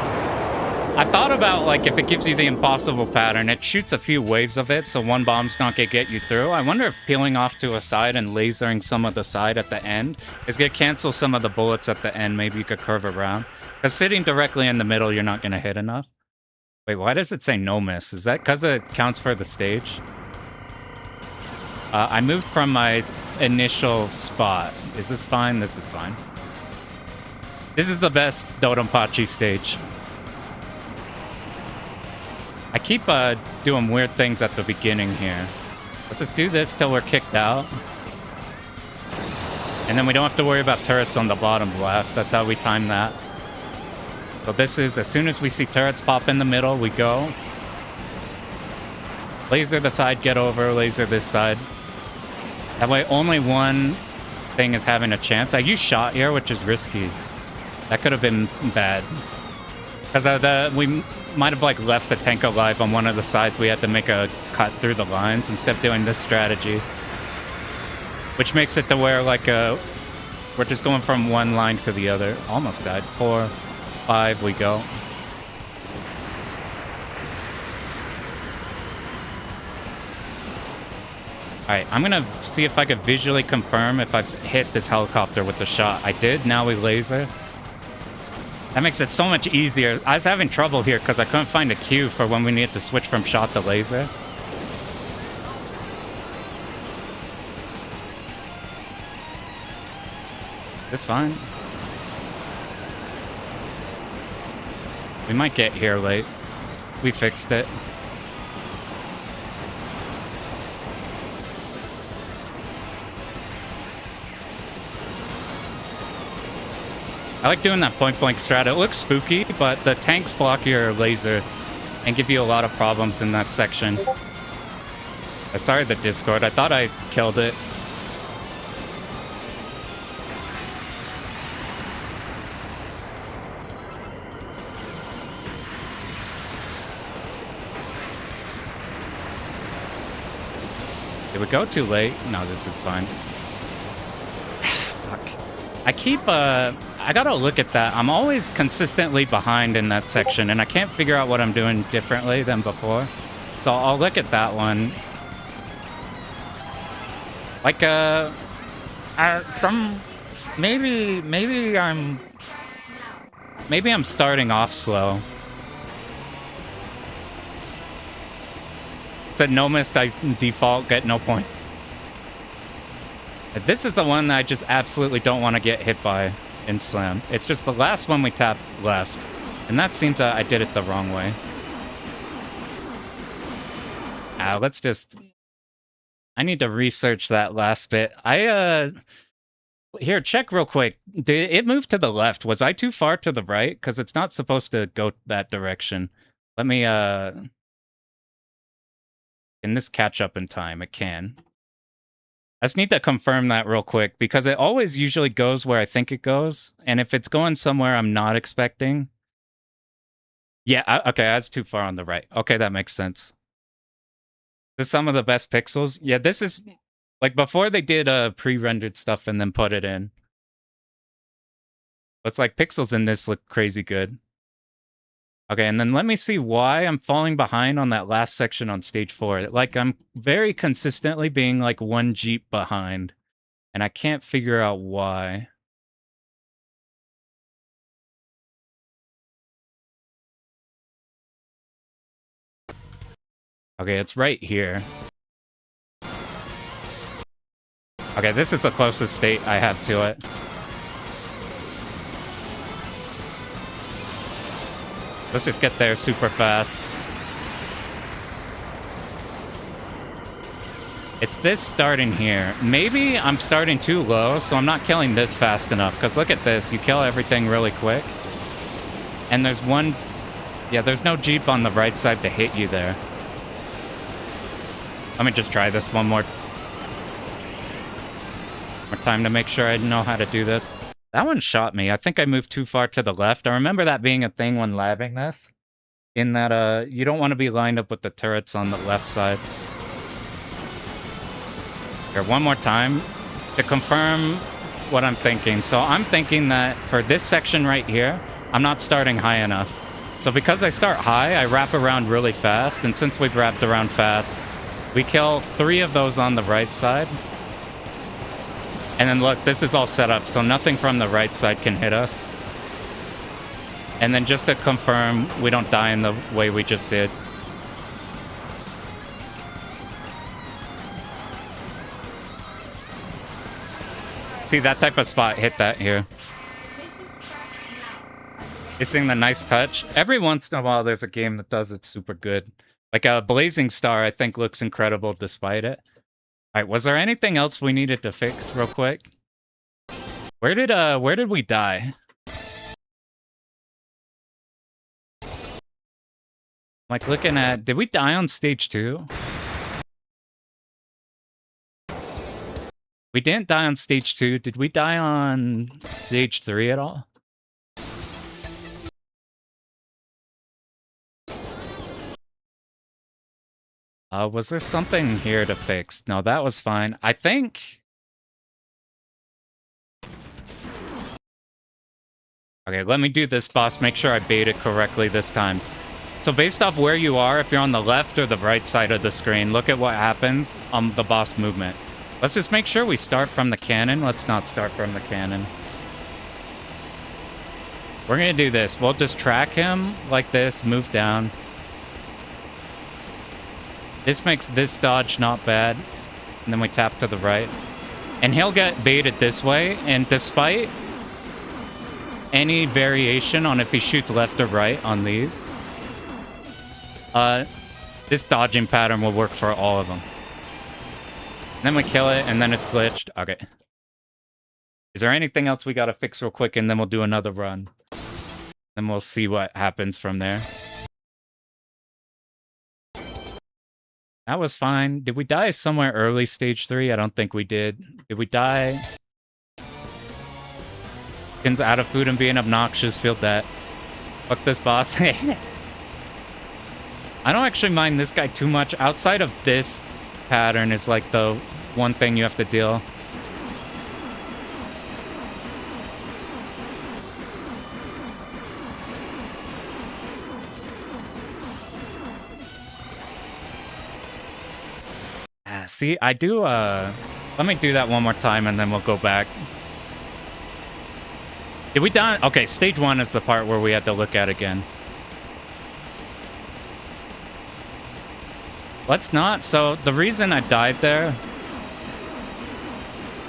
I thought about, like, if it gives you the impossible pattern, it shoots a few waves of it, so one bomb's not gonna get you through. I wonder if peeling off to a side and lasering some of the side at the end is gonna cancel some of the bullets at the end. Maybe you could curve around. Because sitting directly in the middle, you're not gonna hit enough. Wait, why does it say no miss? Is that because it counts for the stage? I moved from my initial spot. Is this fine? This is fine. This is the best Dodonpachi stage. I keep doing weird things at the beginning here. Let's just do this till we're kicked out. And then we don't have to worry about turrets on the bottom left. That's how we time that. So this is, as soon as we see turrets pop in the middle, we go. Laser the side, get over, laser this side. That way only one thing is having a chance. I use shot here, which is risky. That could have been bad. Because we might have like left the tank alive on one of the sides. We had to make a cut through the lines instead of doing this strategy. Which makes it to where like we're just going from one line to the other. Almost died. 4, 5, we go. Alright, I'm gonna see if I could visually confirm if I've hit this helicopter with the shot. I did, now we laser. That makes it so much easier. I was having trouble here because I couldn't find a cue for when we needed to switch from shot to laser. It's fine. We might get here late. We fixed it. I like doing that point-blank strat. It looks spooky, but the tanks block your laser and give you a lot of problems in that section. Sorry, the Discord. I thought I killed it. Did we go too late? No, this is fine. Fuck. I keep, I gotta look at that. I'm always consistently behind in that section, and I can't figure out what I'm doing differently than before. So I'll look at that one. Like, maybe I'm starting off slow. Said no missed, I default, get no points. This is the one that I just absolutely don't want to get hit by in Slam. It's just the last one we tapped left. And that seems I did it the wrong way. Let's just... I need to research that last bit. Here, check real quick. Did it move to the left? Was I too far to the right? Because it's not supposed to go that direction. Let me, Can this catch up in time? It can. I just need to confirm that real quick, because it always usually goes where I think it goes. And if it's going somewhere I'm not expecting... Yeah, okay, that's too far on the right. Okay, that makes sense. This is some of the best pixels. Yeah, this is... Like, before they did pre-rendered stuff and then put it in. It's like pixels in this look crazy good. Okay, and then let me see why I'm falling behind on that last section on stage 4. Like, I'm very consistently being like one Jeep behind. And I can't figure out why. Okay, it's right here. Okay, this is the closest state I have to it. Let's just get there super fast. It's this starting here. Maybe I'm starting too low, so I'm not killing this fast enough. Because look at this. You kill everything really quick. And there's one... Yeah, there's no Jeep on the right side to hit you there. Let me just try this one more time to make sure I know how to do this. That one shot me. I think I moved too far to the left. I remember that being a thing when labbing this. In that, you don't want to be lined up with the turrets on the left side. Here, one more time to confirm what I'm thinking. So I'm thinking that for this section right here, I'm not starting high enough. So because I start high, I wrap around really fast. And since we've wrapped around fast, we kill 3 of those on the right side. And then look, this is all set up, so nothing from the right side can hit us. And then just to confirm, we don't die in the way we just did. See, that type of spot hit that here. You're seeing the nice touch? Every once in a while, there's a game that does it super good. Like a Blazing Star, I think, looks incredible despite it. All right, was there anything else we needed to fix real quick? Where did we die? Like looking at, did we die on stage 2? We didn't die on stage 2. Did we die on stage 3 at all? Was there something here to fix? No, that was fine. I think... Okay, let me do this, boss. Make sure I bait it correctly this time. So based off where you are, if you're on the left or the right side of the screen, look at what happens on the boss movement. Let's just make sure we start from the cannon. Let's not start from the cannon. We're going to do this. We'll just track him like this, move down. This makes this dodge not bad. And then we tap to the right. And he'll get baited this way. And despite any variation on if he shoots left or right on these, this dodging pattern will work for all of them. Then we kill it, and then it's glitched. Okay. Is there anything else we gotta fix real quick, and then we'll do another run? Then we'll see what happens from there. That was fine. Did we die somewhere early stage 3? I don't think we did. Did we die? Chickens out of food and being obnoxious. Feel that. Fuck this boss. I don't actually mind this guy too much. Outside of this pattern is like the one thing you have to deal. See, I do, let me do that one more time and then we'll go back. Did we die? Okay, stage 1 is the part where we had to look at again. Let's not. So, the reason I died there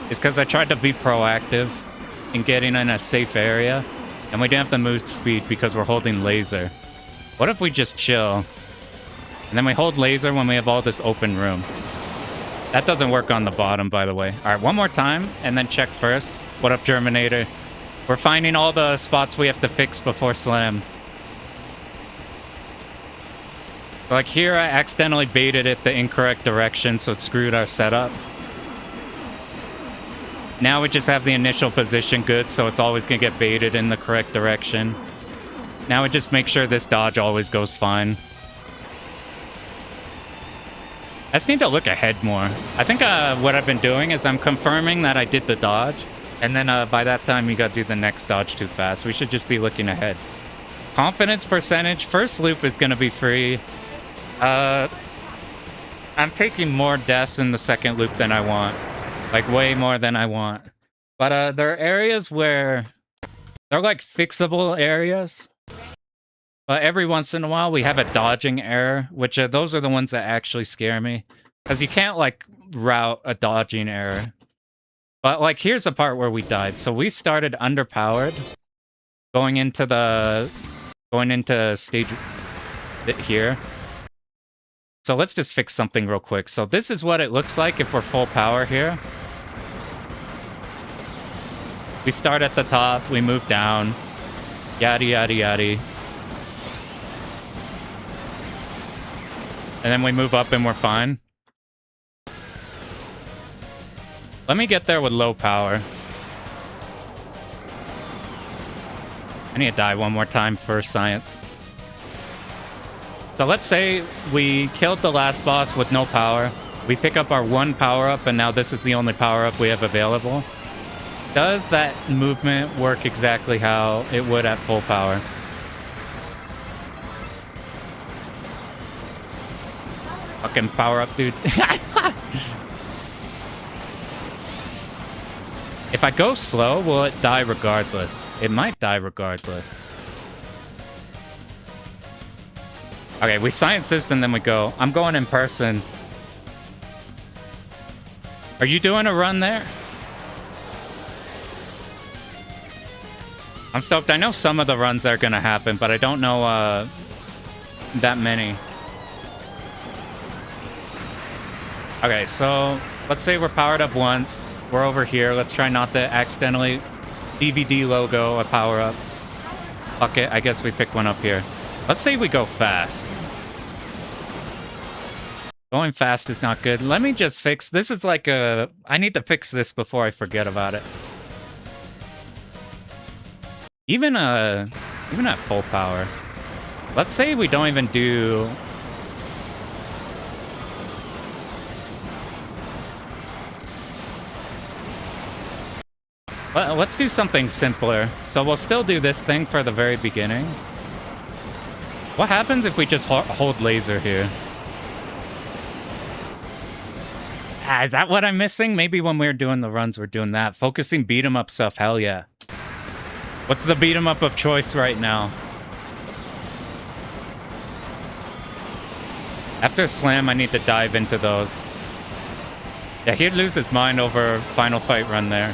is because I tried to be proactive in getting in a safe area, and we didn't have to move speed because we're holding laser. What if we just chill, and then we hold laser when we have all this open room? That doesn't work on the bottom, by the way. All right, one more time, and then check first. What up, Germinator? We're finding all the spots we have to fix before slam. Like here, I accidentally baited it the incorrect direction, so it screwed our setup. Now we just have the initial position good, so it's always going to get baited in the correct direction. Now we just make sure this dodge always goes fine. I just need to look ahead more. I think what I've been doing is I'm confirming that I did the dodge, and then by that time you gotta do the next dodge too fast. We should just be looking ahead. Confidence percentage, first loop is gonna be free. I'm taking more deaths in the second loop than I want. Like way more than I want. But there are areas where they're like fixable areas. But every once in a while, we have a dodging error, which those are the ones that actually scare me. Because you can't, like, route a dodging error. But, like, here's the part where we died. So we started underpowered, going into stage here. So let's just fix something real quick. So this is what it looks like if we're full power here. We start at the top, we move down. Yada, yada, yada. And then we move up and we're fine. Let me get there with low power. I need to die one more time for science. So let's say we killed the last boss with no power. We pick up our one power-up, and now this is the only power-up we have available. Does that movement work exactly how it would at full power? Fucking power up, dude. If I go slow, will it die regardless? It might die regardless. Okay, we science this and then we go. I'm going in person. Are you doing a run there? I'm stoked. I know some of the runs are gonna happen, but I don't know that many. Okay, so let's say we're powered up once. We're over here. Let's try not to accidentally DVD logo a power up. Fuck it. I guess we pick one up here. Let's say we go fast. Going fast is not good. Let me just fix. This is like a. I need to fix this before I forget about it. Even at full power. Let's say we don't even do. Well, let's do something simpler. So we'll still do this thing for the very beginning. What happens if we just hold laser here? Is that what I'm missing? Maybe when we were doing the runs, we're doing that. Focusing beat 'em up stuff. Hell yeah. What's the beat 'em up of choice right now? After Slam, I need to dive into those. Yeah, he'd lose his mind over Final Fight run there.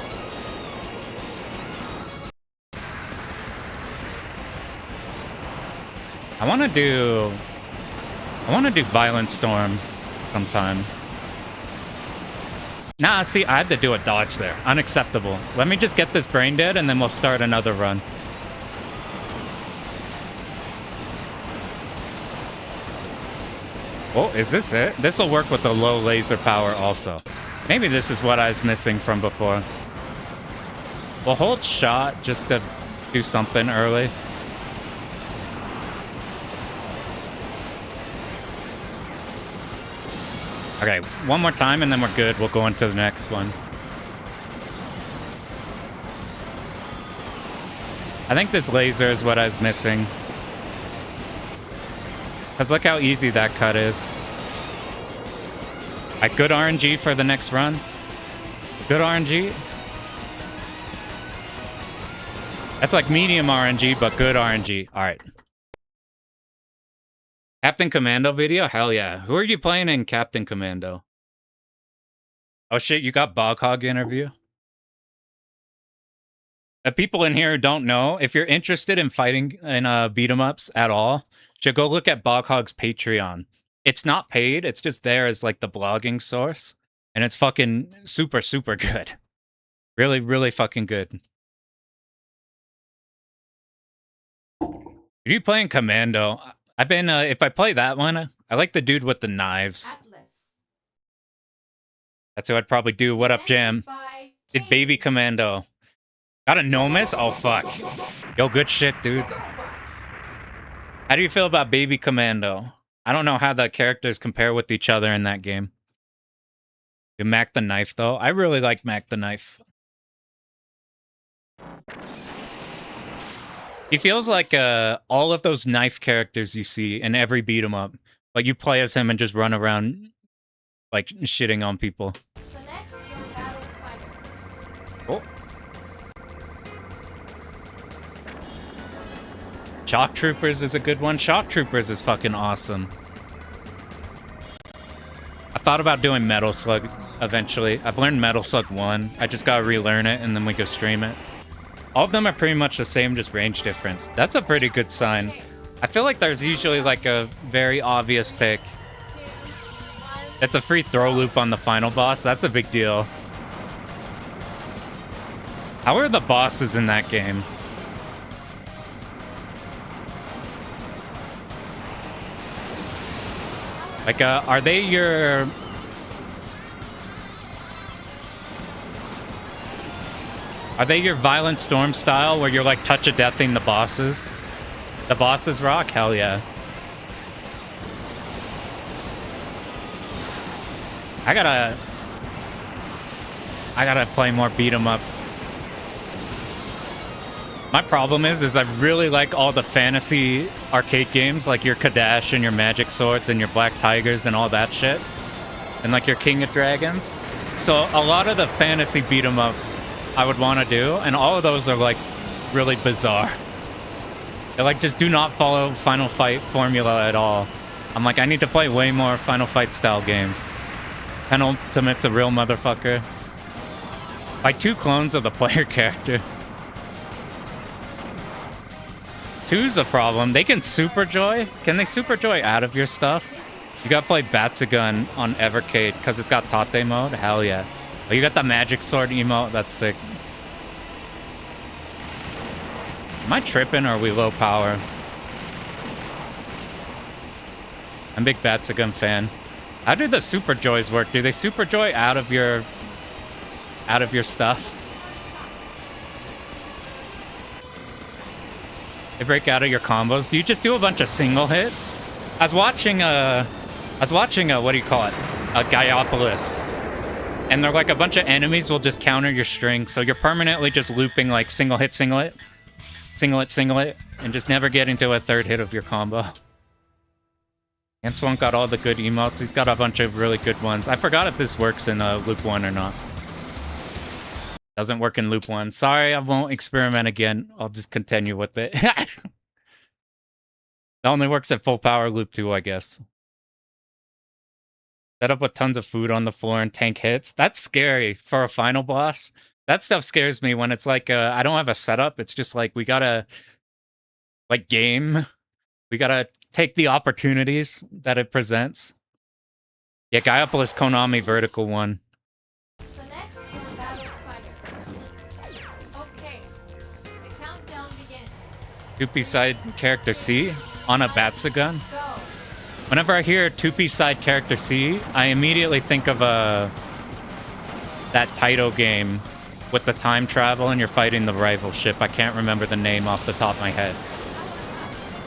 I want to do Violent Storm sometime. Nah, see, I had to do a dodge there. Unacceptable. Let me just get this brain dead and then we'll start another run. Oh, is this it? This will work with the low laser power also. Maybe this is what I was missing from before. We'll hold shot just to do something early. Okay, one more time and then we're good. We'll go into the next one. I think this laser is what I was missing. Because look how easy that cut is. Alright, good RNG for the next run. Good RNG. That's like medium RNG, but good RNG. Alright. Captain Commando video? Hell yeah. Who are you playing in Captain Commando? Oh shit, you got Bog Hog interview? People in here who don't know, if you're interested in fighting in beat 'em ups at all, should go look at Bog Hog's Patreon. It's not paid, it's just there as like the blogging source. And it's fucking super, super good. Really, really fucking good. If you playing Commando, I've been, if I play that one, I like the dude with the knives. Atlas. That's who I'd probably do. What up, Jam? Did Baby Commando. Got a Nomus? Oh, fuck. Yo, good shit, dude. How do you feel about Baby Commando? I don't know how the characters compare with each other in that game. You Mac the Knife, though. I really like Mac the Knife. He feels like all of those knife characters you see in every beat 'em up. Like you play as him and just run around like shitting on people. Select your battle fighter. Oh. Shock Troopers is a good one. Shock Troopers is fucking awesome. I thought about doing Metal Slug eventually. I've learned Metal Slug 1. I just gotta relearn it and then we go stream it. All of them are pretty much the same, just range difference. That's a pretty good sign. I feel like there's usually like a very obvious pick. It's a free throw loop on the final boss. That's a big deal. How are the bosses in that game? Like, are they your... Are they your Violent Storm style, where you're, like, touch-of-deathing the bosses? The bosses rock? Hell yeah. I gotta play more beat-em-ups. My problem is I really like all the fantasy arcade games, like your Kadash and your Magic Swords and your Black Tigers and all that shit. And like your King of Dragons. So a lot of the fantasy beat 'em ups I would want to do, and all of those are like really bizarre. They like just do not follow Final Fight formula at all. I'm like, I need to play way more Final Fight style games. Penultimate's a real motherfucker. Like 2 clones of the player character. 2's a problem. They can super joy. Can they super joy out of your stuff? You gotta play Batsugun on Evercade because it's got Tate mode. Hell yeah. Oh, you got the Magic Sword emote. That's sick. Am I tripping or are we low power? I'm a big Batsugun fan. How do the super joys work? Do they super joy out of your stuff? They break out of your combos. Do you just do a bunch of single hits? I was watching what do you call it? A Gaiopolis. And they're like a bunch of enemies will just counter your string, so you're permanently just looping like single hit, and just never getting to a third hit of your combo. Antoine got all the good emotes. He's got a bunch of really good ones. I forgot if this works in Loop 1 or not. Doesn't work in Loop 1. Sorry, I won't experiment again. I'll just continue with it. It only works at full power Loop 2, I guess. Set up with tons of food on the floor and tank hits. That's scary for a final boss. That stuff scares me when it's like, I don't have a setup. It's just like, we gotta, like, game. We gotta take the opportunities that it presents. Yeah, Gaiapolis Konami Vertical 1. Select your battle fighter. Okay. The countdown begins. 2-piece side character C on a Batsugun. Go. Whenever I hear 2-piece side character C, I immediately think of that Taito game with the time travel and you're fighting the rival ship. I can't remember the name off the top of my head.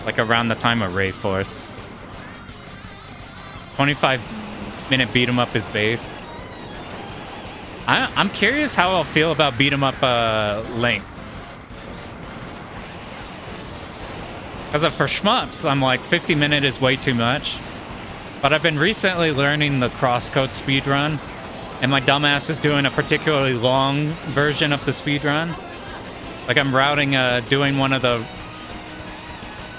Like around the time of Ray Force. 25-minute beat 'em up is based. I'm curious how I'll feel about beat 'em up length. Because for shmups, I'm like 50-minute is way too much. But I've been recently learning the crosscode speedrun. And my dumbass is doing a particularly long version of the speedrun. Like I'm routing, doing one of the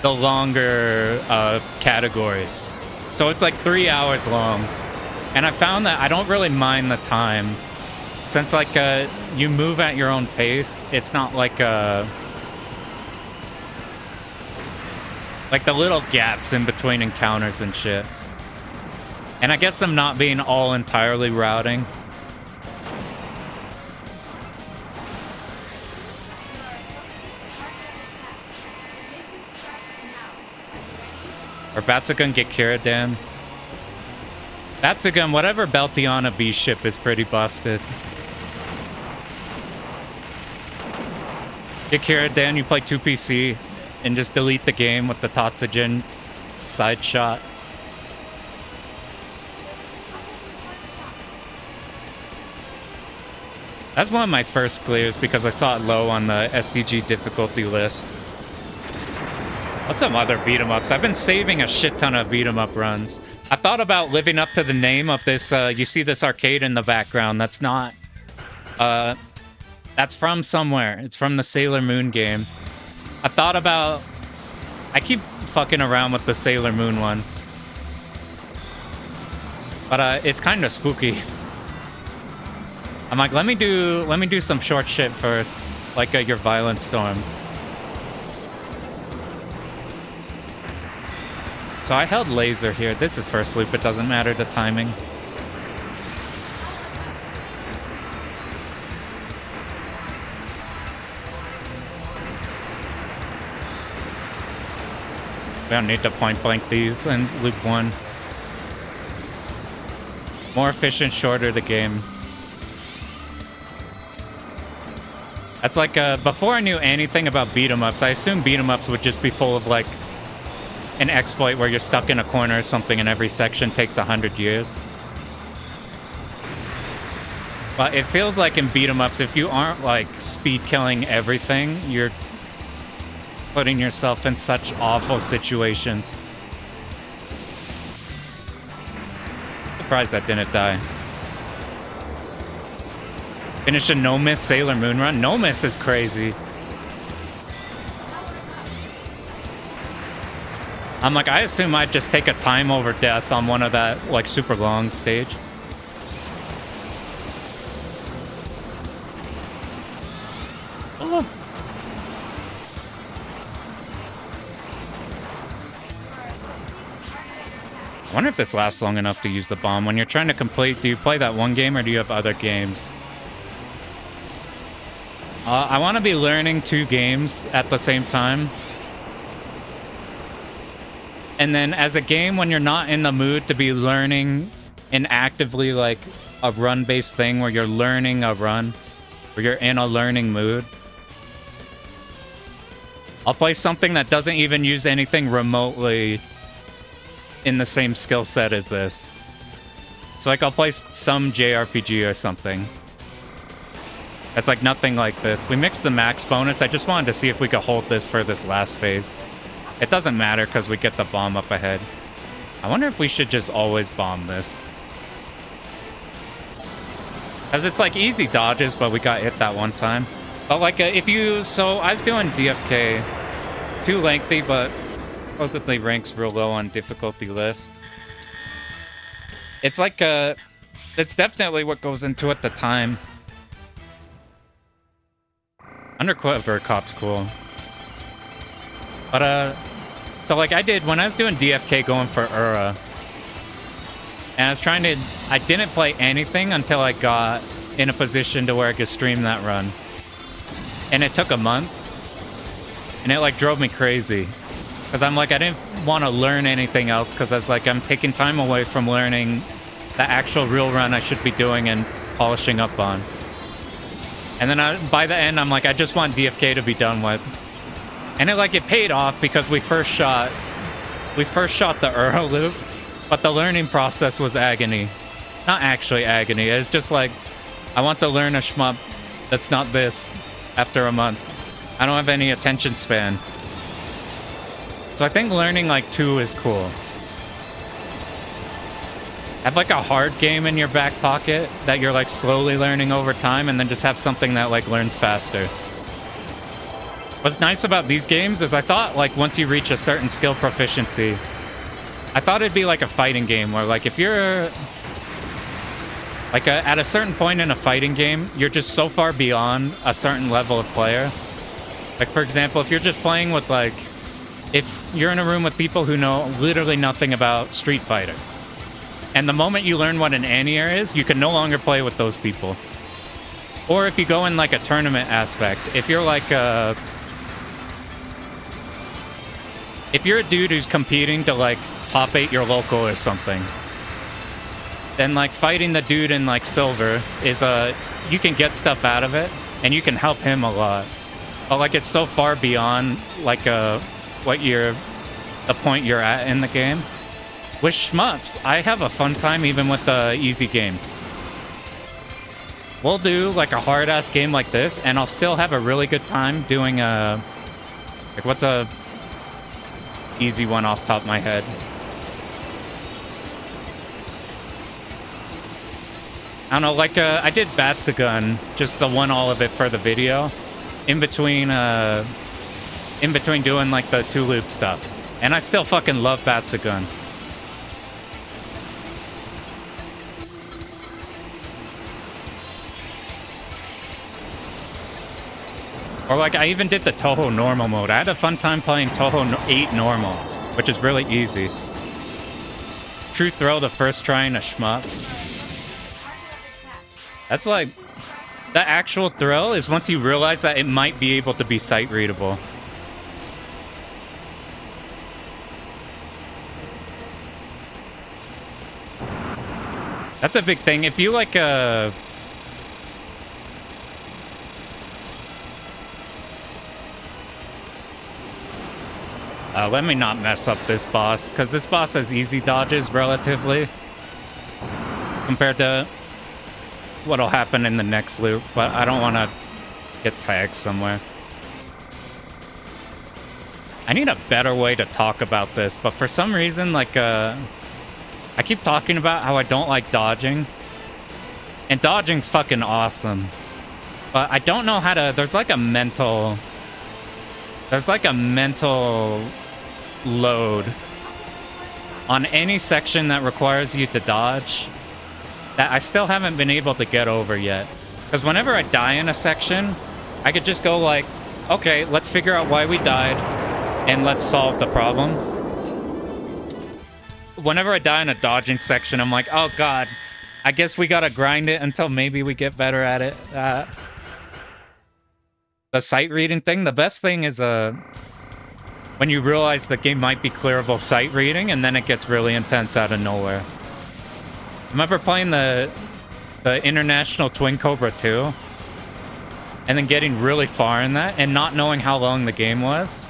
longer categories. So it's like 3 hours long. And I found that I don't really mind the time. Since like you move at your own pace, it's not like the little gaps in between encounters and shit. And I guess them not being all entirely routing. Or Batsugun get Kiradan. Batsugun, whatever Beltiana B ship is pretty busted. Get Kiradan, you play 2PC and just delete the game with the Tatsujin side shot. That's one of my first clears because I saw it low on the SDG difficulty list. What's some other beat 'em ups? I've been saving a shit ton of beat 'em up runs. I thought about living up to the name of this. You see this arcade in the background. That's not. That's from somewhere. It's from the Sailor Moon game. I thought about. I keep fucking around with the Sailor Moon one, but it's kind of spooky. I'm like, let me do some short shit first, like your Violent Storm. So I held laser here. This is first loop. It doesn't matter the timing. We don't need to point blank these in loop 1. More efficient, shorter the game. That's like, before I knew anything about beat 'em ups, I assumed beat 'em ups would just be full of like an exploit where you're stuck in a corner or something and every section takes 100 years. But it feels like in beat 'em ups, if you aren't like speed killing everything, you're putting yourself in such awful situations. Surprised that didn't die. Finish a no-miss Sailor Moon run? No-miss is crazy. I'm like, I assume I'd just take a time over death on one of that, like, super long stage. Oh. I wonder if this lasts long enough to use the bomb. When you're trying to complete, do you play that one game or do you have other games? I want to be learning 2 games at the same time. And then as a game, when you're not in the mood to be learning and actively like a run-based thing where you're learning a run, where you're in a learning mood, I'll play something that doesn't even use anything remotely in the same skill set as this. So like I'll play some JRPG or something. That's like nothing like this. We mixed the max bonus. I just wanted to see if we could hold this for this last phase. It doesn't matter because we get the bomb up ahead. I wonder if we should just always bomb this. Because it's like easy dodges, but we got hit that one time. But like if you... So I was doing DFK. Too lengthy, but supposedly ranks real low on difficulty list. It's like it's definitely what goes into it the time. Undercover Cop's cool. But So like I did when I was doing DFK going for Ura, and I was trying to, I didn't play anything until I got in a position to where I could stream that run. And it took a month, and it like drove me crazy. Because I'm like, I didn't want to learn anything else, because I was like, I'm taking time away from learning the actual real run I should be doing and polishing up on. And then by the end, I'm like, I just want DFK to be done with. And it paid off, because we first shot the Ura loop, but the learning process was agony. Not actually agony. It's just like, I want to learn a shmup that's not this after a month. I don't have any attention span. So I think learning like 2 is cool. Have like a hard game in your back pocket that you're like slowly learning over time, and then just have something that like learns faster. What's nice about these games is I thought like once you reach a certain skill proficiency, I thought it'd be like a fighting game where like if you're like at a certain point in a fighting game, you're just so far beyond a certain level of player. Like for example, if you're just playing with like, if you're in a room with people who know literally nothing about Street Fighter, and the moment you learn what an anti-air is, you can no longer play with those people. Or if you go in like a tournament aspect, if you're like if you're a dude who's competing to like top 8 your local or something, then like fighting the dude in like silver is you can get stuff out of it and you can help him a lot. But like it's so far beyond like the point you're at in the game. With shmups, I have a fun time even with the easy game. We'll do like a hard ass game like this, and I'll still have a really good time doing like what's a easy one off the top of my head. I don't know, like I did Batsugun, just the one all of it for the video, in between doing like the 2 loop stuff, and I still fucking love Batsugun. Or like I even did the Toho normal mode. I had a fun time playing Toho 8 normal, which is really easy. True throw the first try in a shmup. That's like, the actual thrill is once you realize that it might be able to be sight readable. That's a big thing. If you like let me not mess up this boss, because this boss has easy dodges relatively compared to what'll happen in the next loop, but I don't want to get tagged somewhere. I need a better way to talk about this, but for some reason, like, I keep talking about how I don't like dodging, and dodging's fucking awesome, but I don't know how to, there's like a mental load on any section that requires you to dodge that I still haven't been able to get over yet. Because whenever I die in a section, I could just go like, okay, let's figure out why we died and let's solve the problem. Whenever I die in a dodging section, I'm like, oh god, I guess we gotta grind it until maybe we get better at it. The sight reading thing, the best thing is when you realize the game might be clearable sight reading, and then it gets really intense out of nowhere. I remember playing the International Twin Cobra 2, and then getting really far in that, and not knowing how long the game was.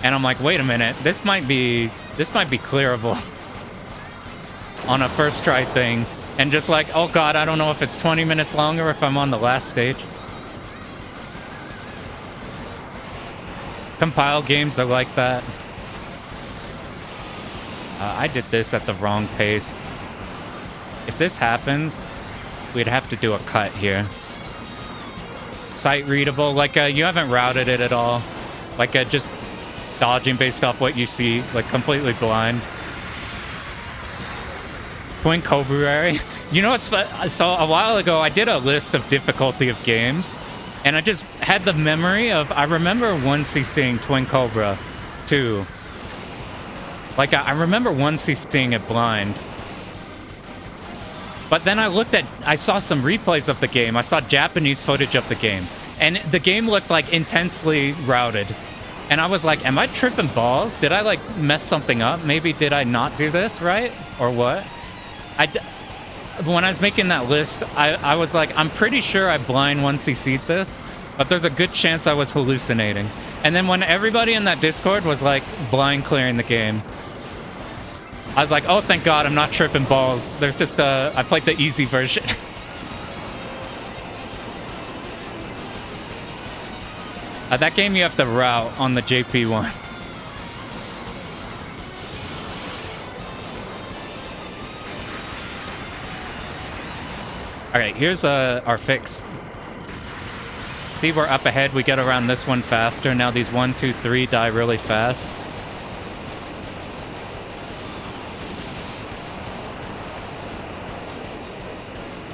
And I'm like, wait a minute, this might be clearable on a first try thing. And just like, oh god, I don't know if it's 20 minutes long or if I'm on the last stage. Compile games are like that. I did this at the wrong pace. If this happens, we'd have to do a cut here. Sight readable, like you haven't routed it at all. Like just dodging based off what you see, like completely blind. Twin Cobra. You know what's fun? So a while ago, I did a list of difficulty of games. And I just had the memory of, I remember once seeing Twin Cobra 2. Like, I remember once seeing it blind. But then I saw some replays of the game. I saw Japanese footage of the game. And the game looked, like, intensely routed. And I was like, am I tripping balls? Did I, like, mess something up? Maybe did I not do this right? Or what? When I was making that list, I was like, I'm pretty sure I blind 1cc'd this. But there's a good chance I was hallucinating. And then when everybody in that Discord was, like, blind clearing the game, I was like, oh, thank God, I'm not tripping balls. There's just I played the easy version. That game you have to route on the JP one. All right, here's our fix. See, we're up ahead. We get around this one faster. Now these 1, 2, 3 die really fast.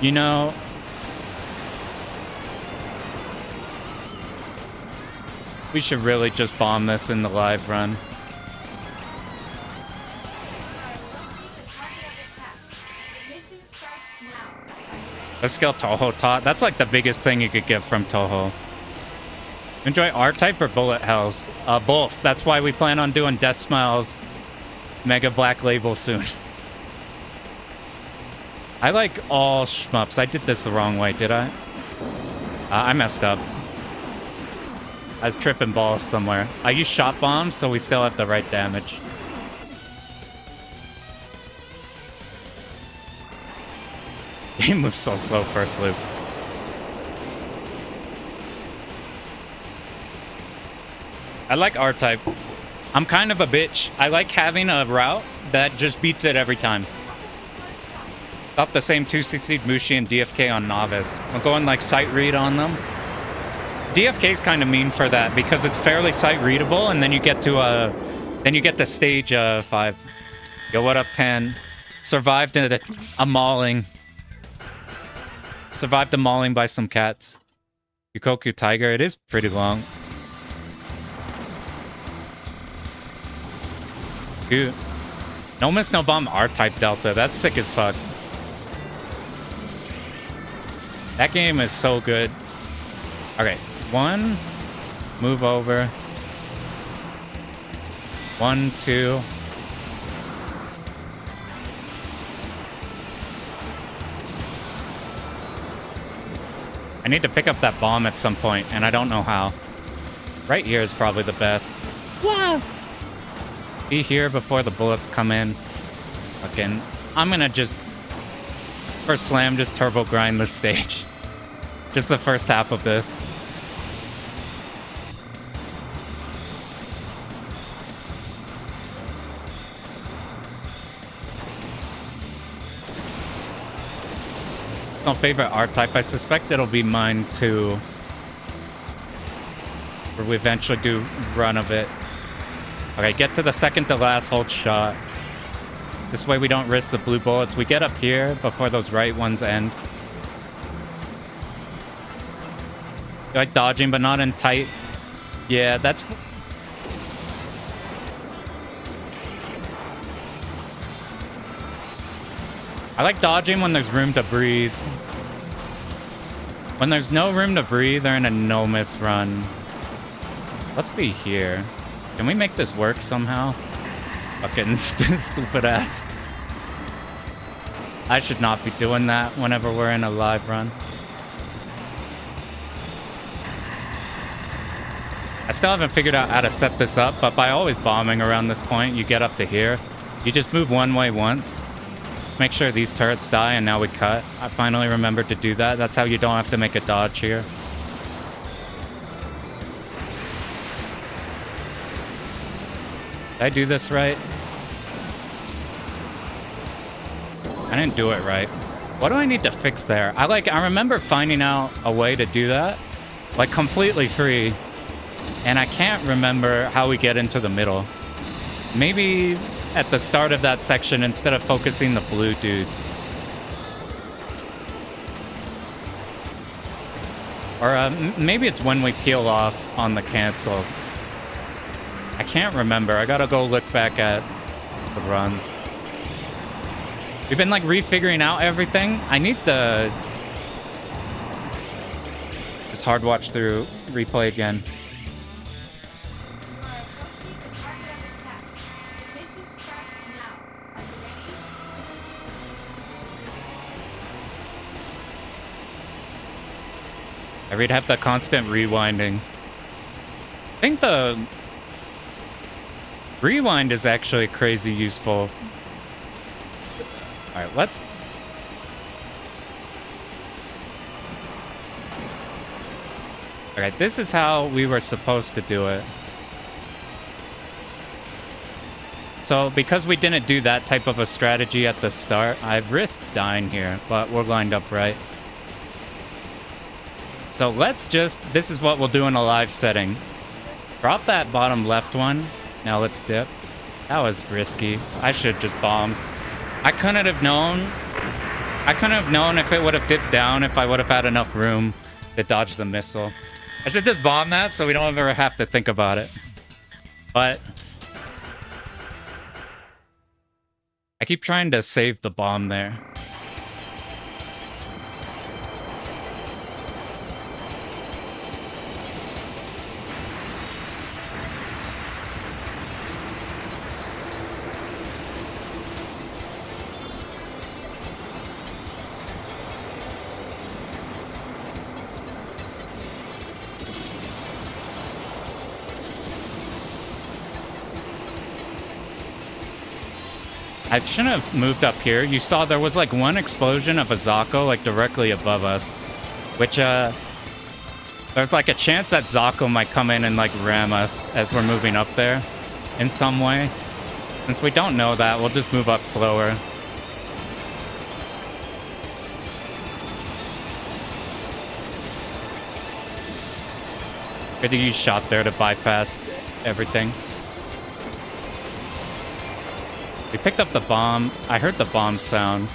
You know, we should really just bomb this in the live run. Let's kill Toho Tot. That's like the biggest thing you could get from Toho. Enjoy R-Type or Bullet Hells? Both. That's why we plan on doing Death Smiles Mega Black Label soon. I like all shmups. I did this the wrong way, did I? I messed up. I was tripping balls somewhere. I used shot bombs, so we still have the right damage. He moves so slow first loop. I like R-Type. I'm kind of a bitch. I like having a route that just beats it every time. About the same 2cc'd Mushi and DFK on Novice. I'm going like sight read on them. DFK's kind of mean for that because it's fairly sight readable, and then you get to stage 5. Yo, what up, 10? Survived a mauling. Survived a mauling by some cats. Yukoku Tiger. It is pretty long. Dude. No miss, no bomb R-Type Delta. That's sick as fuck. That game is so good. Okay, 1. Move over. 1, 2. I need to pick up that bomb at some point, and I don't know how. Right here is probably the best. Wow. Be here before the bullets come in. Fucking, I'm gonna just first slam, just turbo grind this stage. Just the first half of this. My favorite R-Type. I suspect it'll be mine too. Or we eventually do run of it. Okay, get to the second to last, hold shot. This way we don't risk the blue bullets. We get up here before those right ones end. I like dodging, but not in tight. Yeah, that's... I like dodging when there's room to breathe. When there's no room to breathe, they're in a no-miss run. Let's be here. Can we make this work somehow? Fucking stupid ass. I should not be doing that whenever we're in a live run. I still haven't figured out how to set this up, but by always bombing around this point, you get up to here. You just move one way once. Let's make sure these turrets die, and now we cut. I finally remembered to do that. That's how you don't have to make a dodge here. Did I do this right? I didn't do it right. What do I need to fix there? I remember finding out a way to do that, like completely free, and I can't remember how we get into the middle. Maybe at the start of that section, instead of focusing the blue dudes. Or maybe it's when we peel off on the cancel. I can't remember. I gotta go look back at the runs. We've been like refiguring out everything. I need to just hard watch through replay again. You are approaching the target of attack. The mission starts now. Are you ready? I read have the constant rewinding. I think the rewind is actually crazy useful. All right, let's. All right, this is how we were supposed to do it. So because we didn't do that type of a strategy at the start, I've risked dying here, but we're lined up right. So let's just, this is what we'll do in a live setting. Drop that bottom left one. Now let's dip. That was risky. I should just bomb. I couldn't have known if it would have dipped down if I would have had enough room to dodge the missile. I should just bomb that so we don't ever have to think about it. But I keep trying to save the bomb there. I shouldn't have moved up here. You saw there was like one explosion of a Zako like directly above us, which there's like a chance that Zako might come in and like ram us as we're moving up there in some way. Since we don't know that, we'll just move up slower. Good to use shot there to bypass everything. We picked up the bomb. I heard the bomb sound.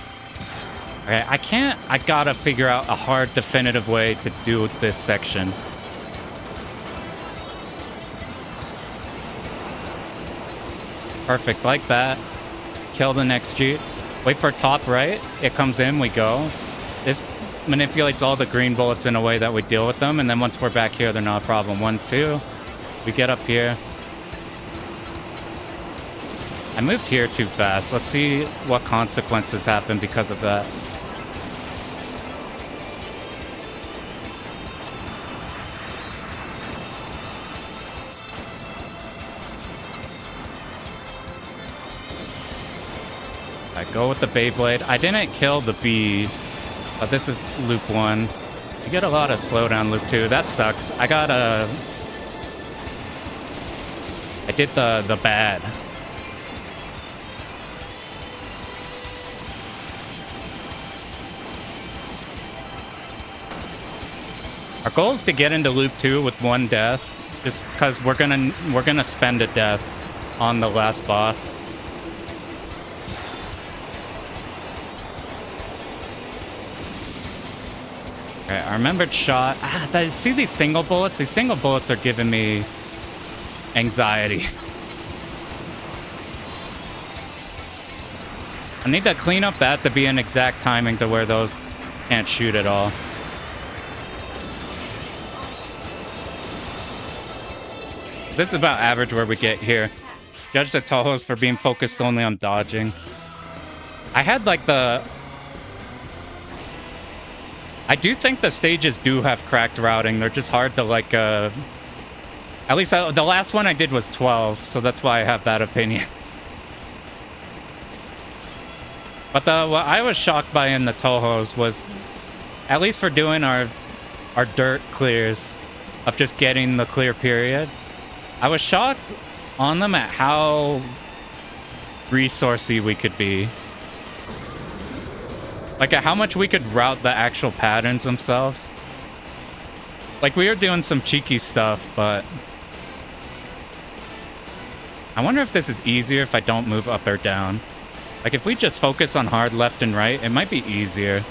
Okay, I gotta figure out a hard, definitive way to do this section. Perfect, like that. Kill the next Jeep. Wait for top right. It comes in, we go. This manipulates all the green bullets in a way that we deal with them, and then once we're back here, they're not a problem. 1, 2. We get up here. I moved here too fast. Let's see what consequences happen because of that. I go with the Beyblade. I didn't kill the bee, but this is loop 1. You get a lot of slowdown loop 2. That sucks. I did the bad. Our goal is to get into loop 2 with 1 death, just because we're gonna spend a death on the last boss. Okay, I remembered shot. See these single bullets? These single bullets are giving me anxiety. I need to clean up that to be an exact timing to where those can't shoot at all. This is about average where we get here. Judge the Tohos for being focused only on dodging. I had like I do think the stages do have cracked routing. They're just hard to like, at least the last one I did was 12, so that's why I have that opinion. But what I was shocked by in the Tohos was, at least for doing our dirt clears of just getting the clear period, I was shocked on them at how resourcey we could be. Like at how much we could route the actual patterns themselves. Like we were doing some cheeky stuff, but I wonder if this is easier if I don't move up or down. Like if we just focus on hard left and right, it might be easier.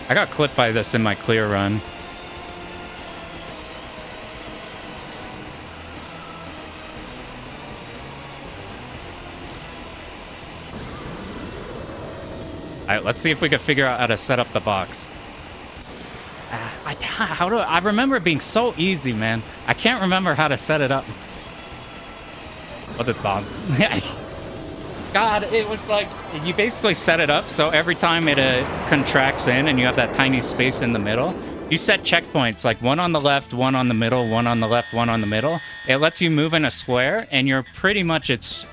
I got clipped by this in my clear run. Alright, let's see if we can figure out how to set up the box. I remember it being so easy, man. I can't remember how to set it up. What's it, Bob? God, it was like, you basically set it up so every time it contracts in and you have that tiny space in the middle, you set checkpoints, like one on the left, one on the middle, one on the left, one on the middle. It lets you move in a square, and you're pretty much, it's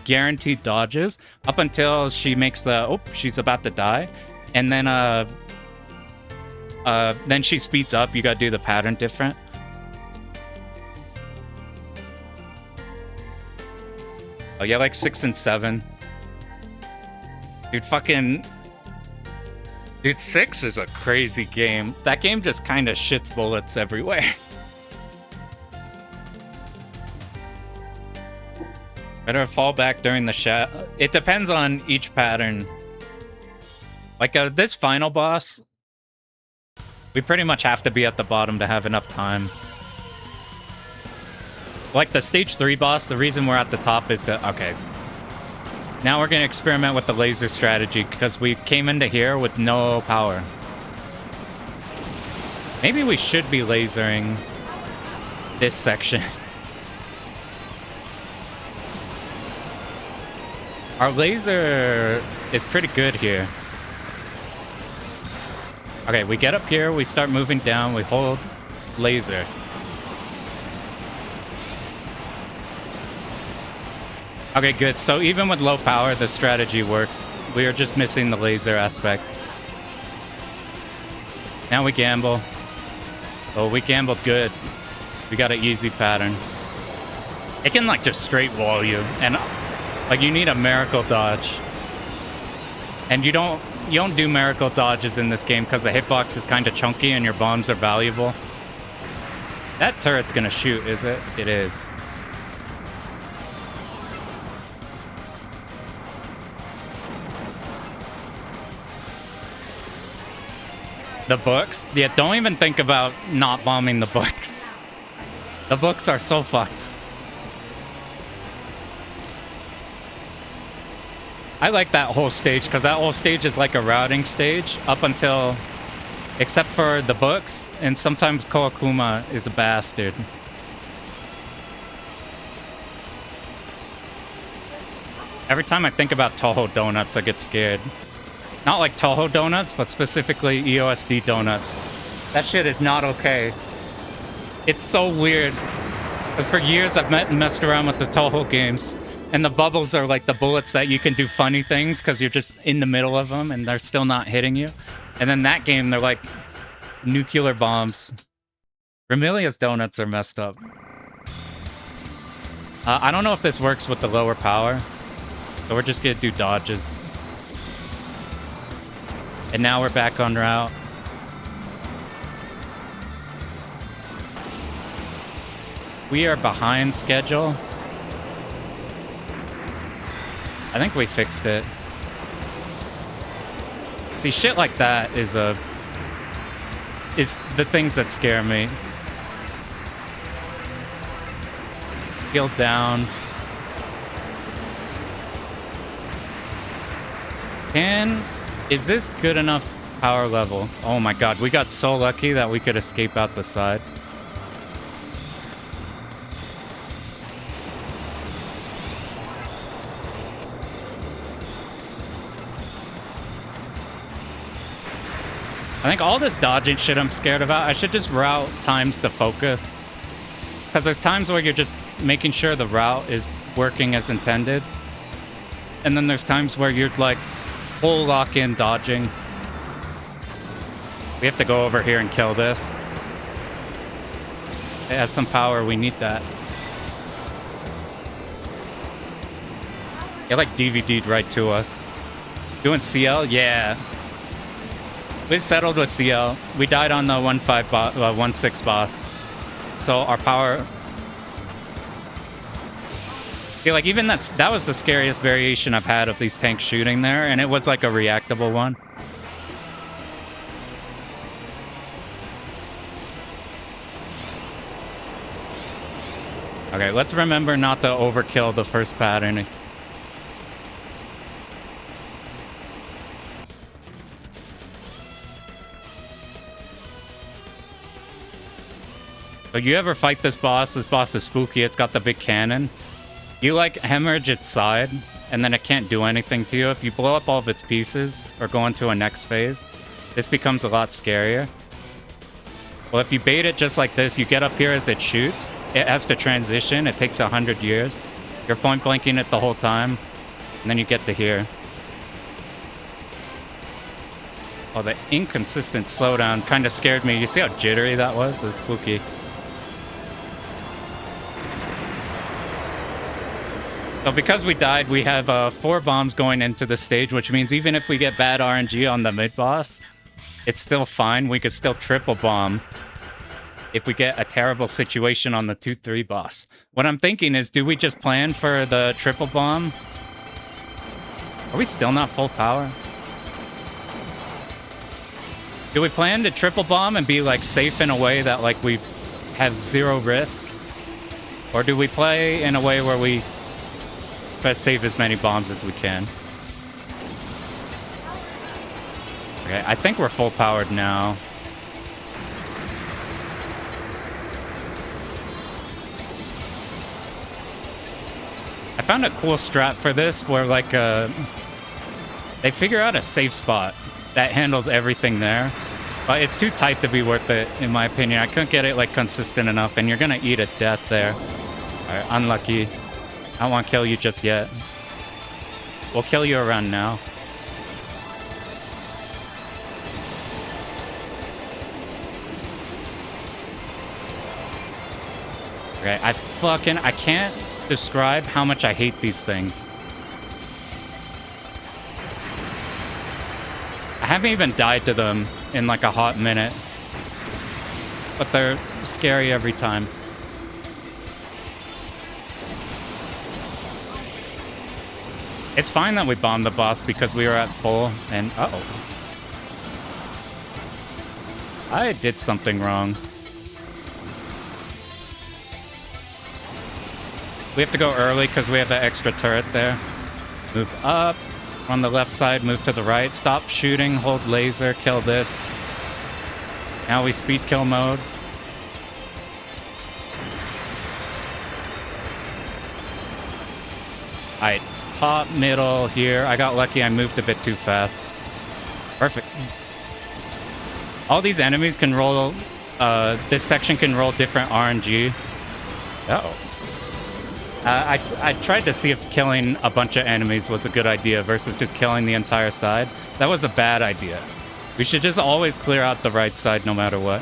guaranteed dodges up until she makes the, oh, she's about to die. And then she speeds up. You gotta do the pattern different. Oh, yeah, like 6 and 7. Dude, fucking... Dude, 6 is a crazy game. That game just kind of shits bullets everywhere. Better fall back during the shot. It depends on each pattern. Like, this final boss... We pretty much have to be at the bottom to have enough time. Like the stage 3 boss, the reason we're at the top is to... Okay. Now we're going to experiment with the laser strategy because we came into here with no power. Maybe we should be lasering this section. Our laser is pretty good here. Okay, we get up here, we start moving down, we hold laser. Okay, good. So even with low power, the strategy works. We are just missing the laser aspect. Now we gamble. Oh, we gambled good. We got an easy pattern. It can like just straight wall you, and like you need a miracle dodge. And you don't do miracle dodges in this game because the hitbox is kind of chunky and your bombs are valuable. That turret's gonna shoot, is it? It is. The books? Yeah, don't even think about not bombing the books. The books are so fucked. I like that whole stage because that whole stage is like a routing stage up until, except for the books, and sometimes Koakuma is a bastard. Every time I think about Toho Donuts, I get scared. Not like Toho Donuts, but specifically EOSD Donuts. That shit is not okay. It's so weird. Because for years I've messed around with the Toho games. And the bubbles are like the bullets that you can do funny things because you're just in the middle of them and they're still not hitting you. And then that game, they're like nuclear bombs. Remilia's donuts are messed up. I don't know if this works with the lower power. So we're just going to do dodges. And now we're back on route. We are behind schedule. I think we fixed it. See, shit like that is the things that scare me. Heal down. Is this good enough power level? Oh my god, we got so lucky that we could escape out the side. I think all this dodging shit I'm scared about, I should just route times to focus. Because there's times where you're just making sure the route is working as intended. And then there's times where you're like full lock-in dodging. We have to go over here and kill this. It has some power, we need that. It like DVD'd right to us. Doing CL? Yeah. We settled with CL. We died on the 1-6 boss. So our power... I feel like even that was the scariest variation I've had of these tanks shooting there, and it was like a reactable one. Okay, let's remember not to overkill the first pattern. So you ever fight this boss is spooky. It's got the big cannon. You like hemorrhage its side, and then it can't do anything to you. If you blow up all of its pieces or go into a next phase, this becomes a lot scarier. Well, if you bait it just like this, you get up here as it shoots. It has to transition. It takes 100 years. You're point blanking it the whole time, and then you get to here. Oh, the inconsistent slowdown kind of scared me. You see how jittery that was? It's spooky. So because we died, we have 4 bombs going into the stage, which means even if we get bad RNG on the mid-boss, it's still fine. We could still triple bomb if we get a terrible situation on the 2-3 boss. What I'm thinking is, do we just plan for the triple bomb? Are we still not full power? Do we plan to triple bomb and be like safe in a way that like we have 0 risk? Or do we play in a way where we try to save as many bombs as we can? Okay, I think we're full powered now. I found a cool strat for this where like they figure out a safe spot that handles everything there. But it's too tight to be worth it, in my opinion. I couldn't get it like consistent enough, and you're gonna eat a death there. Alright, unlucky. I don't want to kill you just yet. We'll kill you around now. Okay, I can't describe how much I hate these things. I haven't even died to them in like a hot minute. But they're scary every time. It's fine that we bombed the boss because we were at full and... Uh-oh. I did something wrong. We have to go early because we have an extra turret there. Move up. On the left side, move to the right. Stop shooting, hold laser, kill this. Now we speed kill mode. Alright, top, middle, here. I got lucky, I moved a bit too fast. Perfect. All these enemies can roll... this section can roll different RNG. Uh-oh. I tried to see if killing a bunch of enemies was a good idea versus just killing the entire side. That was a bad idea. We should just always clear out the right side no matter what.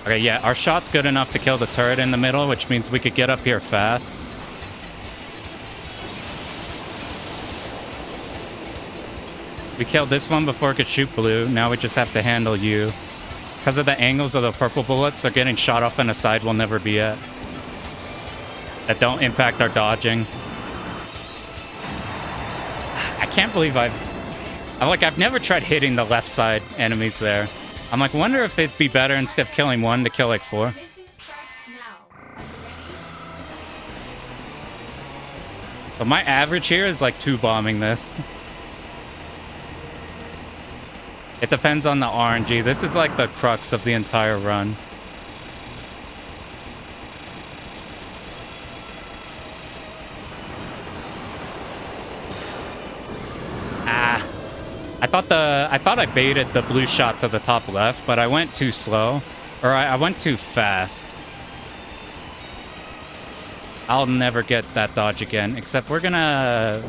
Okay, yeah, our shot's good enough to kill the turret in the middle, which means we could get up here fast. We killed this one before it could shoot blue. Now we just have to handle you. Because of the angles of the purple bullets, they're getting shot off on a side we'll never be at. That don't impact our dodging. I can't believe I've never tried hitting the left side enemies there. I'm like, wonder if it'd be better instead of killing one to kill like 4. Mission starts now. Are you ready? But my average here is like 2 bombing this. It depends on the RNG. This is like the crux of the entire run. I thought I baited the blue shot to the top left, but I went too slow. Or I went too fast. I'll never get that dodge again, except we're gonna...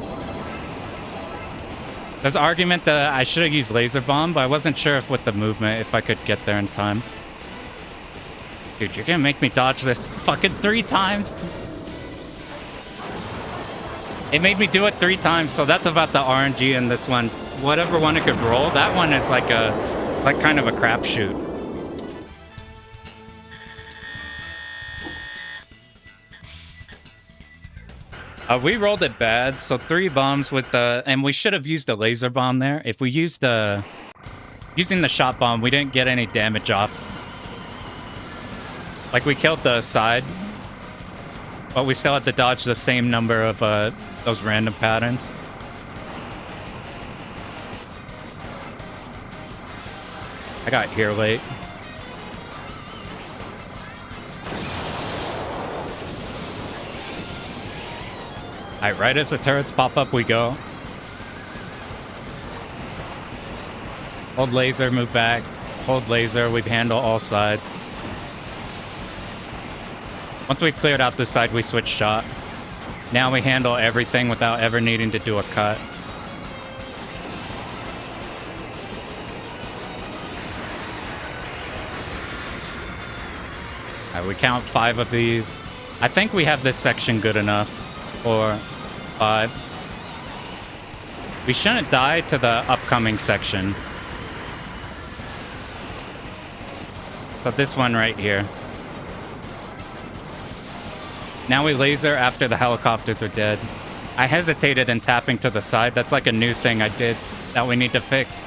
There's an argument that I should have used laser bomb, but I wasn't sure if with the movement, if I could get there in time. Dude, you're gonna make me dodge this fucking 3 times. It made me do it 3 times, so that's about the RNG in this one. Whatever one it could roll, that one is like kind of a crapshoot. We rolled it bad, so 3 bombs with the... And we should have used a laser bomb there. If we used using the shot bomb, we didn't get any damage off. Like, we killed the side, but we still had to dodge the same number of those random patterns. I got here late. Alright, right as the turrets pop up, we go. Hold laser, move back. Hold laser, we handle all side. Once we've cleared out this side, we switch shot. Now we handle everything without ever needing to do a cut. Alright, we count 5 of these. I think we have this section good enough. 4, 5. We shouldn't die to the upcoming section. So this one right here. Now we laser after the helicopters are dead. I hesitated in tapping to the side. That's like a new thing I did that we need to fix.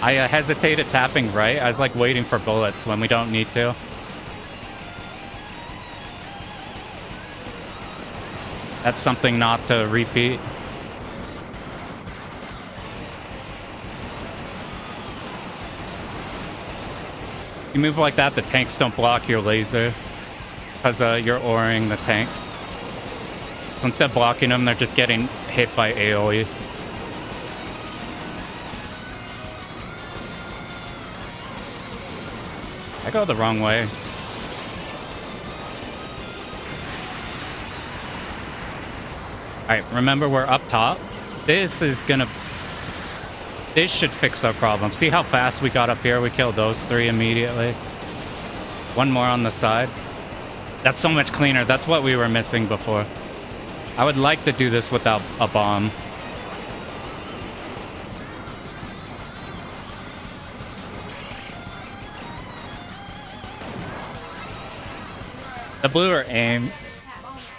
I hesitated tapping right. I was like waiting for bullets when we don't need to. That's something not to repeat. You move like that, the tanks don't block your laser because you're oring the tanks. So instead of blocking them, they're just getting hit by AoE. I go the wrong way. Alright, remember we're up top. This should fix our problem. See how fast we got up here? We killed those 3 immediately. One more on the side. That's so much cleaner. That's what we were missing before. I would like to do this without a bomb. The blue are aim,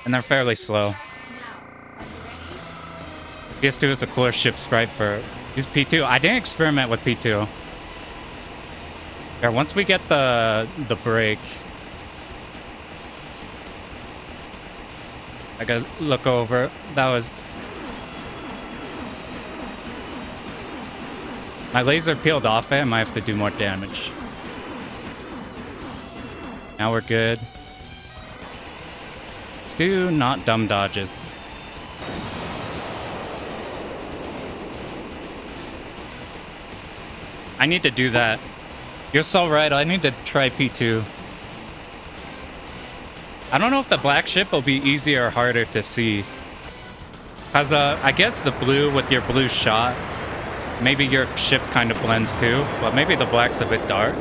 and they're fairly slow. PS2 is a cooler ship sprite for... Use P2. I didn't experiment with P2. Here, once we get the break... I gotta look over. That was... My laser peeled off it. I might have to do more damage. Now we're good. Let's do not dumb dodges. I need to do that. You're so right. I need to try P2. I don't know if the black ship will be easier or harder to see. Because I guess the blue with your blue shot, maybe your ship kind of blends too, but maybe the black's a bit dark.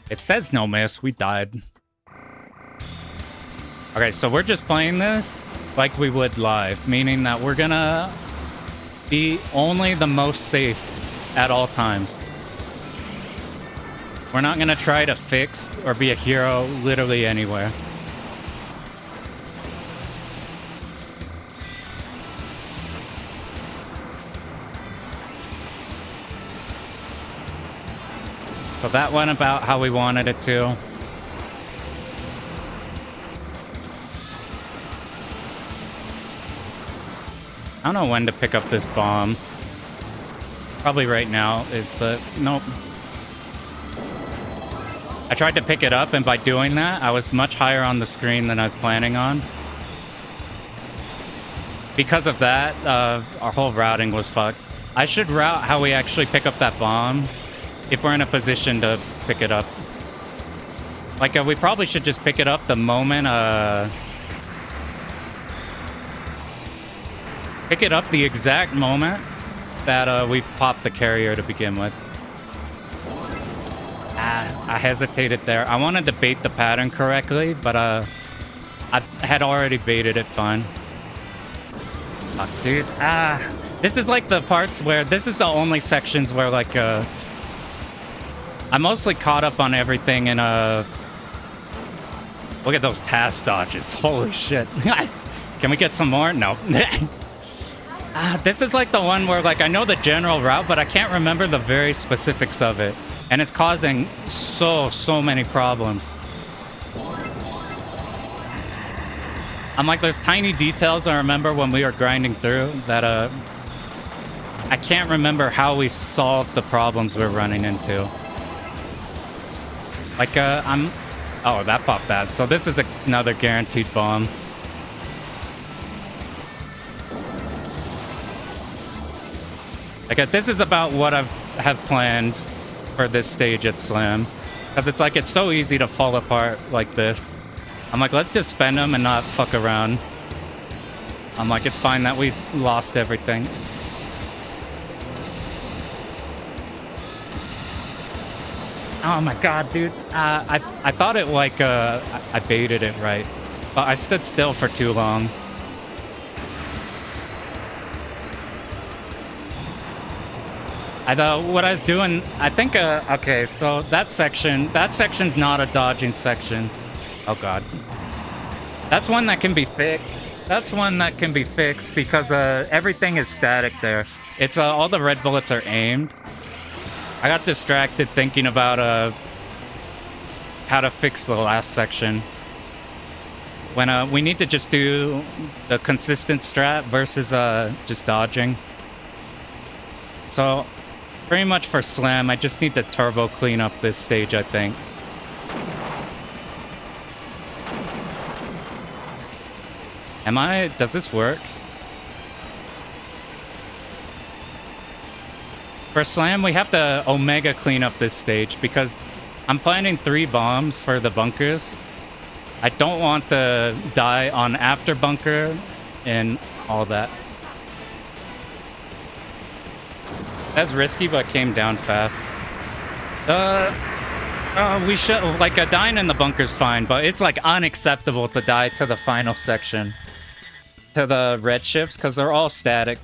It says no miss. We died. Okay, so we're just playing this like we would live, meaning that we're gonna be only the most safe at all times. We're not gonna try to fix or be a hero literally anywhere. So that went about how we wanted it to. I don't know when to pick up this bomb. Probably right now is the... Nope. I tried to pick it up, and by doing that, I was much higher on the screen than I was planning on. Because of that, our whole routing was fucked. I should route how we actually pick up that bomb if we're in a position to pick it up. Like, we probably should just pick it up the moment... Pick it up the exact moment that we popped the carrier to begin with. I hesitated there. I wanted to bait the pattern correctly, but I had already baited it fine. Fuck, dude. This is like the parts where... This is the only sections where, like, I'm mostly caught up on everything in Look at those task dodges. Holy shit. Can we get some more? No. This is like the one where, like, I know the general route, but I can't remember the very specifics of it. And it's causing so many problems. I'm like, there's tiny details I remember when we were grinding through that I can't remember how we solved the problems we're running into. Like oh, that popped that. So this is another guaranteed bomb. Like this is about what I have planned for this stage at Slam. Because it's like, it's so easy to fall apart like this. I'm like, let's just spend them and not fuck around. I'm like, it's fine that we lost everything. Oh my god, dude. I thought it like, I baited it right. But I stood still for too long. What I was doing, I think, okay, so that section's not a dodging section. Oh god. That's one that can be fixed. That's one that can be fixed because everything is static there. It's all the red bullets are aimed. I got distracted thinking about how to fix the last section. When we need to just do the consistent strat versus just dodging. So pretty much for Slam, I just need to turbo clean up this stage, I think. Does this work? For Slam, we have to Omega clean up this stage because I'm planning 3 bombs for the bunkers. I don't want to die on after bunker and all that. That's risky, but came down fast. We should, like, dying in the bunker's fine, but it's like unacceptable to die to the final section. To the red ships, because they're all static.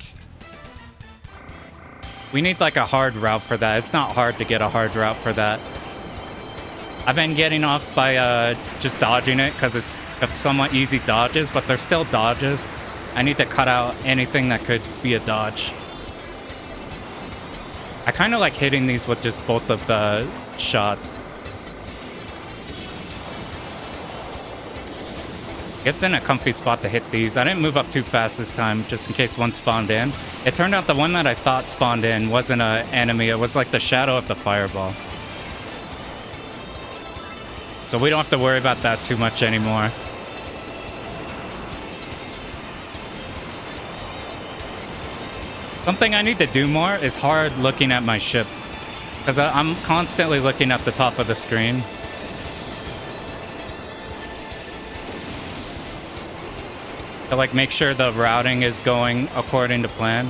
We need like a hard route for that. It's not hard to get a hard route for that. I've been getting off by just dodging it, because it's somewhat easy dodges, but they're still dodges. I need to cut out anything that could be a dodge. I kind of like hitting these with just both of the shots. It's in a comfy spot to hit these. I didn't move up too fast this time, just in case one spawned in. It turned out the one that I thought spawned in wasn't an enemy. It was like the shadow of the fireball. So we don't have to worry about that too much anymore. Something I need to do more is hard looking at my ship. Because I'm constantly looking at the top of the screen. To like make sure the routing is going according to plan.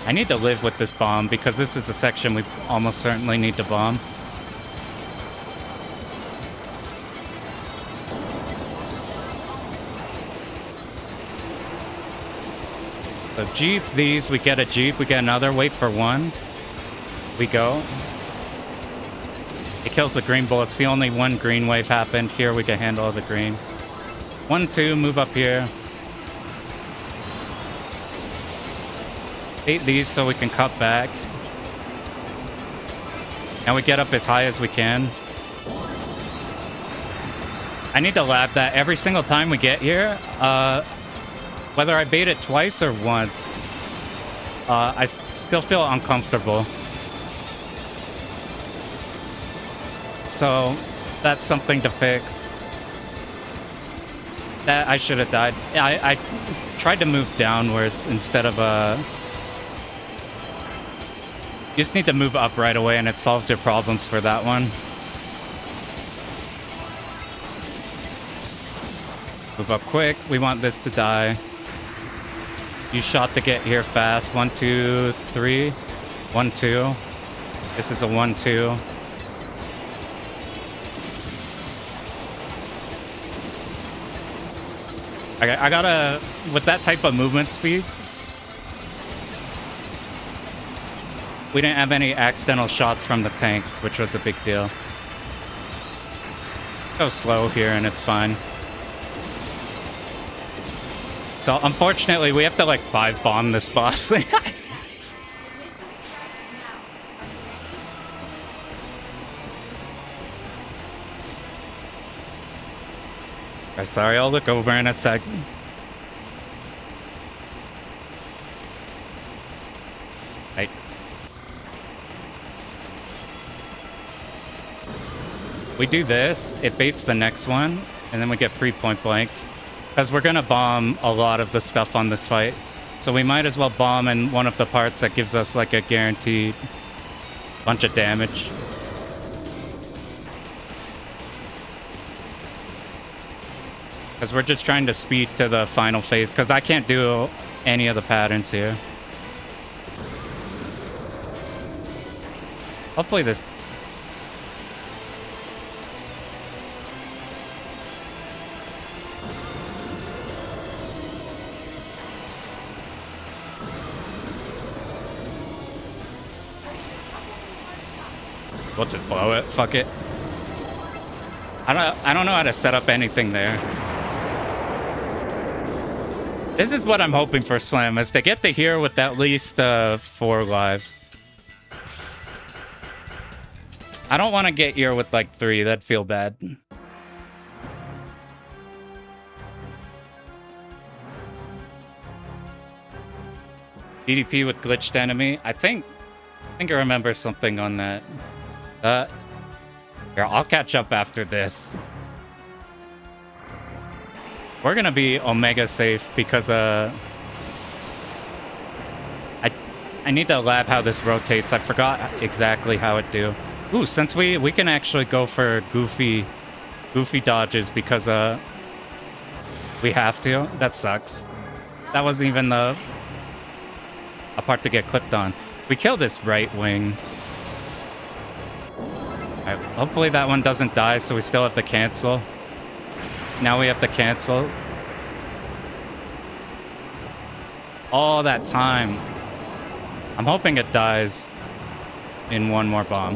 I need to live with this bomb because this is a section we almost certainly need to bomb. So Jeep these, we get a Jeep, we get another, wait for one. We go. It kills the green bullets. The only one green wave happened. Here we can handle the green. 1, 2, move up here. Hate these so we can cut back. And we get up as high as we can. I need to lab that every single time we get here. Whether I bait it twice or once, I still feel uncomfortable. So that's something to fix. That I should have died. I tried to move downwards instead of You just need to move up right away and it solves your problems for that one. Move up quick. We want this to die. You shot to get here fast. 1, 2, 3. 1, 2. This is a 1, 2. I gotta... With that type of movement speed, we didn't have any accidental shots from the tanks, which was a big deal. Go slow here and it's fine. So unfortunately, we have to like 5 bomb this boss. Sorry, I'll look over in a sec. Right. We do this, it baits the next one, and then we get free point blank. Because we're gonna bomb a lot of the stuff on this fight. So we might as well bomb in one of the parts that gives us like a guaranteed bunch of damage. Because we're just trying to speed to the final phase, because I can't do any of the patterns here. Hopefully this... We'll just blow it. Fuck it. I don't know how to set up anything there. This is what I'm hoping for, Slam, is to get to here with at least 4 lives. I don't want to get here with like 3. That'd feel bad. DDP with glitched enemy. I think I remember something on that. Here, I'll catch up after this. We're gonna be Omega safe because I need to lab how this rotates. I forgot exactly how it do. Ooh, since we can actually go for goofy dodges because we have to. That sucks. That wasn't even a part to get clipped on. We kill this right wing. Alright, hopefully that one doesn't die, so we still have to cancel. Now we have to cancel. All that time. I'm hoping it dies in one more bomb.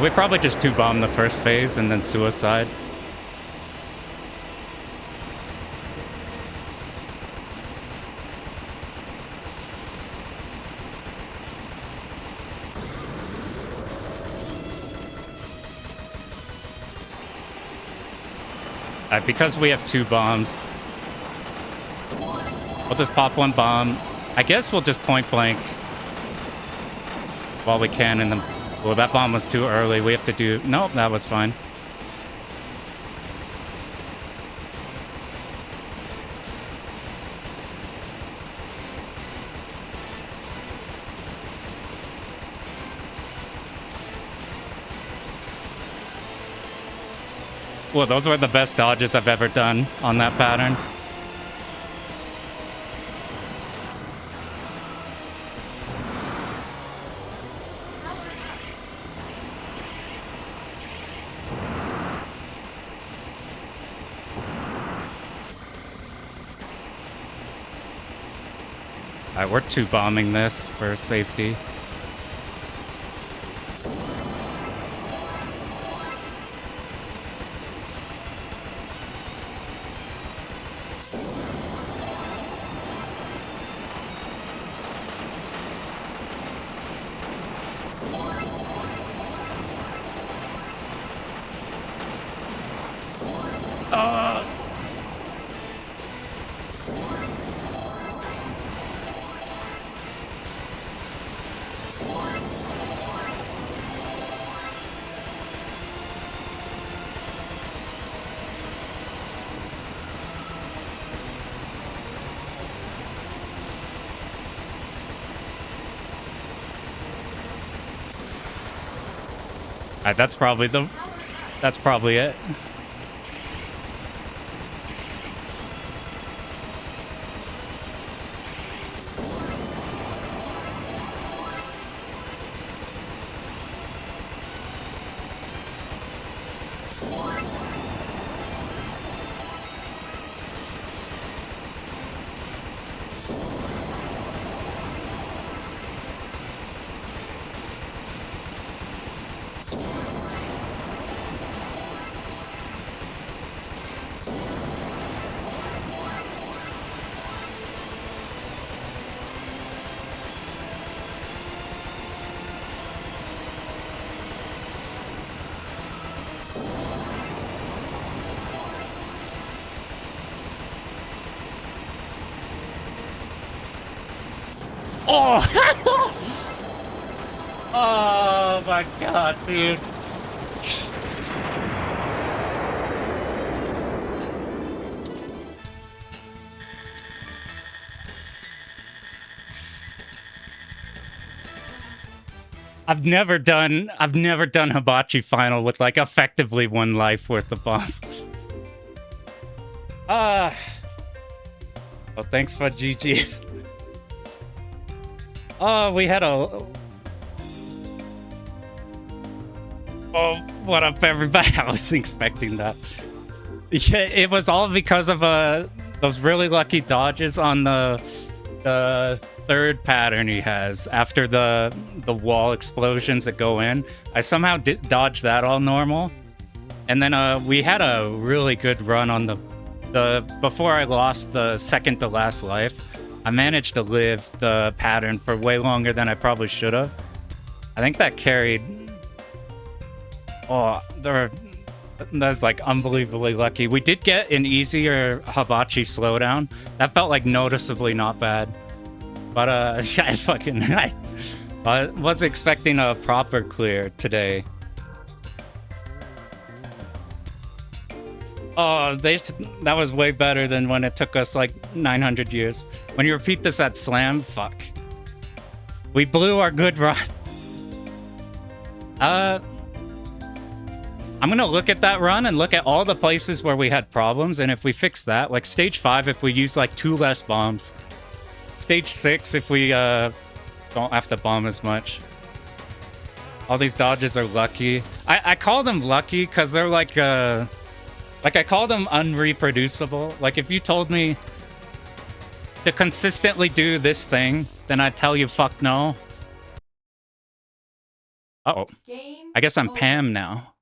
We probably just 2-bomb the first phase and then suicide. Because we have 2 bombs, we'll just pop 1 bomb. I guess we'll just point blank while we can in the... Well, that bomb was too early. We have to do... Nope, that was fine. Well, those were the best dodges I've ever done on that pattern. Alright, we're 2-bombing this for safety. Alright, that's probably it. Oh! Oh my god, dude. I've never done Hibachi Final with like effectively 1 life worth of bombs. Well, thanks for GG's. Oh, we had a... Oh, what up, everybody? I wasn't expecting that. Yeah, it was all because of those really lucky dodges on the 3rd pattern he has after the wall explosions that go in. I somehow dodged that all normal, and then we had a really good run on the before I lost the 2nd to last life. I managed to live the pattern for way longer than I probably should have. I think that carried. Oh, that's like unbelievably lucky. We did get an easier Hibachi slowdown. That felt like noticeably not bad. But I was expecting a proper clear today. Oh, that was way better than when it took us like 900 years. When you repeat this at slam, fuck. We blew our good run. I'm gonna look at that run and look at all the places where we had problems, and if we fix that, like stage 5, if we use like 2 less bombs. Stage 6, if we don't have to bomb as much. All these dodges are lucky. I call them lucky because they're like I call them unreproducible. Like if you told me to consistently do this thing, then I'd tell you fuck no. Uh-oh. I guess I'm Pam now.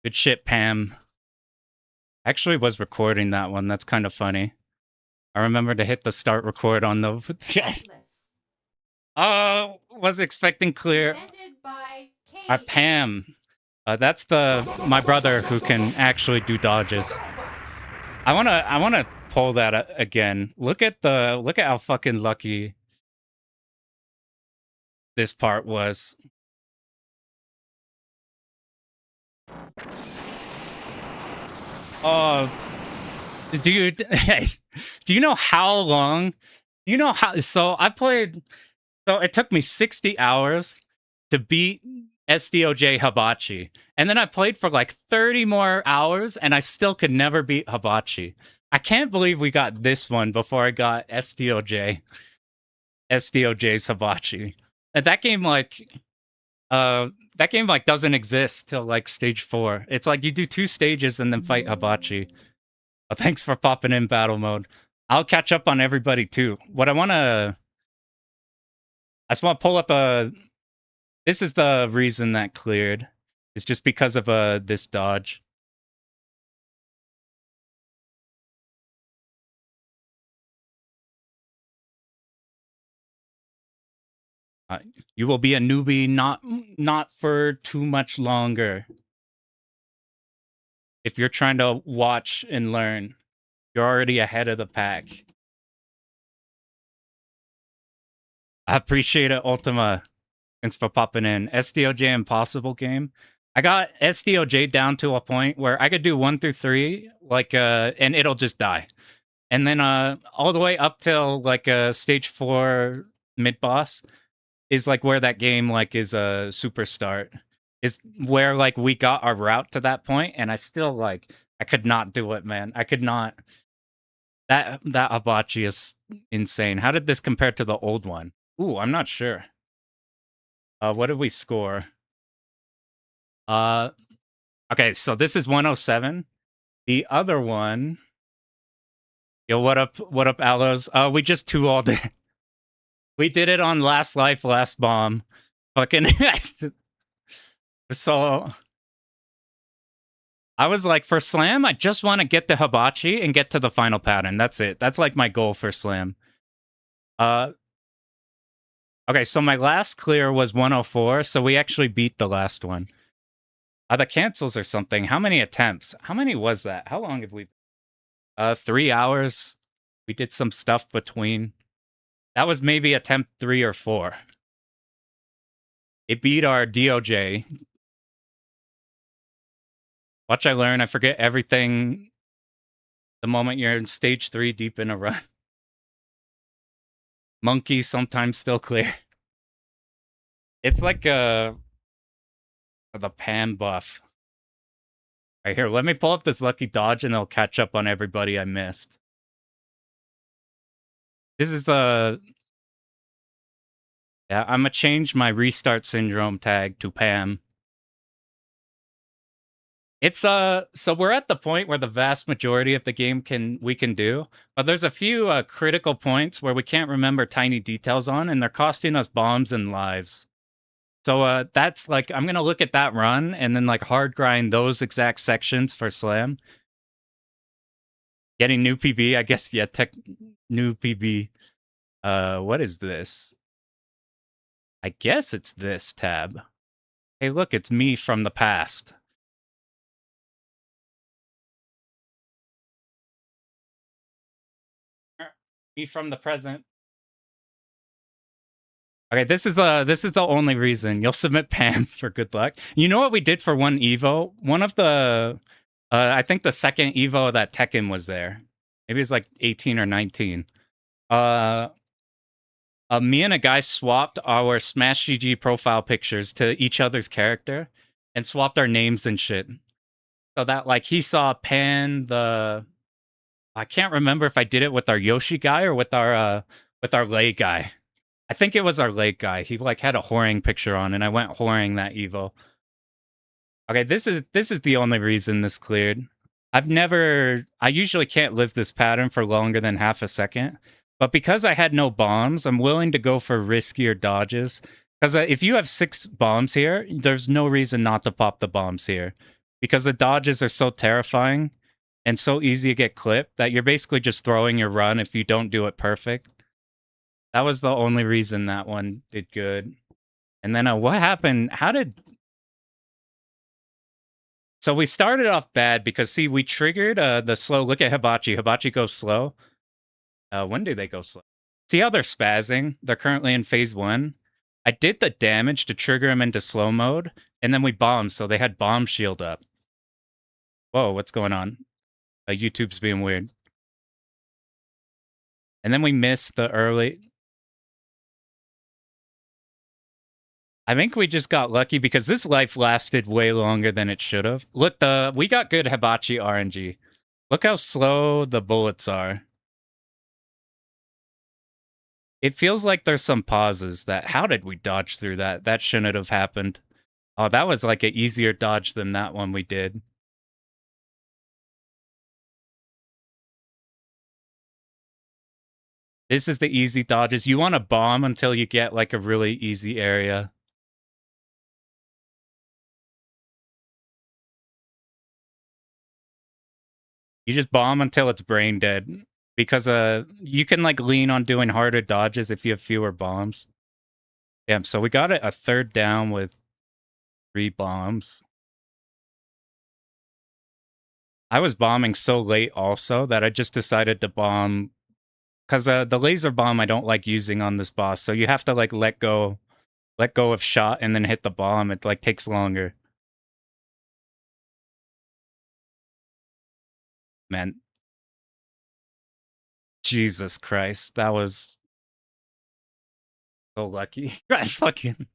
Good shit, Pam. Actually was recording that one. That's kind of funny. I remember to hit the start record on the... Oh, was expecting clear. Pam. That's my brother who can actually do dodges. I wanna pull that again. Look at how fucking lucky this part was. Oh, dude, do you know how long? Do you know how? So I played. So it took me 60 hours to beat SDOJ Hibachi, and then I played for like 30 more hours, and I still could never beat Hibachi. I can't believe we got this one before I got SDOJ's Hibachi. And that game like doesn't exist till like stage 4. It's like you do 2 stages and then fight Hibachi. Well, thanks for popping in battle mode. I'll catch up on everybody too. I just want to pull up this is the reason that cleared. It's just because of this dodge. You will be a newbie not for too much longer. If you're trying to watch and learn, you're already ahead of the pack. I appreciate it, Ultima. Thanks for popping in. SDOJ Impossible game. I got SDOJ down to a point where I could do 1 through 3, like and it'll just die. And then all the way up till like stage 4 mid boss is like where that game like is a super start. Is where like we got our route to that point, and I still like I could not do it, man. I could not. That Hibachi is insane. How did this compare to the old one? Ooh, I'm not sure. What did we score? Okay, so this is 107. The other one. Yo, what up, Aloes? We just 2 all day. We did it on last life, last bomb. Fucking so I was like, for Slam, I just want to get the Hibachi and get to the final pattern. That's it. That's like my goal for Slam. Okay, so my last clear was 104, so we actually beat the last one. The cancels or something. How many attempts? How many was that? How long have we... 3 hours. We did some stuff between. That was maybe attempt 3 or 4. It beat our DOJ. Watch I learn. I forget everything the moment you're in stage 3 deep in a run. Monkey sometimes still clear. It's like the pan buff. Right here, let me pull up this lucky dodge and it'll catch up on everybody I missed. This is the... Yeah, I'm gonna change my restart syndrome tag to Pam. It's so we're at the point where the vast majority of the game we can do, but there's a few critical points where we can't remember tiny details on, and they're costing us bombs and lives. So that's like I'm gonna look at that run and then like hard grind those exact sections for slam. Getting new PB, I guess. Yeah, new PB. What is this? I guess it's this tab. Hey, look, it's me from the past. Me from the present. Okay, this is the only reason. You'll submit Pam for good luck. You know what we did for one Evo? One of the I think the second Evo that Tekken was there. Maybe it's like 18 or 19. Me and a guy swapped our Smash GG profile pictures to each other's character and swapped our names and shit. So that like he saw Pan I can't remember if I did it with our Yoshi guy or with our Lay guy. I think it was our Lay guy. He like had a whoring picture on and I went whoring that Evo. Okay, this is the only reason this cleared. I usually can't live this pattern for longer than half a second. But because I had no bombs, I'm willing to go for riskier dodges. Because if you have 6 bombs here, there's no reason not to pop the bombs here. Because the dodges are so terrifying and so easy to get clipped that you're basically just throwing your run if you don't do it perfect. That was the only reason that one did good. And then what happened? So we started off bad because, see, we triggered the slow. Look at Hibachi. Hibachi goes slow. When do they go slow? See how they're spazzing? They're currently in phase 1. I did the damage to trigger them into slow mode, and then we bombed, so they had bomb shield up. Whoa, what's going on? YouTube's being weird. And then we missed the early... I think we just got lucky because this life lasted way longer than it should have. Look, we got good Hibachi RNG. Look how slow the bullets are. It feels like there's some pauses that, how did we dodge through that? That shouldn't have happened. Oh, that was like an easier dodge than that one we did. This is the easy dodges. You want to bomb until you get like a really easy area. You just bomb until it's brain dead. Because you can like lean on doing harder dodges if you have fewer bombs. Damn, so we got a third down with 3 bombs. I was bombing so late also that I just decided to bomb because the laser bomb I don't like using on this boss. So you have to like let go of shot and then hit the bomb. It like takes longer. Man. Jesus Christ. That was so lucky. I fucking...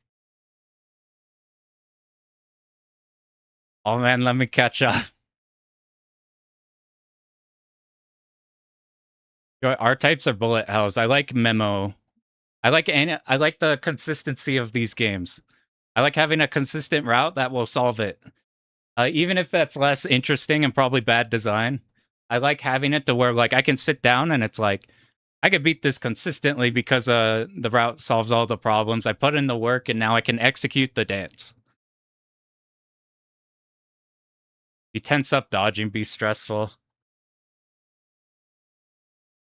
Oh man, let me catch up. R-types are bullet hells. I like Memo. I like the consistency of these games. I like having a consistent route that will solve it. Even if that's less interesting and probably bad design. I like having it to where like I can sit down and it's like, I could beat this consistently because the route solves all the problems. I put in the work and now I can execute the dance. You tense up dodging, be stressful.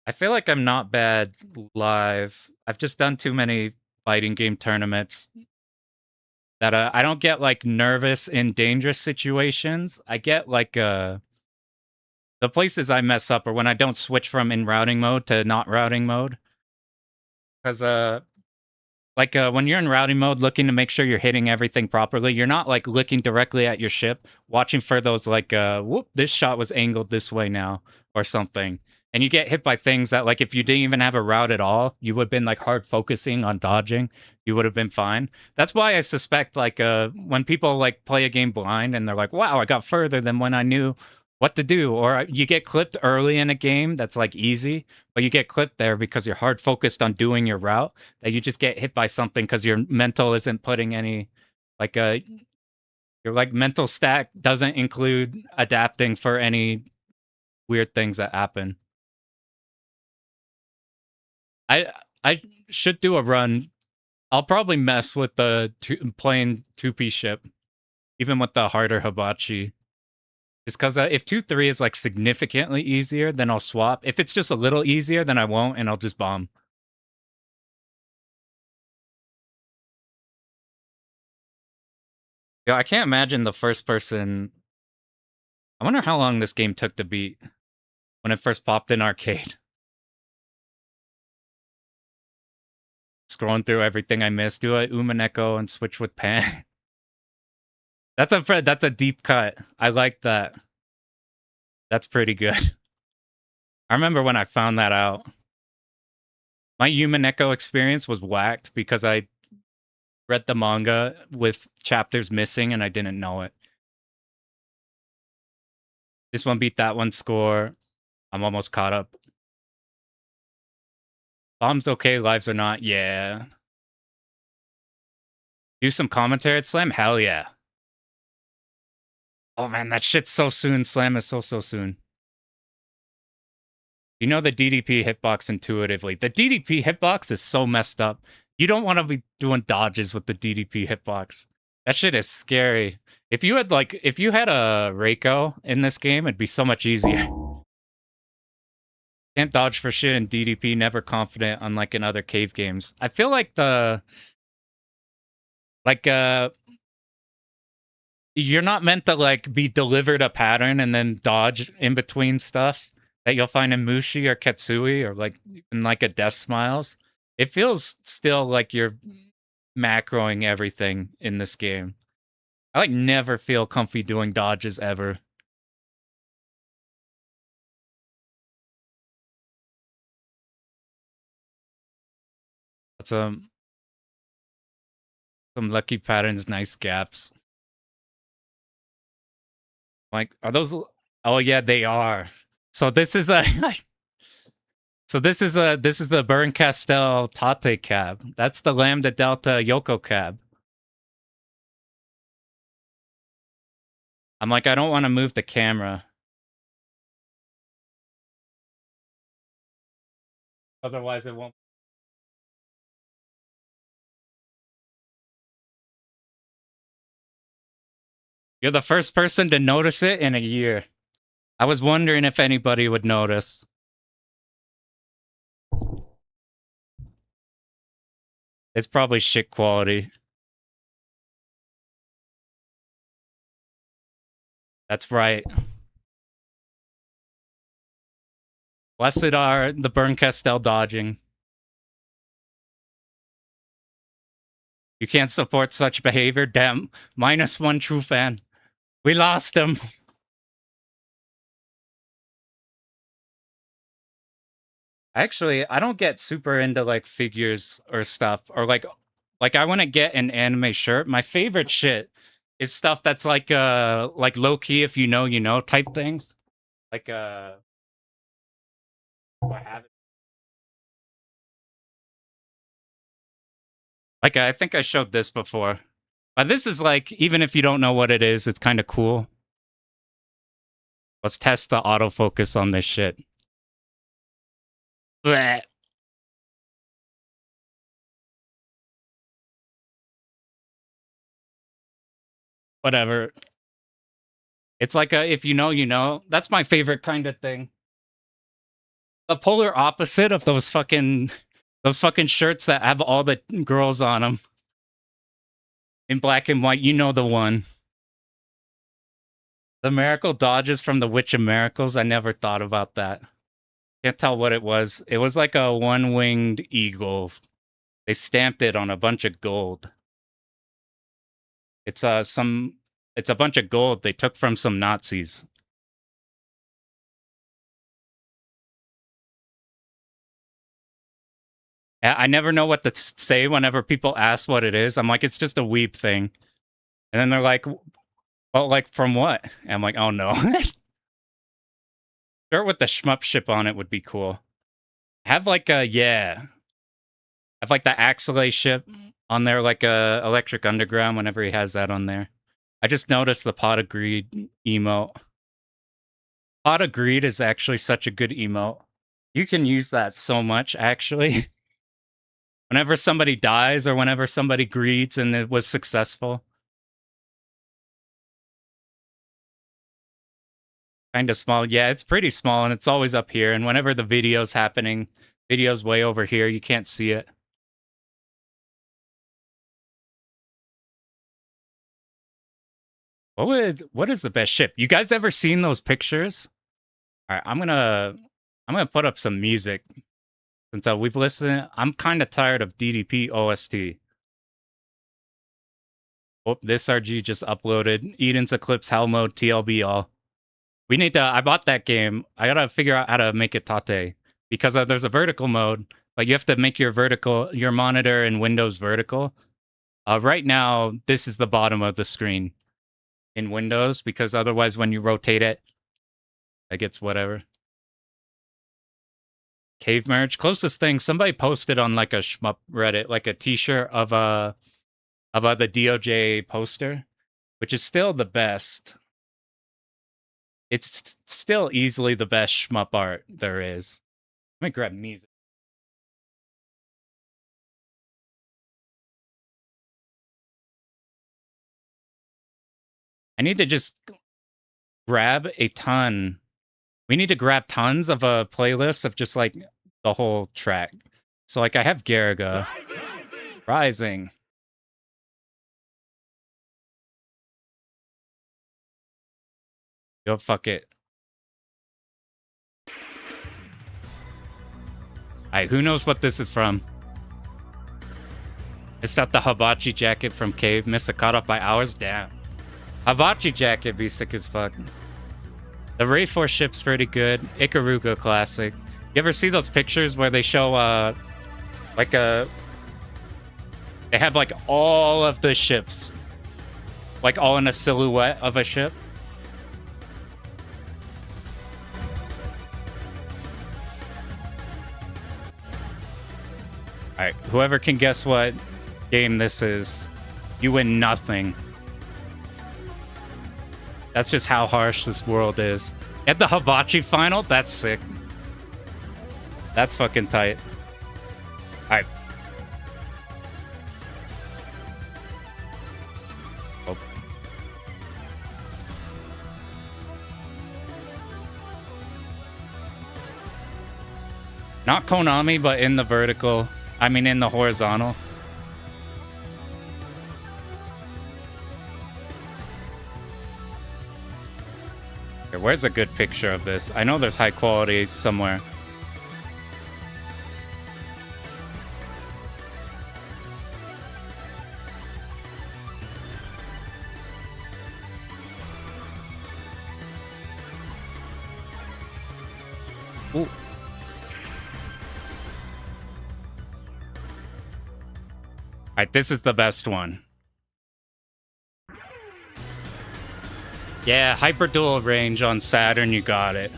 I feel like I'm not bad live. I've just done too many fighting game tournaments that I don't get like nervous in dangerous situations. I get like The places I mess up are when I don't switch from in routing mode to not routing mode. Because when you're in routing mode, looking to make sure you're hitting everything properly, you're not like looking directly at your ship, watching for those like, whoop, this shot was angled this way now, or something. And you get hit by things that, like, if you didn't even have a route at all, you would have been like hard focusing on dodging. You would have been fine. That's why I suspect, like, when people like play a game blind and they're like, wow, I got further than when I knew what to do, or you get clipped early in a game that's like easy, but you get clipped there because you're hard focused on doing your route, that you just get hit by something because your mental isn't putting any, like, your like mental stack doesn't include adapting for any weird things that happen. I should do a run. I'll probably mess with the playing 2P ship, even with the harder hibachi. Just because if 2-3 is like significantly easier, then I'll swap. If it's just a little easier, then I won't, and I'll just bomb. Yeah, I can't imagine the first person. I wonder how long this game took to beat when it first popped in arcade. Scrolling through everything I missed, do a Umaneko and switch with Pan. That's a deep cut. I like that. That's pretty good. I remember when I found that out. My Umaneko experience was whacked because I read the manga with chapters missing and I didn't know it. This one beat that one score. I'm almost caught up. Bomb's okay, lives are not. Yeah. Do some commentary at Slam? Hell yeah. Oh man, that shit's so soon. Slam is so soon. You know the DDP hitbox intuitively. The DDP hitbox is so messed up. You don't want to be doing dodges with the DDP hitbox. That shit is scary. If you had a Reiko in this game, it'd be so much easier. Can't dodge for shit in DDP, never confident, unlike in other cave games. I feel like you're not meant to like be delivered a pattern and then dodge in between stuff that you'll find in Mushi or Ketsui or like in like a Death Smiles. It feels still like you're macroing everything in this game. I like never feel comfy doing dodges ever. Some lucky patterns, nice gaps. Like, are those? Oh yeah, they are. So this is a. this is the Burn Castell Tate cab. That's the Lambda Delta Yoko cab. I'm like, I don't want to move the camera. Otherwise it won't. You're the first person to notice it in a year. I was wondering if anybody would notice. It's probably shit quality. That's right. Blessed are the Burn Castell dodging. You can't support such behavior? Damn. -1 true fan. We lost him. Actually, I don't get super into like figures or stuff, or like I want to get an anime shirt. My favorite shit is stuff that's like low key, if you know type things. Like I have it. Like I think I showed this before. But this is like, even if you don't know what it is, it's kind of cool. Let's test the autofocus on this shit. Blech. Whatever. It's like a, if you know, you know. That's my favorite kind of thing. The polar opposite of those fucking shirts that have all the girls on them in black and white. You know the one. The miracle dodges from the Witch of Miracles. I never thought about that. Can't tell what it was. It was like a one-winged eagle. They stamped it on a bunch of gold. It's a bunch of gold they took from some Nazis. I never know what to say whenever people ask what it is. I'm like, it's just a weeb thing. And then they're like, well, like, from what? And I'm like, oh no. Shirt with the shmup ship on it would be cool. Have like a, yeah. Have like the Axelay ship on there, like a Electric Underground whenever he has that on there. I just noticed the Pot of Greed emote. Pot of Greed is actually such a good emote. You can use that so much, actually. Whenever somebody dies or whenever somebody greets and it was successful. Kind of small. Yeah, it's pretty small and it's always up here. And whenever the video's happening, video's way over here, you can't see it. What is the best ship? You guys ever seen those pictures? All right, I'm gonna put up some music since we've listened. I'm kind of tired of DDP OST. Oh, this RG just uploaded Eden's Eclipse Hell Mode TLBL. We need to. I bought that game. I gotta figure out how to make it Tate because there's a vertical mode, but you have to make your monitor in Windows vertical. Right now, this is the bottom of the screen in Windows because otherwise, when you rotate it, it gets whatever. Cave merge, closest thing. Somebody posted on like a shmup Reddit, like a T-shirt of the DOJ poster, which is still the best. It's still easily the best shmup art there is. Let me grab music. I need to just grab a ton. We need to grab tons of a playlist of just like the whole track. So like I have Garaga. Rising. Yo, fuck it. Alright, who knows what this is from? Missed out the hibachi jacket from Cave. Missed it, caught up by hours. Damn. Hibachi jacket be sick as fuck. The Ray 4 ship's pretty good. Ikaruga classic. You ever see those pictures where they show like they have like all of the ships like all in a silhouette of a ship? Alright, whoever can guess what game this is, you win nothing. That's just how harsh this world is. At the hibachi final? That's sick. That's fucking tight. Alright. Oh. Not Konami, but in the vertical. I mean, in the horizontal. Okay, where's a good picture of this? I know there's high quality somewhere. Ooh. Alright, this is the best one. Yeah, hyper dual range on Saturn, you got it.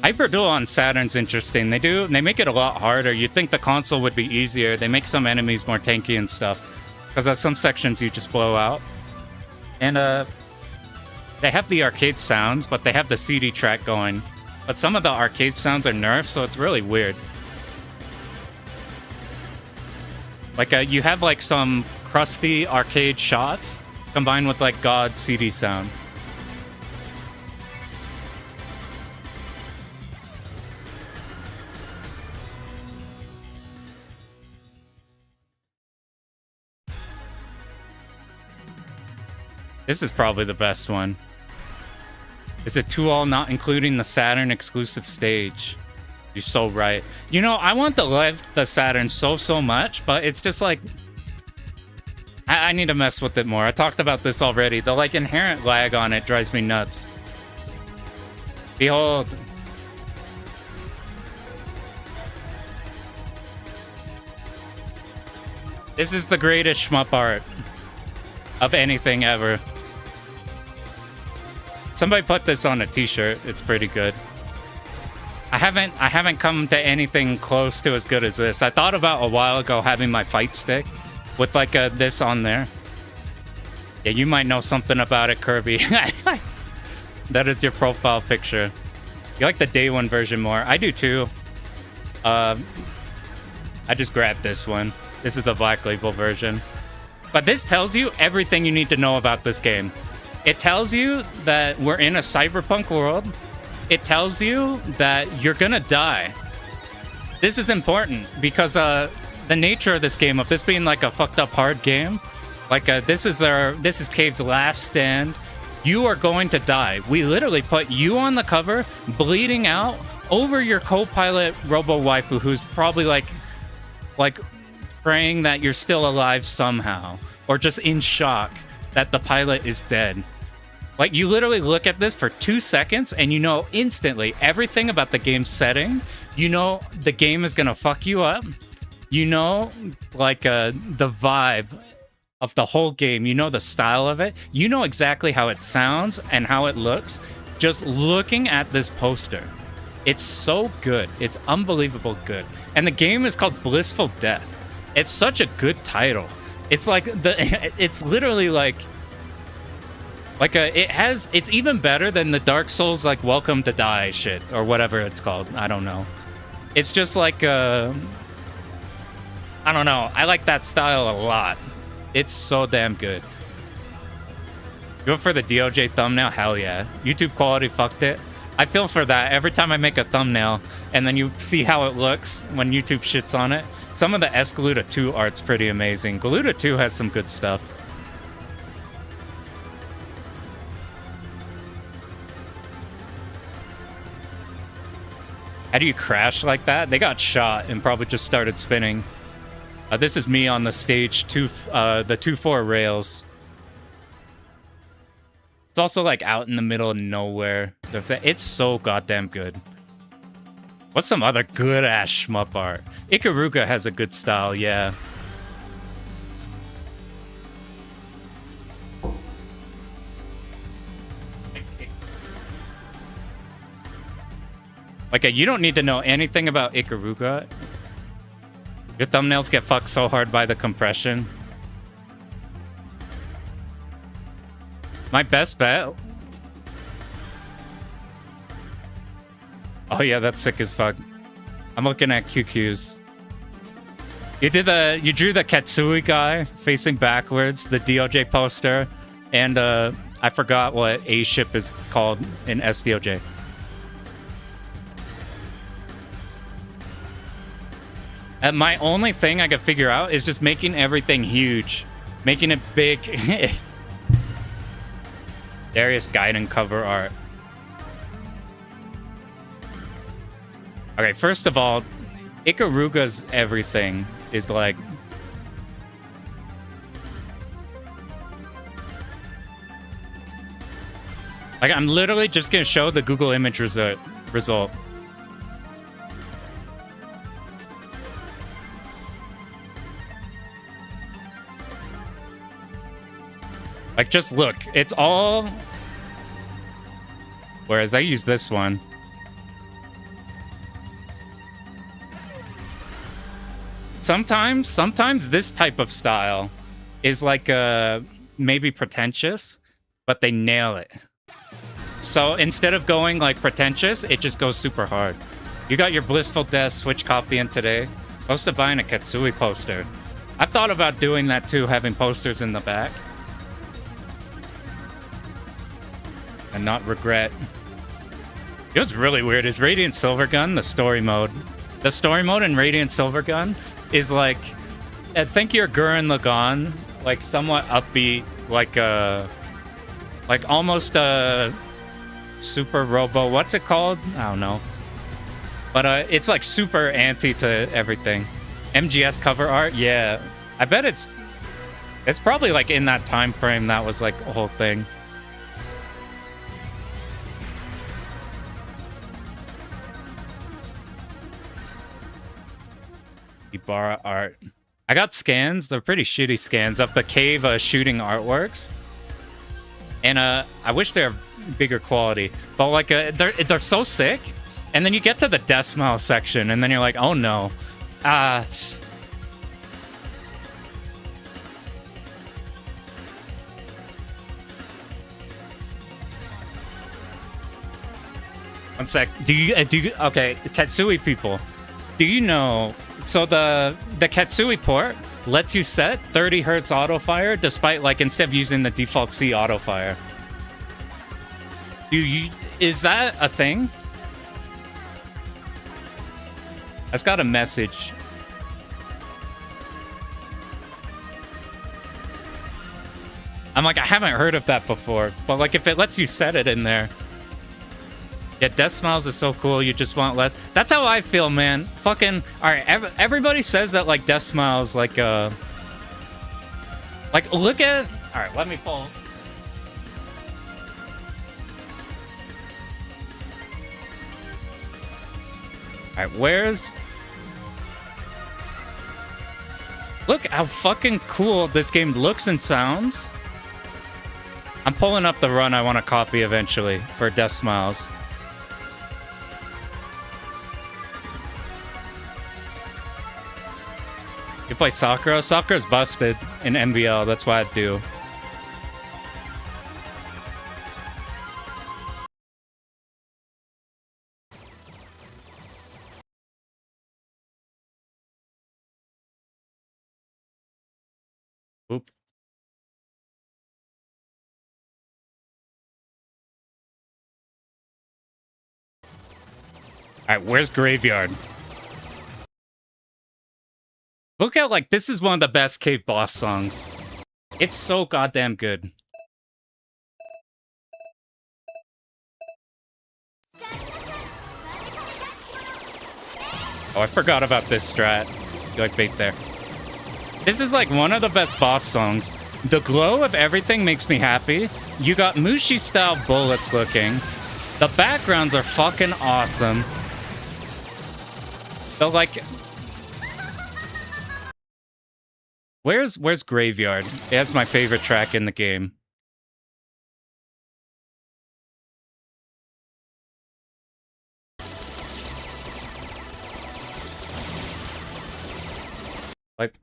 Hyper dual on Saturn's interesting. They make it a lot harder. You'd think the console would be easier. They make some enemies more tanky and stuff. Because there's some sections you just blow out. And they have the arcade sounds, but they have the CD track going. But some of the arcade sounds are nerfed, so it's really weird. Like, you have, like, some crusty arcade shots combined with, like, God CD sound. This is probably the best one. Is it 2-all not including the Saturn exclusive stage? You're so right. You know, I want the Saturn so much, but it's just like I need to mess with it more. I talked about this already. The like inherent lag on it drives me nuts. Behold. This is the greatest shmup art of anything ever. Somebody put this on a t-shirt. It's pretty good. I haven't come to anything close to as good as this. I thought about a while ago having my fight stick with like this on there. Yeah, you might know something about it, Kirby. That is your profile picture. You like the day one version more. I do too. I just grabbed this one. This is the Black Label version. But this tells you everything you need to know about this game. It tells you that we're in a cyberpunk world. It tells you that you're gonna die. This is important because the nature of this game, of this being like a fucked up hard game, like this is Cave's last stand. You are going to die. We literally put you on the cover, bleeding out over your co-pilot Robo Waifu, who's probably like praying that you're still alive somehow, or just in shock that the pilot is dead. Like, you literally look at this for 2 seconds and you know instantly everything about the game's setting. You know the game is gonna fuck you up. You know, like, the vibe of the whole game. You know the style of it. You know exactly how it sounds and how it looks just looking at this poster. It's so good. It's unbelievable good. And the game is called Blissful Death. It's such a good title. It's like it's literally it's even better than the Dark Souls like Welcome to Die shit or whatever it's called. I don't know. It's just like I don't know. I like that style a lot. It's so damn good. Go for the DOJ thumbnail? Hell yeah. YouTube quality fucked it. I feel for that every time I make a thumbnail and then you see how it looks when YouTube shits on it. Some of the Escaluda 2 art's pretty amazing. Galuda 2 has some good stuff. How do you crash like that? They got shot and probably just started spinning. This is me on the stage, the 2-4 rails. It's also like out in the middle of nowhere. It's so goddamn good. What's some other good ass shmup art? Ikaruga has a good style, yeah. Like, you don't need to know anything about Ikaruga. Your thumbnails get fucked so hard by the compression. My best bet. Oh yeah, that's sick as fuck. I'm looking at QQs. You drew the Katsui guy facing backwards, the DOJ poster, and I forgot what A ship is called in SDOJ. And my only thing I could figure out is just making everything huge, making it big. Darius Gaiden cover art. Okay, first of all, Ikaruga's everything is like... Like, I'm literally just gonna show the Google image result. Like, just look. It's all... Whereas I use this one. Sometimes this type of style is like maybe pretentious, but they nail it. So instead of going like pretentious, it just goes super hard. You got your Blissful Death Switch copy in today. Close to buying a Katsui poster. I've thought about doing that too, having posters in the back. And not regret. You know what's really weird is Radiant Silvergun, the story mode. The story mode in Radiant Silvergun is like, I think you're Gurren Lagann, like somewhat upbeat, like Like almost a super robo. What's it called? I don't know. But it's like super anti to everything. MGS cover art, yeah. I bet it's probably like in that time frame that was like a whole thing. Ibarra art. I got scans. They're pretty shitty scans of the cave shooting artworks. And I wish they're bigger quality. But like they're so sick. And then you get to the decimal section and then you're like, oh no. One sec. Do you okay, Katsui people. Do you know, so the Katsui port lets you set 30 hertz auto fire despite like instead of using the default C auto fire. Is that a thing? That's got a message. I'm like, I haven't heard of that before, but like if it lets you set it in there. Yeah, Death Smiles is so cool, you just want less. That's how I feel, man. Fucking, alright, everybody says that, like, Death Smiles, like, look at... Alright, let me pull... Alright, where's... Look how fucking cool this game looks and sounds. I'm pulling up the run I want to copy eventually for Death Smiles. You play Sakura? Sakura's busted in MBL. That's why I do. Oop. All right, where's Graveyard? Look how, like, this is one of the best cave boss songs. It's so goddamn good. Oh, I forgot about this strat. You like bait there. This is, like, one of the best boss songs. The glow of everything makes me happy. You got Mushi-style bullets looking. The backgrounds are fucking awesome. So, like... Where's Graveyard? It has my favorite track in the game. Like,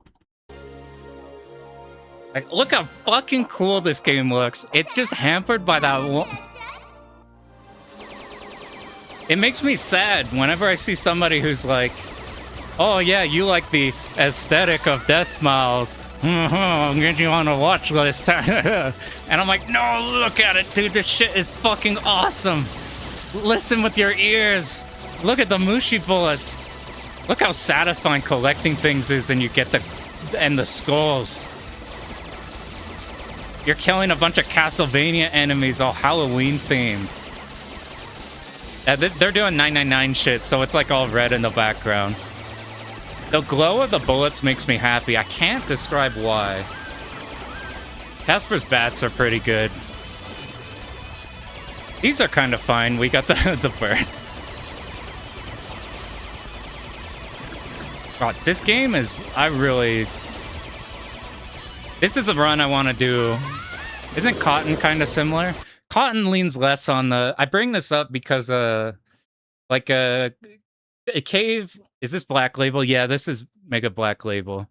look how fucking cool this game looks. It's just hampered by that one. It makes me sad whenever I see somebody who's like, oh yeah, you like the aesthetic of Death Smiles. I'm getting you on a watch list. And I'm like, no, look at it, dude. This shit is fucking awesome. Listen with your ears. Look at the Mushi bullets. Look how satisfying collecting things is, and you get the skulls. You're killing a bunch of Castlevania enemies, all Halloween themed. They're doing 999 shit, so it's like all red in the background. The glow of the bullets makes me happy. I can't describe why. Casper's bats are pretty good. These are kind of fine. We got the birds. God, this game is... This is a run I want to do. Isn't Cotton kind of similar? Cotton leans less on the... I bring this up because, like, a cave... Is this Black Label? Yeah, this is Mega Black Label.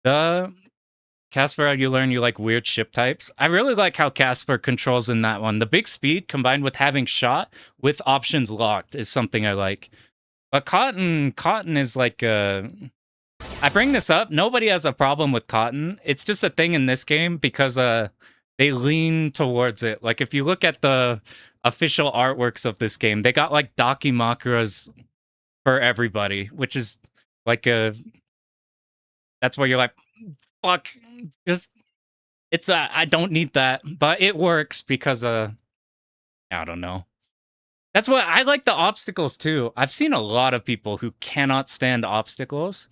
The Casper, you learn you like weird ship types. I really like how Casper controls in that one. The big speed combined with having shot with options locked is something I like. But Cotton is like I bring this up. Nobody has a problem with Cotton. It's just a thing in this game because they lean towards it. Like if you look at the official artworks of this game, they got like Dakimakura's for everybody, which is like that's where you're like, fuck, just It's I don't need that, but it works because I don't know. That's what I like the obstacles too. I've seen a lot of people who cannot stand obstacles.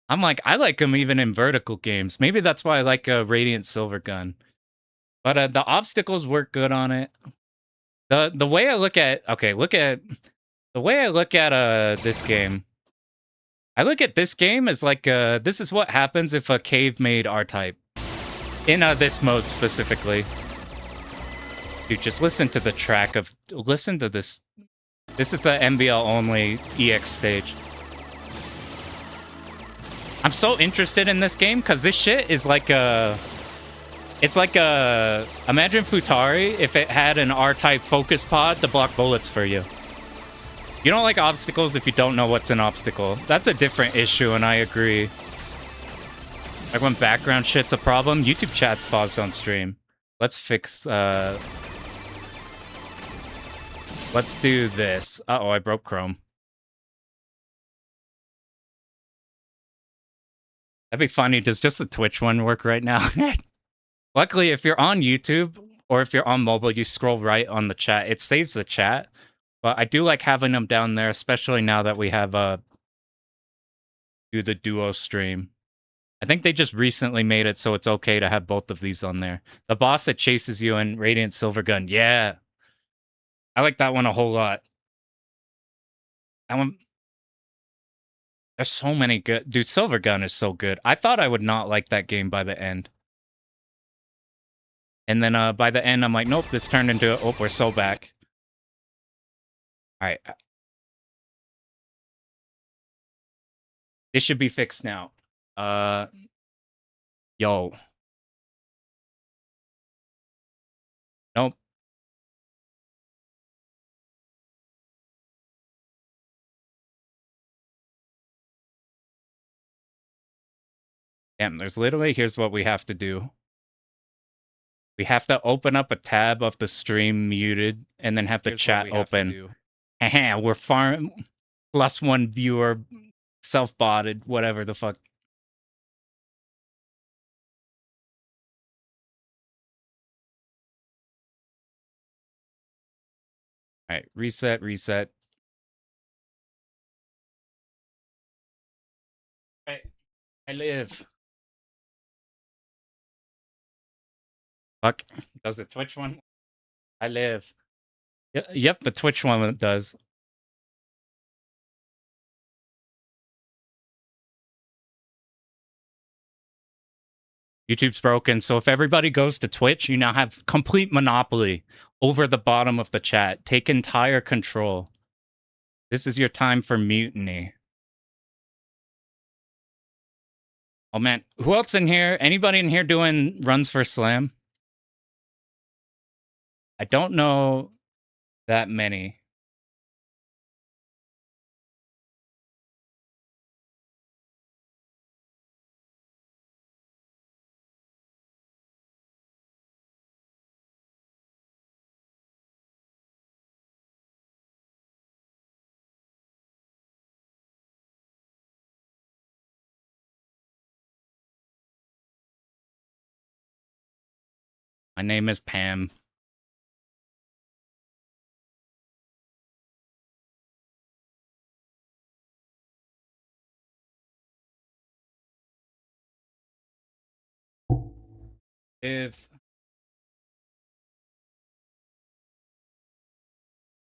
I'm like, I like them even in vertical games. Maybe that's why I like a Radiant Silver Gun. But the obstacles work good on it. The way I look at the way I look at this game. I look at this game as like this is what happens if a cave made R-Type in this mode specifically. Dude, just listen to the track of listen to this. This is the MBL only EX stage. I'm so interested in this game because this shit is like a. It's like a. Imagine Futari if it had an R-Type focus pod to block bullets for you. You don't like obstacles if you don't know what's an obstacle. That's a different issue, and I agree. Like when background shit's a problem, YouTube chat's paused on stream. Let's fix. Let's do this. Uh-oh, I broke Chrome. That'd be funny. Does just the Twitch one work right now? Luckily, if you're on YouTube or if you're on mobile, you scroll right on the chat. It saves the chat. But I do like having them down there, especially now that we have do the duo stream. I think they just recently made it so it's okay to have both of these on there. The boss that chases you in Radiant Silver Gun. Yeah. I like that one a whole lot. That one. There's so many good. Dude, Silver Gun is so good. I thought I would not like that game by the end. And then by the end, I'm like, nope, this turned into, oh, we're so back. All right. This should be fixed now. Yo. Nope. Damn, there's literally, here's what we have to do. We have to open up a tab of the stream muted and then have the chat open. We're farm +1 viewer, self-botted, whatever the fuck. All right, reset. Right, I live. Fuck, does the Twitch one? I live. Yep, the Twitch one does. YouTube's broken, so if everybody goes to Twitch, you now have complete monopoly over the bottom of the chat. Take entire control. This is your time for mutiny. Oh man, who else in here? Anybody in here doing runs for Slam? I don't know that many. My name is Pam.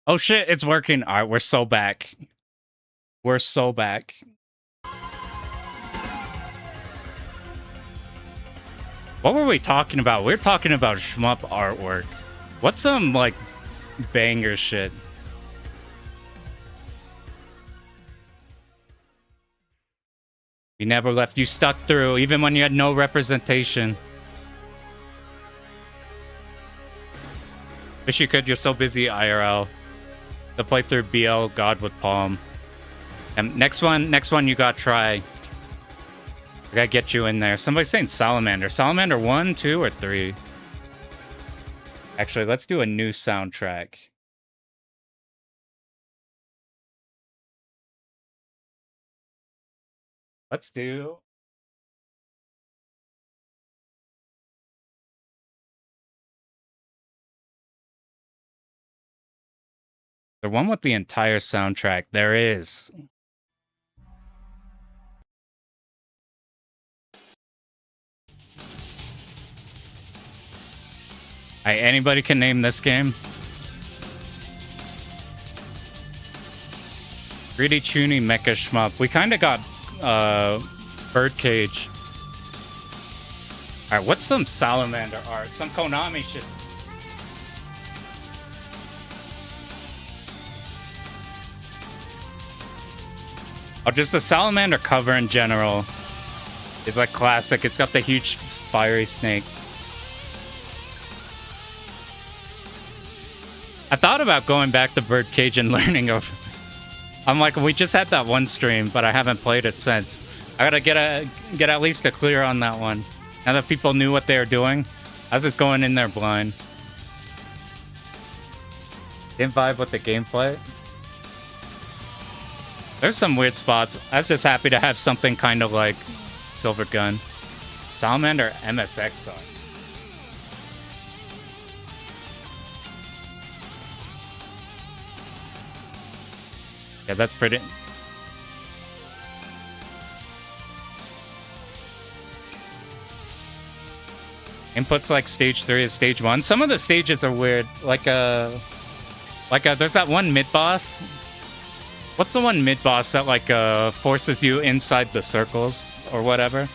Oh shit, it's working. All right, we're so back. We're so back. What were we talking about? We were talking about shmup artwork. What's some, like, banger shit? We never left. You stuck through, even when you had no representation. Wish you could. You're so busy, IRL. To play through BL God with Palm. And next one you gotta try. I gotta get you in there. Somebody's saying Salamander. Salamander 1, 2, or 3? Actually, let's do a new soundtrack. Let's do... The one with the entire soundtrack. There is. Hey, anybody can name this game? 3D Chuny Mecha Shmup. We kind of got Birdcage. Alright, what's some salamander art? Some Konami shit. Oh, just the salamander cover in general is like classic. It's got the huge fiery snake. I thought about going back to Birdcage and learning of. I'm like, we just had that one stream, but I haven't played it since. I gotta get at least a clear on that one. Now that people knew what they were doing, I was just going in there blind. Didn't vibe with the gameplay. There's some weird spots. I was just happy to have something kind of like Silver Gun. Salamander MSX song. Yeah, that's pretty. Inputs like stage 3 is stage 1. Some of the stages are weird. Like there's that one mid boss. What's the one mid boss that like forces you inside the circles or whatever?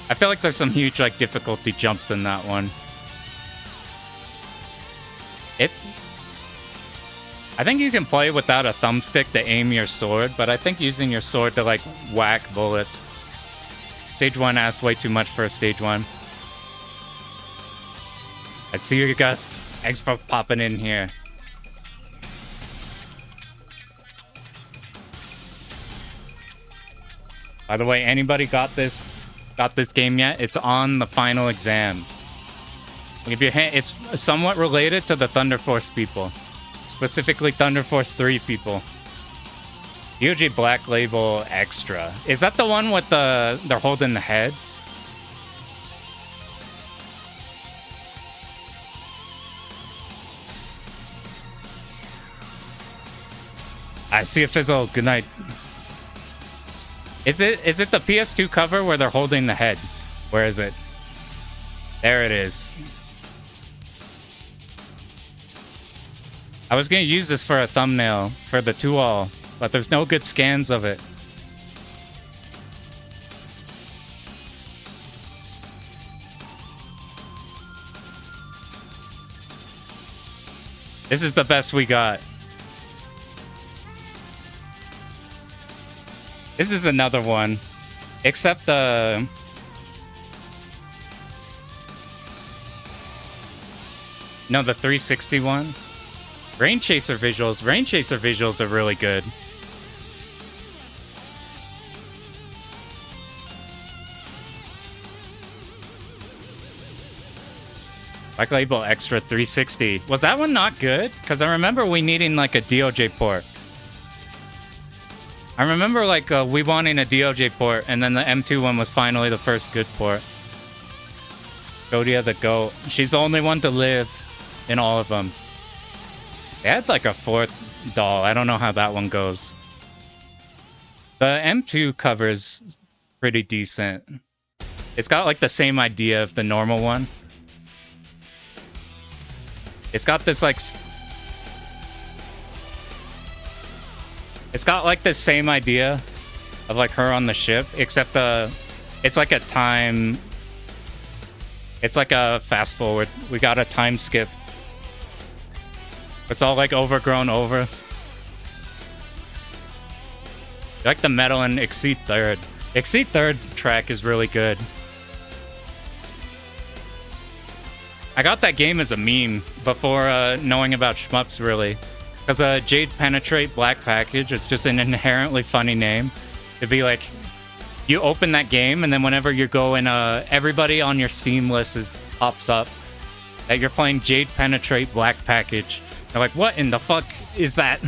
I feel like there's some huge like difficulty jumps in that one. I think you can play without a thumbstick to aim your sword, but I think using your sword to like whack bullets. Stage 1 asks way too much for a stage 1. I see you guys. Eggs popping in here. By the way, anybody got this game yet? It's on the final exam. I'll give you a hint. It's somewhat related to the Thunder Force people. Specifically Thunder Force 3 people. UG Black Label Extra. Is that the one with they're holding the head? I see a fizzle. Good night. Is it the PS2 cover where they're holding the head? Where is it? There it is. I was gonna use this for a thumbnail for the 2-all, but there's no good scans of it. This is the best we got. This is another one, except the... No, the 360 one. Rain Chaser visuals are really good. Black Label Extra 360. Was that one not good? Because I remember we needing like a DOJ port. I remember like we wanting a DOJ port, and then the M2 one was finally the first good port. Godia the GOAT. She's the only one to live in all of them. They had like a 4th doll. I don't know how that one goes. The M2 cover's pretty decent. It's got like the same idea of the normal one. It's got this like... It's got like the same idea of like her on the ship, except it's like a time... It's like a fast forward. We got a time skip. It's all like overgrown over. Like the metal and Exceed Third. Exceed Third track is really good. I got that game as a meme before knowing about shmups, really. Because Jade Penetrate Black Package, it's just an inherently funny name. It'd be like, you open that game, and then whenever you go in, everybody on your Steam list pops up that you're playing Jade Penetrate Black Package. They're like, what in the fuck is that?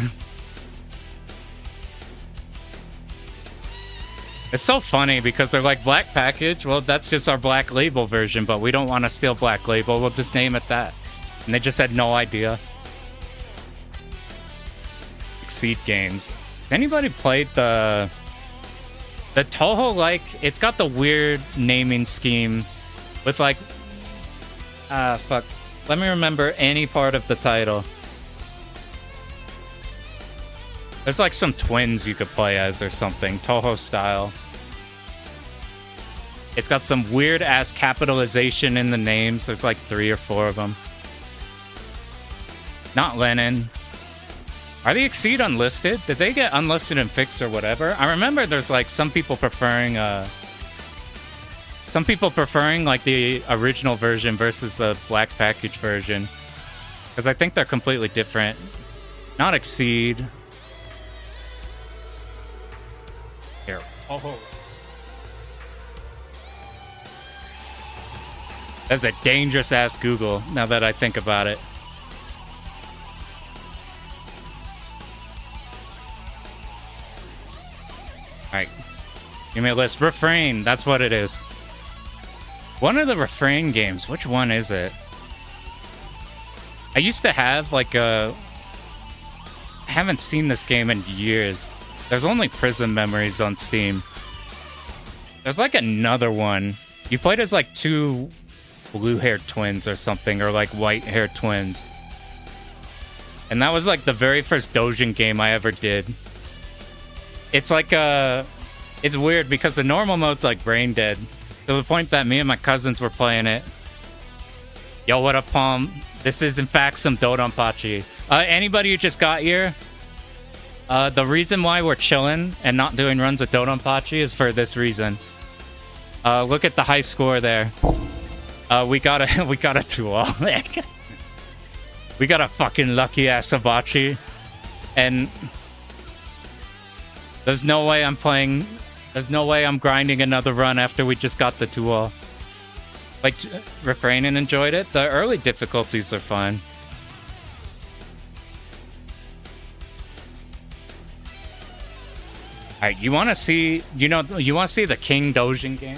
It's so funny because they're like, Black Package? Well, that's just our Black Label version, but we don't want to steal Black Label. We'll just name it that. And they just had no idea. Exceed games. Has anybody played the Toho, like, it's got the weird naming scheme with like, fuck. Let me remember any part of the title. There's like some twins you could play as or something, Toho style. It's got some weird ass capitalization in the names. There's like 3 or 4 of them. Not Lenin. Are the Exceed unlisted? Did they get unlisted and fixed or whatever? I remember there's like some people preferring like the original version versus the black package version. Because I think they're completely different. Not Exceed. Here. Oh. That's a dangerous ass Google, now that I think about it. Alright. Give me a list. Refrain, that's what it is. One of the Refrain games, which one is it? I used to have like a... I haven't seen this game in years. There's only Prism Memories on Steam. There's like another one. You played as like 2 blue-haired twins or something, or like white-haired twins. And that was like the very first Dojin game I ever did. It's like it's weird because the normal mode's like brain dead. To the point that me and my cousins were playing it. Yo, what up, Palm? This is in fact some Dodonpachi. Anybody who just got here, the reason why we're chilling and not doing runs of Dodonpachi is for this reason. Look at the high score there. We got a 2-all. We got a fucking lucky ass Hibachi. And there's no way I'm grinding another run after we just got the 2-all. Like, Refrain and enjoyed it. The early difficulties are fine. Alright, you wanna see the King Dojin game?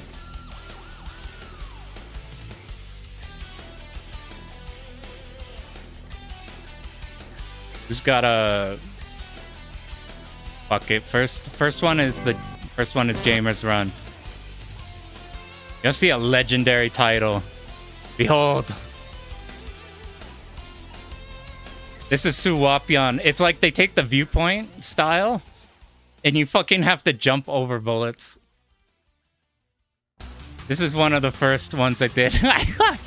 Who's got a... Fuck it. First one is Gamer's Run. You'll see a legendary title. Behold. This is Suwapyeon. It's like they take the viewpoint style, and you fucking have to jump over bullets. This is one of the first ones I did. I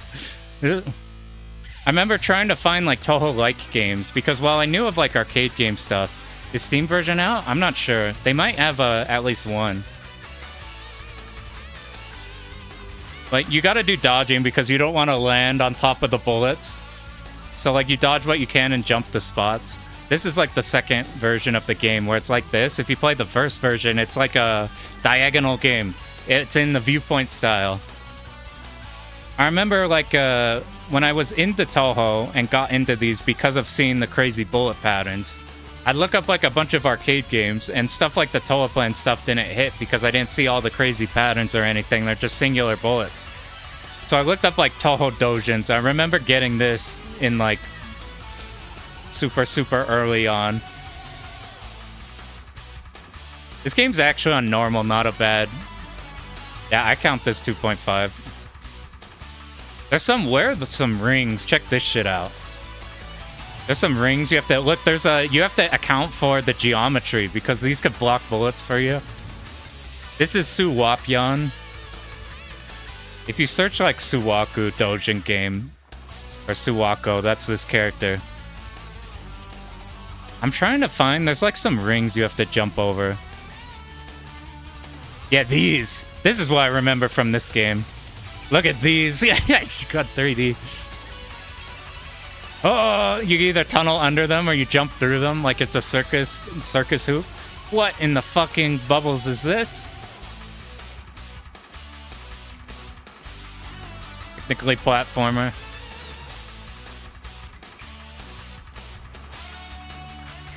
remember trying to find like Toho-like games, because while I knew of like arcade game stuff, is Steam version out? I'm not sure. They might have at least one. Like, you gotta do dodging because you don't want to land on top of the bullets. So like, you dodge what you can and jump to spots. This is like the second version of the game where it's like this. If you play the first version, it's like a diagonal game. It's in the viewpoint style. I remember like when I was into Toho and got into these because of seeing the crazy bullet patterns, I'd look up like a bunch of arcade games, and stuff like the Toho Plan stuff didn't hit because I didn't see all the crazy patterns or anything. They're just singular bullets. So I looked up like Toho Dojins. I remember getting this in like super early on. This game's actually on normal, not a bad... Yeah, I count this 2.5. There's some rings. Check this shit out. There's some rings you have to look. You have to account for the geometry because these could block bullets for you. This is Suwapyeon. If you search like Suwaku Dojin game or Suwako, that's this character. I'm trying to find. There's like some rings you have to jump over. Yeah, these. This is what I remember from this game. Look at these. Yeah, you got 3D. Oh, you either tunnel under them or you jump through them like it's a circus hoop. What in the fucking bubbles is this? Technically platformer.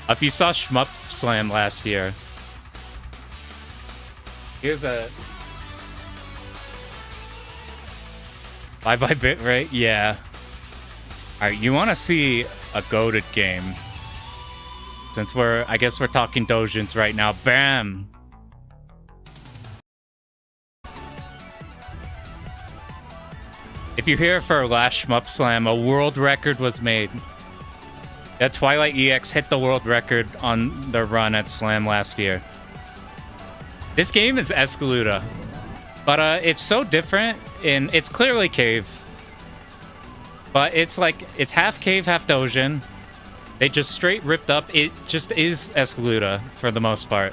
If you saw Shmup Slam last year, here's a 5x bit rate? Yeah. Alright, you want to see a goated game. Since I guess we're talking Dojins right now. Bam! If you're here for last Shmup Slam, a world record was made. Yeah, Twilight EX hit the world record on their run at Slam last year. This game is Escaluda, but it's so different. It's clearly Cave, but it's half Cave, half Dojin. They just straight ripped up. It just is Escaluda for the most part,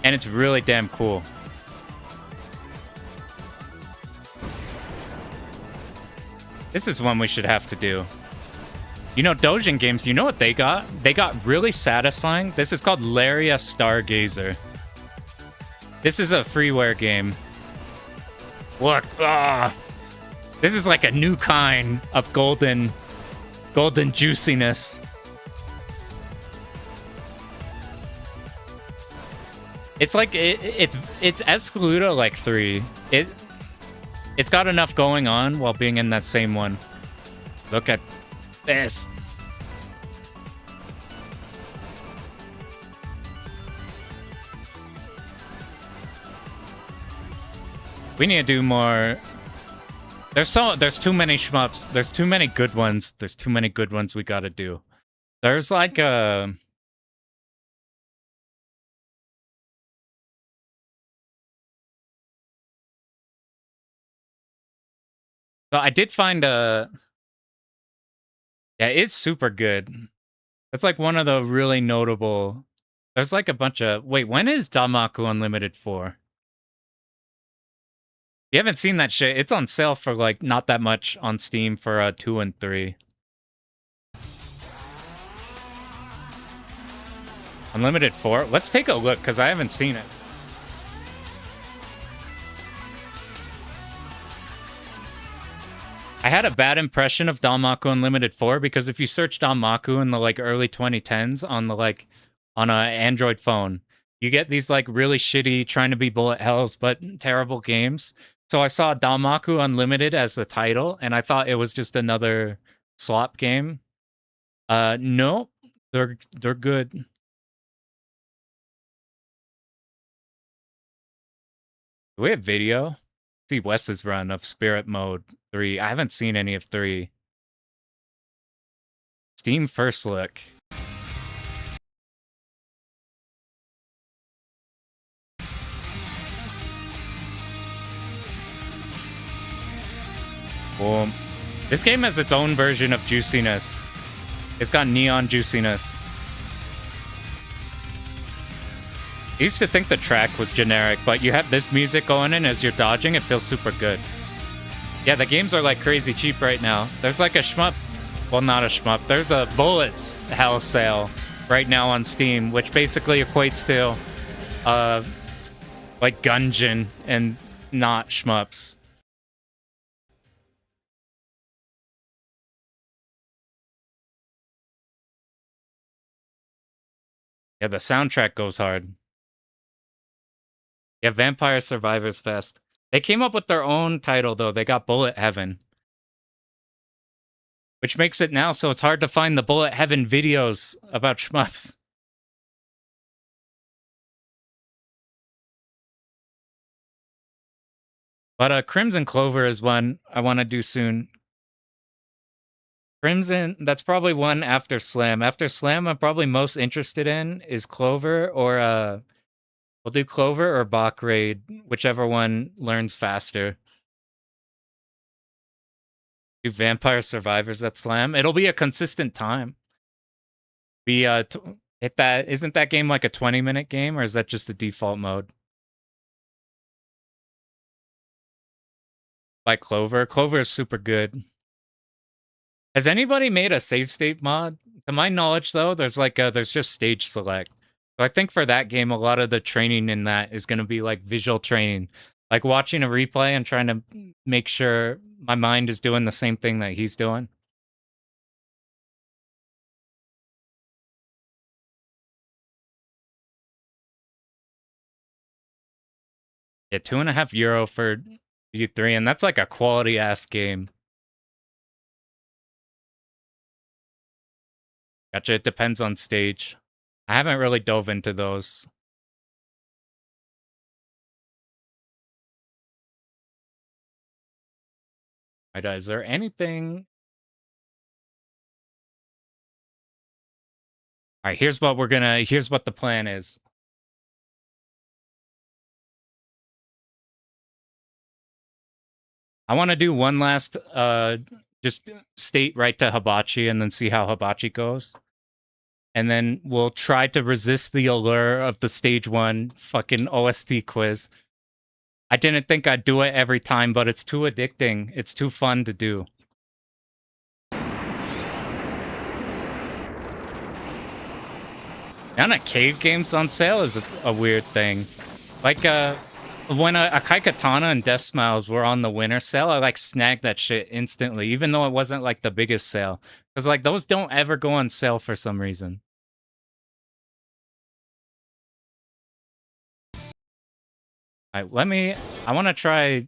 and it's really damn cool. This is one we should have to do. You know, Dojin games, you know what they got? They got really satisfying. This is called Laria Stargazer. This is a freeware game. Look, this is like a new kind of golden juiciness. It's like it's Escaluda like 3. It's got enough going on while being in that same one. Look at this. We need to do more. There's too many shmups. There's too many good ones. There's too many good ones we gotta do. There's like a... So I did find a... Yeah, it's super good. It's like one of the really notable... There's like a bunch of... Wait, when is Danmaku Unlimited 4? You haven't seen that shit. It's on sale for like not that much on Steam for 2 and 3. Unlimited 4? Let's take a look because I haven't seen it. I had a bad impression of Danmaku Unlimited 4 because if you search Danmaku in the like early 2010s on the like on a Android phone, you get these like really shitty trying to be bullet hells but terrible games. So I saw Danmaku Unlimited as the title and I thought it was just another slop game. No, they're good. Do we have video? See Wes's run of Spirit Mode 3. I haven't seen any of 3. Steam first look. Boom. This game has its own version of juiciness. It's got neon juiciness. I used to think the track was generic, but you have this music going in as you're dodging, it feels super good. Yeah, the games are like crazy cheap right now. There's like a shmup, well not a shmup, there's a bullets hell sale right now on Steam, which basically equates to like Gungeon and not shmups. Yeah, the soundtrack goes hard. Yeah, Vampire Survivors Fest. They came up with their own title, though. They got Bullet Heaven. Which makes it now so it's hard to find the Bullet Heaven videos about shmups. But Crimson Clover is one I want to do soon. Crimson, that's probably one after Slam. After Slam, I'm probably most interested in is Clover or we'll do Clover or Bach Raid, whichever one learns faster. Do Vampire Survivors at Slam. It'll be a consistent time. Hit that. Isn't that game like a 20-minute game, or is that just the default mode? Like Clover. Clover is super good. Has anybody made a save state mod? To my knowledge, though, there's like there's just stage select. So I think for that game, a lot of the training in that is going to be like visual training, like watching a replay and trying to make sure my mind is doing the same thing that he's doing. Yeah, €2.50 for U3, and that's like a quality ass game. Gotcha. It depends on stage. I haven't really dove into those. Right, is there anything? All right, here's what the plan is. I want to do one last just state right to Hibachi and then see how Hibachi goes. And then we'll try to resist the allure of the stage 1 fucking OST quiz. I didn't think I'd do it every time, but it's too addicting. It's too fun to do. And a cave games on sale is a weird thing. Like, when Akai Katana and Death Smiles were on the winter sale, I, like, snagged that shit instantly, even though it wasn't, like, the biggest sale. Because, like, those don't ever go on sale for some reason. Alright, I want to try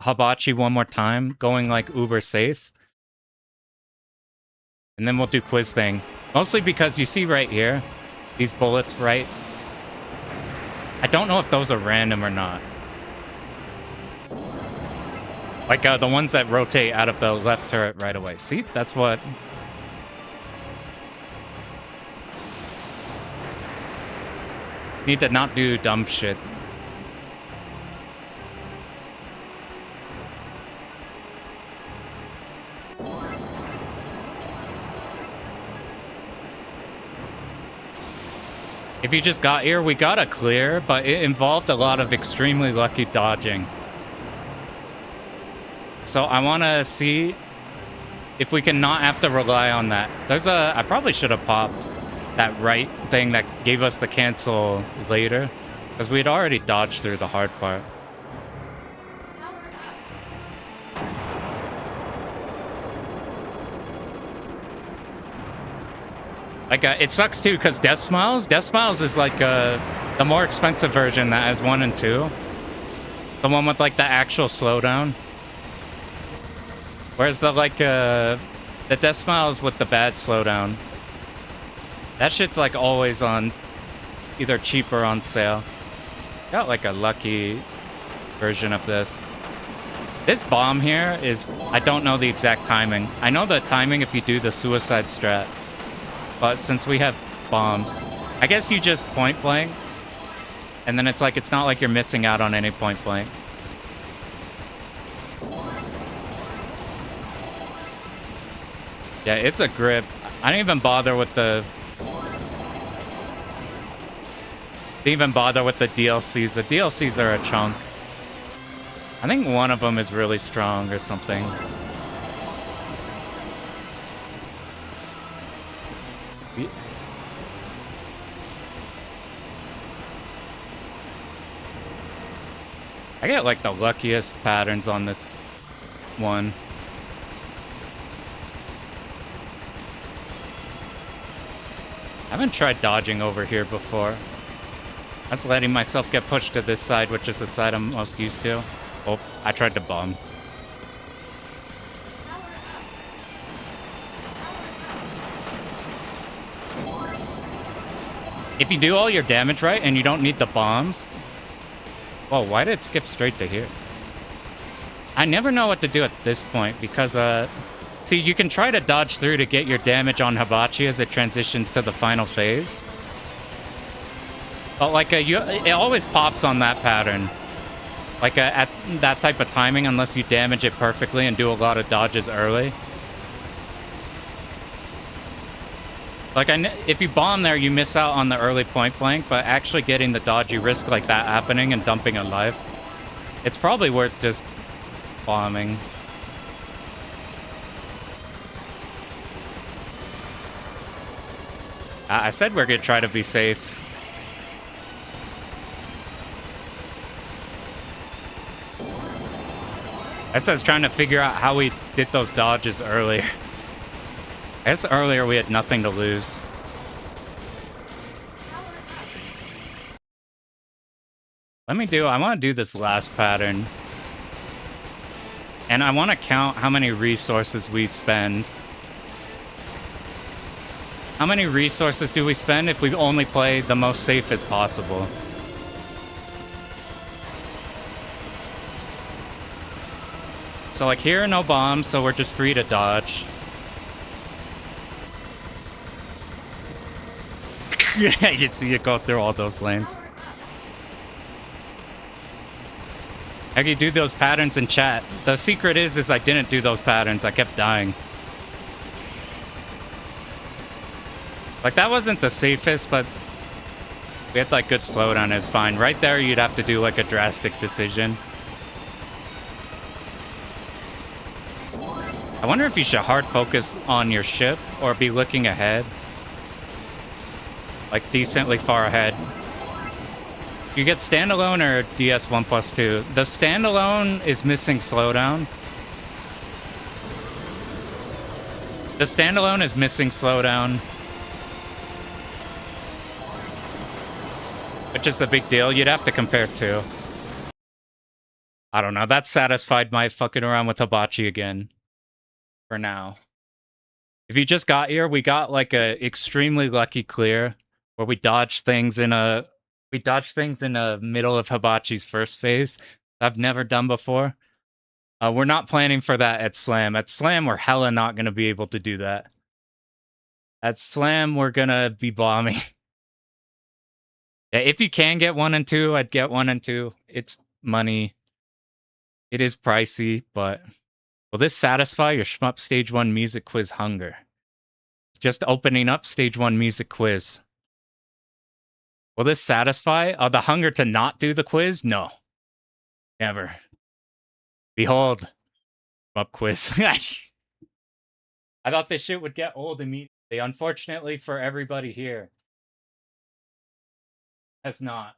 Hibachi one more time, going, like, uber safe. And then we'll do quiz thing. Mostly because you see right here, these bullets, right? I don't know if those are random or not. Like the ones that rotate out of the left turret right away. See, that's what... Just need to not do dumb shit. If you just got here, we got a clear, but it involved a lot of extremely lucky dodging. So I want to see if we can not have to rely on that. I probably should have popped that right thing that gave us the cancel later, because we had already dodged through the hard part. Like, it sucks too, because Death Smiles is like the more expensive version that has 1 and 2. The one with like the actual slowdown. Whereas the Death Smiles with the bad slowdown, that shit's like always on either cheap or on sale. Got like a lucky version of this. This bomb here is, I don't know the exact timing. I know the timing if you do the suicide strat. But since we have bombs, I guess you just point blank. And then it's like, it's not like you're missing out on any point blank. Yeah, it's a grip. I didn't even bother with the... Didn't even bother with the DLCs. The DLCs are a chunk. I think one of them is really strong or something. I get like the luckiest patterns on this one. I haven't tried dodging over here before. I was letting myself get pushed to this side, which is the side I'm most used to. Oh, I tried to bomb. If you do all your damage right and you don't need the bombs... Whoa, why did it skip straight to here? I never know what to do at this point because, see, you can try to dodge through to get your damage on Hibachi as it transitions to the final phase. But, like, it always pops on that pattern. Like, at that type of timing, unless you damage it perfectly and do a lot of dodges early. Like, if you bomb there, you miss out on the early point blank, but actually getting the dodge, you risk, like, that happening and dumping a life. It's probably worth just bombing. I said we're gonna try to be safe. I was trying to figure out how we did those dodges earlier. I guess earlier we had nothing to lose. I want to do this last pattern. And I want to count how many resources we spend. How many resources do we spend if we only play the most safe as possible? So like here are no bombs, so we're just free to dodge. Yeah, you see it go through all those lanes. How do you do those patterns in chat? The secret is I didn't do those patterns. I kept dying. Like, that wasn't the safest, but we had, like, good slowdown is fine. Right there, you'd have to do, like, a drastic decision. I wonder if you should hard focus on your ship or be looking ahead. Like, decently far ahead. You get standalone or DS 1+2. The standalone is missing slowdown. The standalone is missing slowdown. Which is the big deal. You'd have to compare two. I don't know. That satisfied my fucking around with Hibachi again. For now. If you just got here, we got like a extremely lucky clear where we dodged things in a middle of Hibachi's first phase. I've never done before. We're not planning for that at Slam. At Slam, we're hella not gonna be able to do that. At Slam, we're gonna be bombing. Yeah, if you can get 1 and 2, I'd get 1 and 2. It's money. It is pricey, but will this satisfy your Shmup Stage 1 music quiz hunger? Just opening up Stage 1 music quiz. Will this satisfy the hunger to not do the quiz? No. Never. Behold. Shmup quiz. I thought this shit would get old immediately. Unfortunately for everybody here. Has not.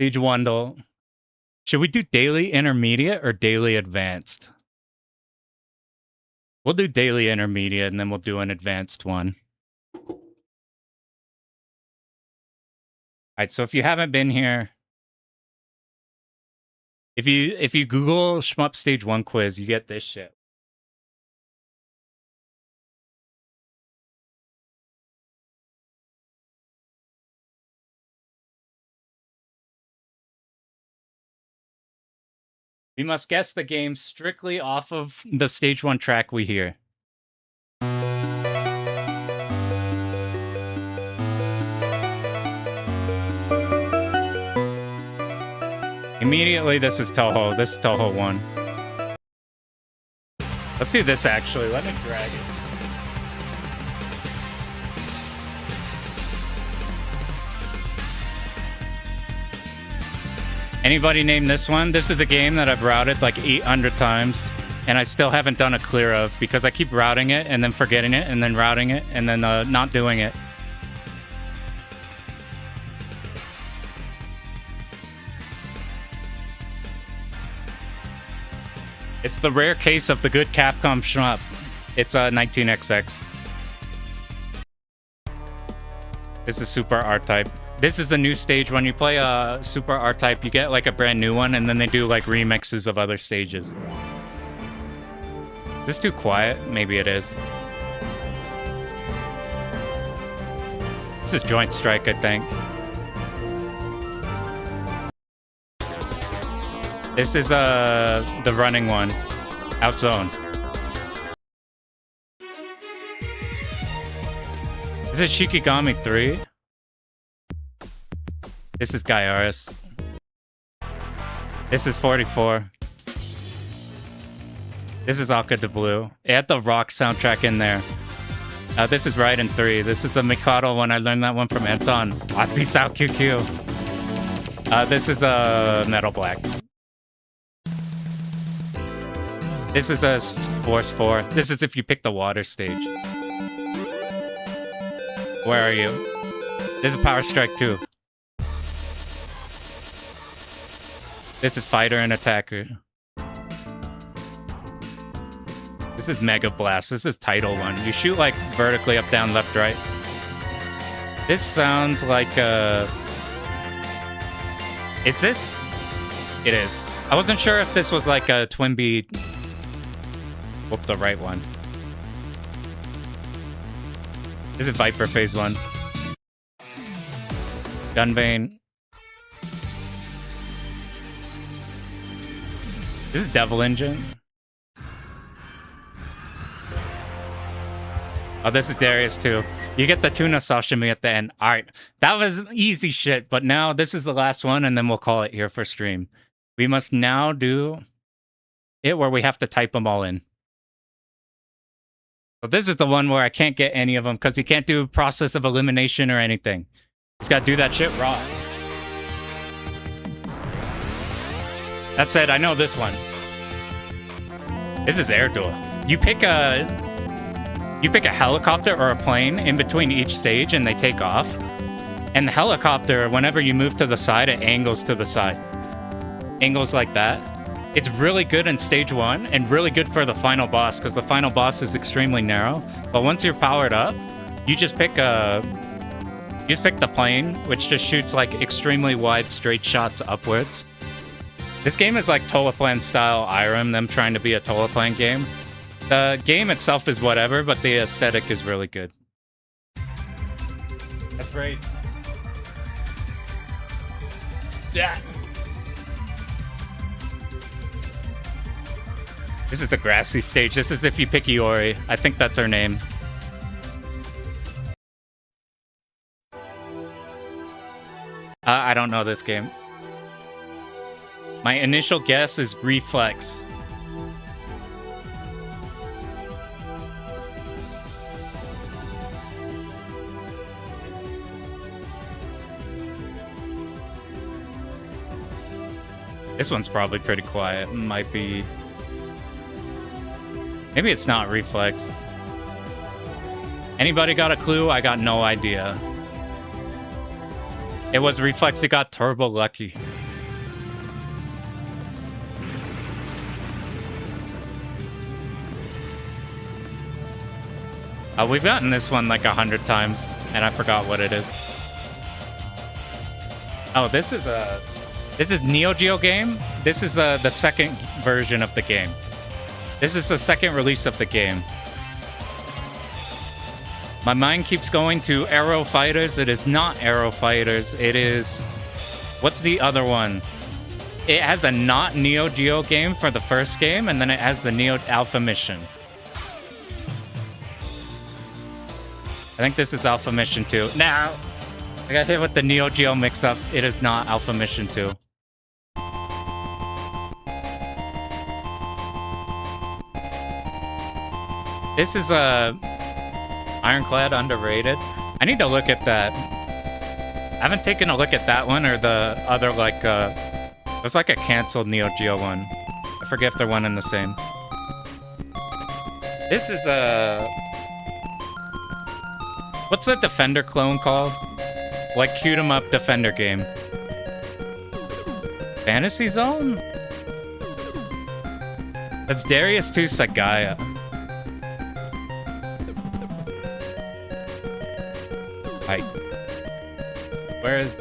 Siege Wandle. Should we do daily intermediate or daily advanced? We'll do daily intermediate and then we'll do an advanced one. Alright, so if you haven't been here, if you Google Shmup Stage 1 quiz, you get this shit. We must guess the game strictly off of the Stage 1 track we hear. Immediately, this is Toho. This is Toho 1. Let's do this, actually. Let me drag it. Anybody name this one? This is a game that I've routed like 800 times, and I still haven't done a clear of because I keep routing it and then forgetting it and then routing it and then not doing it. It's the rare case of the good Capcom shmup. It's a 19XX. This is Super R-Type. This is the new stage. When you play a Super R-Type, you get like a brand new one, and then they do like remixes of other stages. Is this too quiet? Maybe it is. This is Joint Strike, I think. This is the running one. Outzone. This is Shikigami 3. This is Gaiaris. This is 44. This is Aka de Blue. It had the rock soundtrack in there. This is Raiden 3. This is the Mikado one. I learned that one from Anton. Peace out, QQ. This is Metal Black. This is a Force 4. This is if you pick the water stage. Where are you? This is Power Strike 2. This is Fighter and Attacker. This This is Mega Blast. This is Title 1. You shoot like vertically up, down, left, right. This sounds like is this? It is. I wasn't sure if this was like a Twinbee. Whoop, the right one. This is Viper Phase 1. Gunvein. This is Devil Engine. Oh, this is Darius too. You get the tuna sashimi at the end. All right, that was easy shit, but now this is the last one, and then we'll call it here for stream. We must now do it where we have to type them all in. So this is the one where I can't get any of them because you can't do process of elimination or anything. Just gotta do that shit raw. That said, I know this one. This is Air Duel. You pick a helicopter or a plane in between each stage and they take off. And the helicopter, whenever you move to the side, it angles to the side. Angles like that. It's really good in stage 1 and really good for the final boss because the final boss is extremely narrow. But once you're powered up, you just pick the plane, which just shoots like extremely wide straight shots upwards. This game is like Tolaplan style Irem, them trying to be a Tolaplan game. The game itself is whatever, but the aesthetic is really good. That's great. Yeah. This is the grassy stage. This is if you pick Iori. I think that's her name. I don't know this game. My initial guess is Reflex. This one's probably pretty quiet. Might be... Maybe it's not Reflex. Anybody got a clue? I got no idea. It was Reflex. It got turbo lucky. We've gotten this one like 100 times, and I forgot what it is. Oh, this is Neo Geo game. This is the second version of the game. This is the second release of the game. My mind keeps going to Aero Fighters. It is not Aero Fighters. It is... What's the other one? It has a not Neo Geo game for the first game, and then it has the Neo Alpha Mission. I think this is Alpha Mission 2. Now, I got hit with the Neo Geo mix-up. It is not Alpha Mission 2. This is Ironclad underrated. I need to look at that. I haven't taken a look at that one or the other like there's like a canceled Neo Geo one. I forget if they're one and the same. This is what's the Defender clone called? Like cute 'em up Defender game. Fantasy Zone? That's Darius 2 Sagaya. Where is...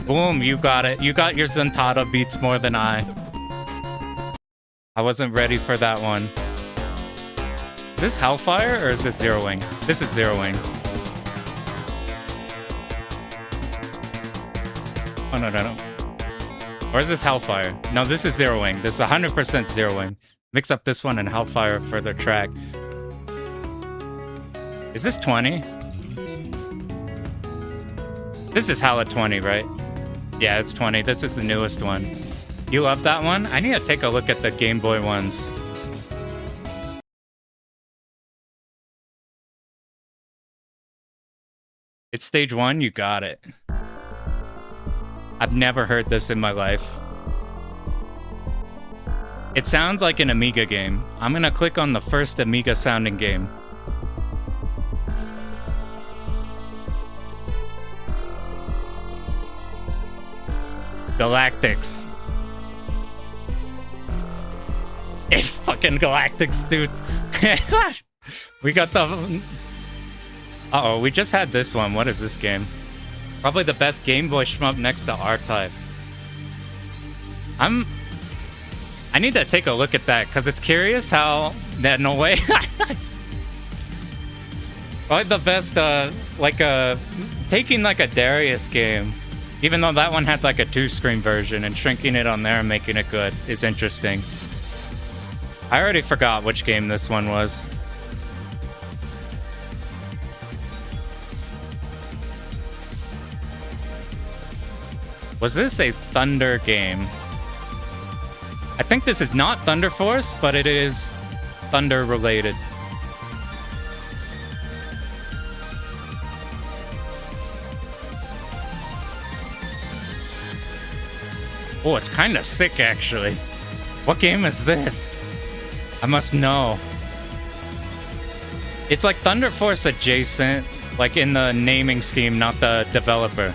Boom, you got it. You got your Zentada beats more than I. I wasn't ready for that one. Is this Hellfire or is this Zero Wing? This is Zero Wing. Oh, no. Or is this Hellfire? No, this is Zero Wing. This is 100% Zero Wing. Mix up this one and Hellfire for the track. Is this 20? This is Hala 20, right? Yeah, it's 20. This is the newest one. You love that one? I need to take a look at the Game Boy ones. It's stage 1, you got it. I've never heard this in my life. It sounds like an Amiga game. I'm gonna click on the first Amiga sounding game. Galactics. Space fucking Galactics, dude. We got the... Uh-oh, we just had this one. What is this game? Probably the best Game Boy shmup next to R-Type. I need to take a look at that, because it's curious how... No way. Probably the best, taking like a Darius game, even though that one had like a 2-screen version, and shrinking it on there and making it good is interesting. I already forgot which game this one was. Was this a Thunder game? I think this is not Thunder Force, but it is Thunder related. Oh, it's kind of sick, actually. What game is this? I must know. It's like Thunder Force adjacent, like in the naming scheme, not the developer.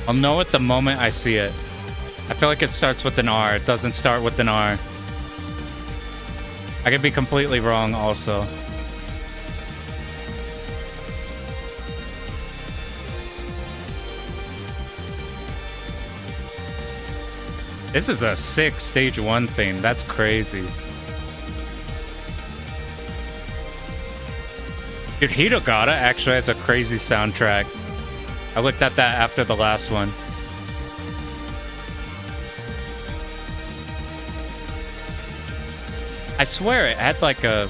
I'll know it the moment I see it. I feel like it starts with an R. It doesn't start with an R. I could be completely wrong also. This is a sick stage 1 theme. That's crazy. Dude, Hitogata actually has a crazy soundtrack. I looked at that after the last one. I swear it had like a...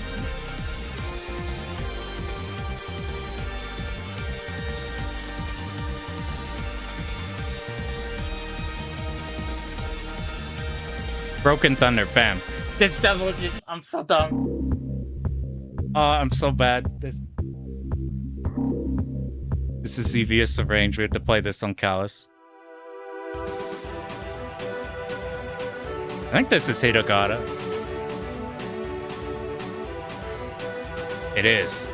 Broken Thunder, bam. This devil, I'm so dumb. Oh, I'm so bad. This is Xevious of Range. We have to play this on Callus. I think this is Hitogata. It is.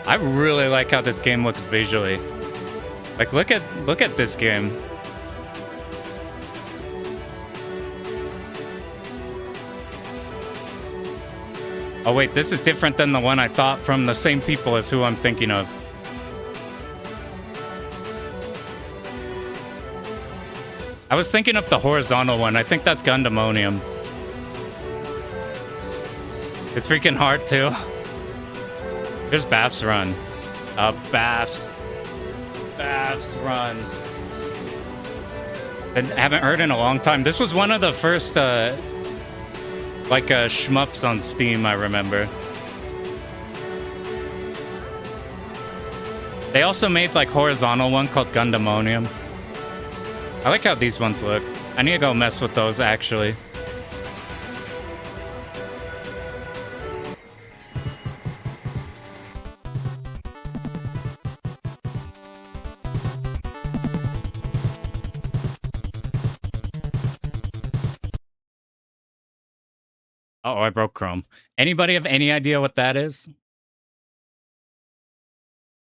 I really like how this game looks visually. Like, look at this game. Oh wait, this is different than the one I thought from the same people as who I'm thinking of. I was thinking of the horizontal one. I think that's Gundamonium. It's freaking hard too. There's Bath's Run. Bath's Run. I haven't heard in a long time. This was one of the first, shmups on Steam, I remember. They also made, like, horizontal one called Gundamonium. I like how these ones look. I need to go mess with those, actually. Uh-oh, I broke Chrome. Anybody have any idea what that is?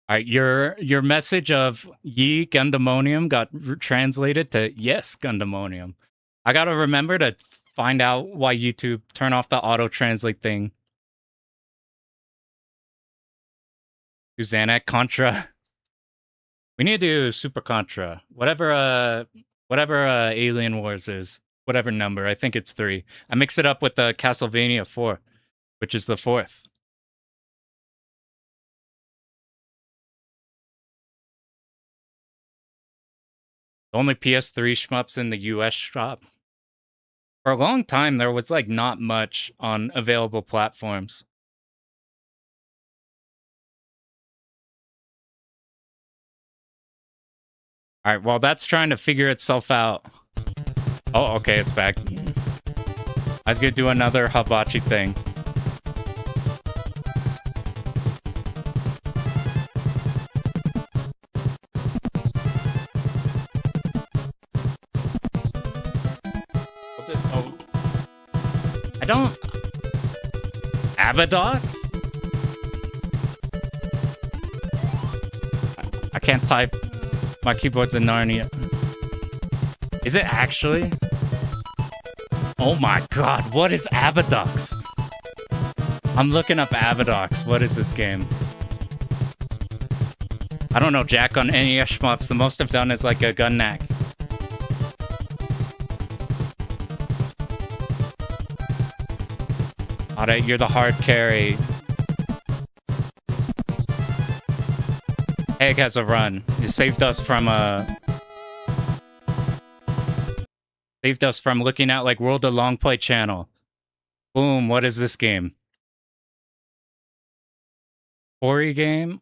All right, your message of Ye Gundamonium got translated to yes Gundamonium. I gotta remember to find out why YouTube turn off the auto-translate thing. Do Xanac Contra. We need to do Super Contra. Whatever Alien Wars is. Whatever number. I think it's 3. I mix it up with the Castlevania 4, which is the 4th. Only PS3 shmups in the US shop. For a long time, there was like not much on available platforms. All right, well, that's trying to figure itself out. Oh, okay, it's back. I was gonna do another hibachi thing. Oh. I don't... Abadox? can't type. My keyboard's in Narnia. Is it actually? Oh my god, what is Abadox? I'm looking up Abadox. What is this game? I don't know jack on NES shmups. The most I've done is like a gun knack. Alright, you're the hard carry. Egg has a run. You saved us from looking at like World of Long Play channel. Boom, what is this game? Ori game?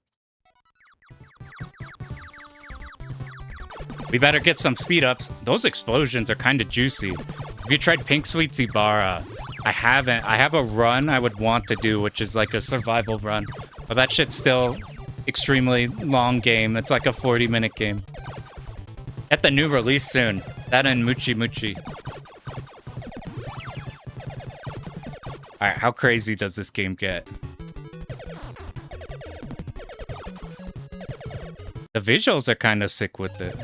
We better get some speed ups. Those explosions are kind of juicy. Have you tried Pink Sweet Zebara? I haven't. I have a run I would want to do, which is like a survival run. But that shit's still extremely long game. It's like a 40-minute game. Get the new release soon. That and Muchi Muchi. Alright, how crazy does this game get? The visuals are kind of sick with it.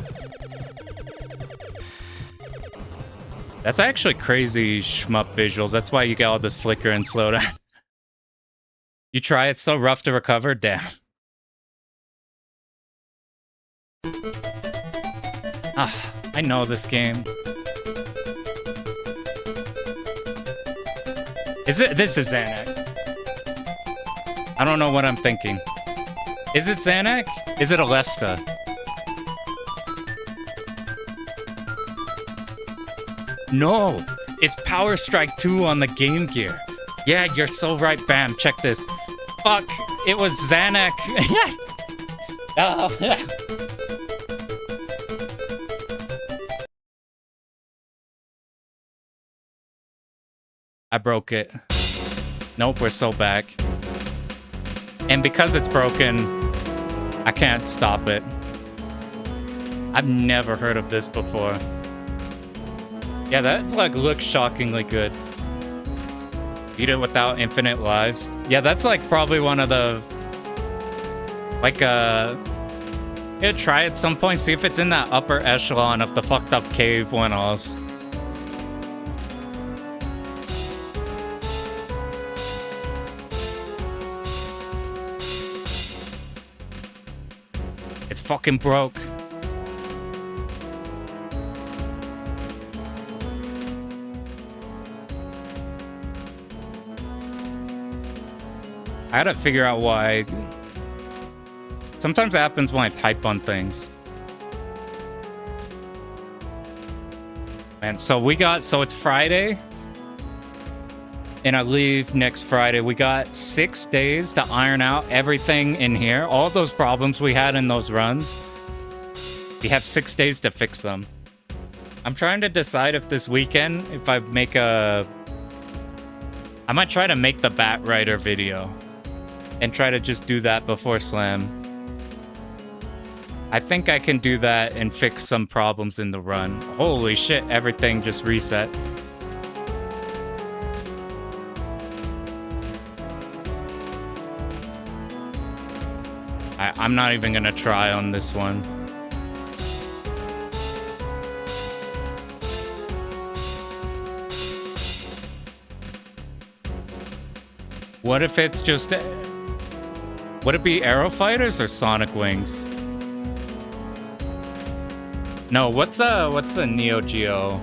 That's actually crazy shmup visuals. That's why you get all this flicker and slowdown. You try, it's so rough to recover? Damn. Ah, I know this game. This is Xanac. I don't know what I'm thinking. Is it Xanac? Is it Alesta? No, it's Power Strike 2 on the Game Gear. Yeah, you're so right, Bam. Check this. Fuck, it was Xanac. Oh. I broke it. Nope, we're so back. And because it's broken, I can't stop it. I've never heard of this before. Yeah, that's like looks shockingly good. Beat it without infinite lives. Yeah, that's like probably one of the like yeah, try at some point, see if it's in that upper echelon of the fucked up cave one-offs. It's fucking broke. I gotta figure out why. Sometimes it happens when I type on things. Man, so it's Friday. And I leave next Friday. We got 6 days to iron out everything in here. All those problems we had in those runs. We have 6 days to fix them. I'm trying to decide if this weekend, if I make I might try to make the Batrider video. And try to just do that before Slam. I think I can do that and fix some problems in the run. Holy shit, everything just reset. I'm not even gonna try on this one. What if it's just... Would it be Aero Fighters or Sonic Wings? No, what's the Neo Geo?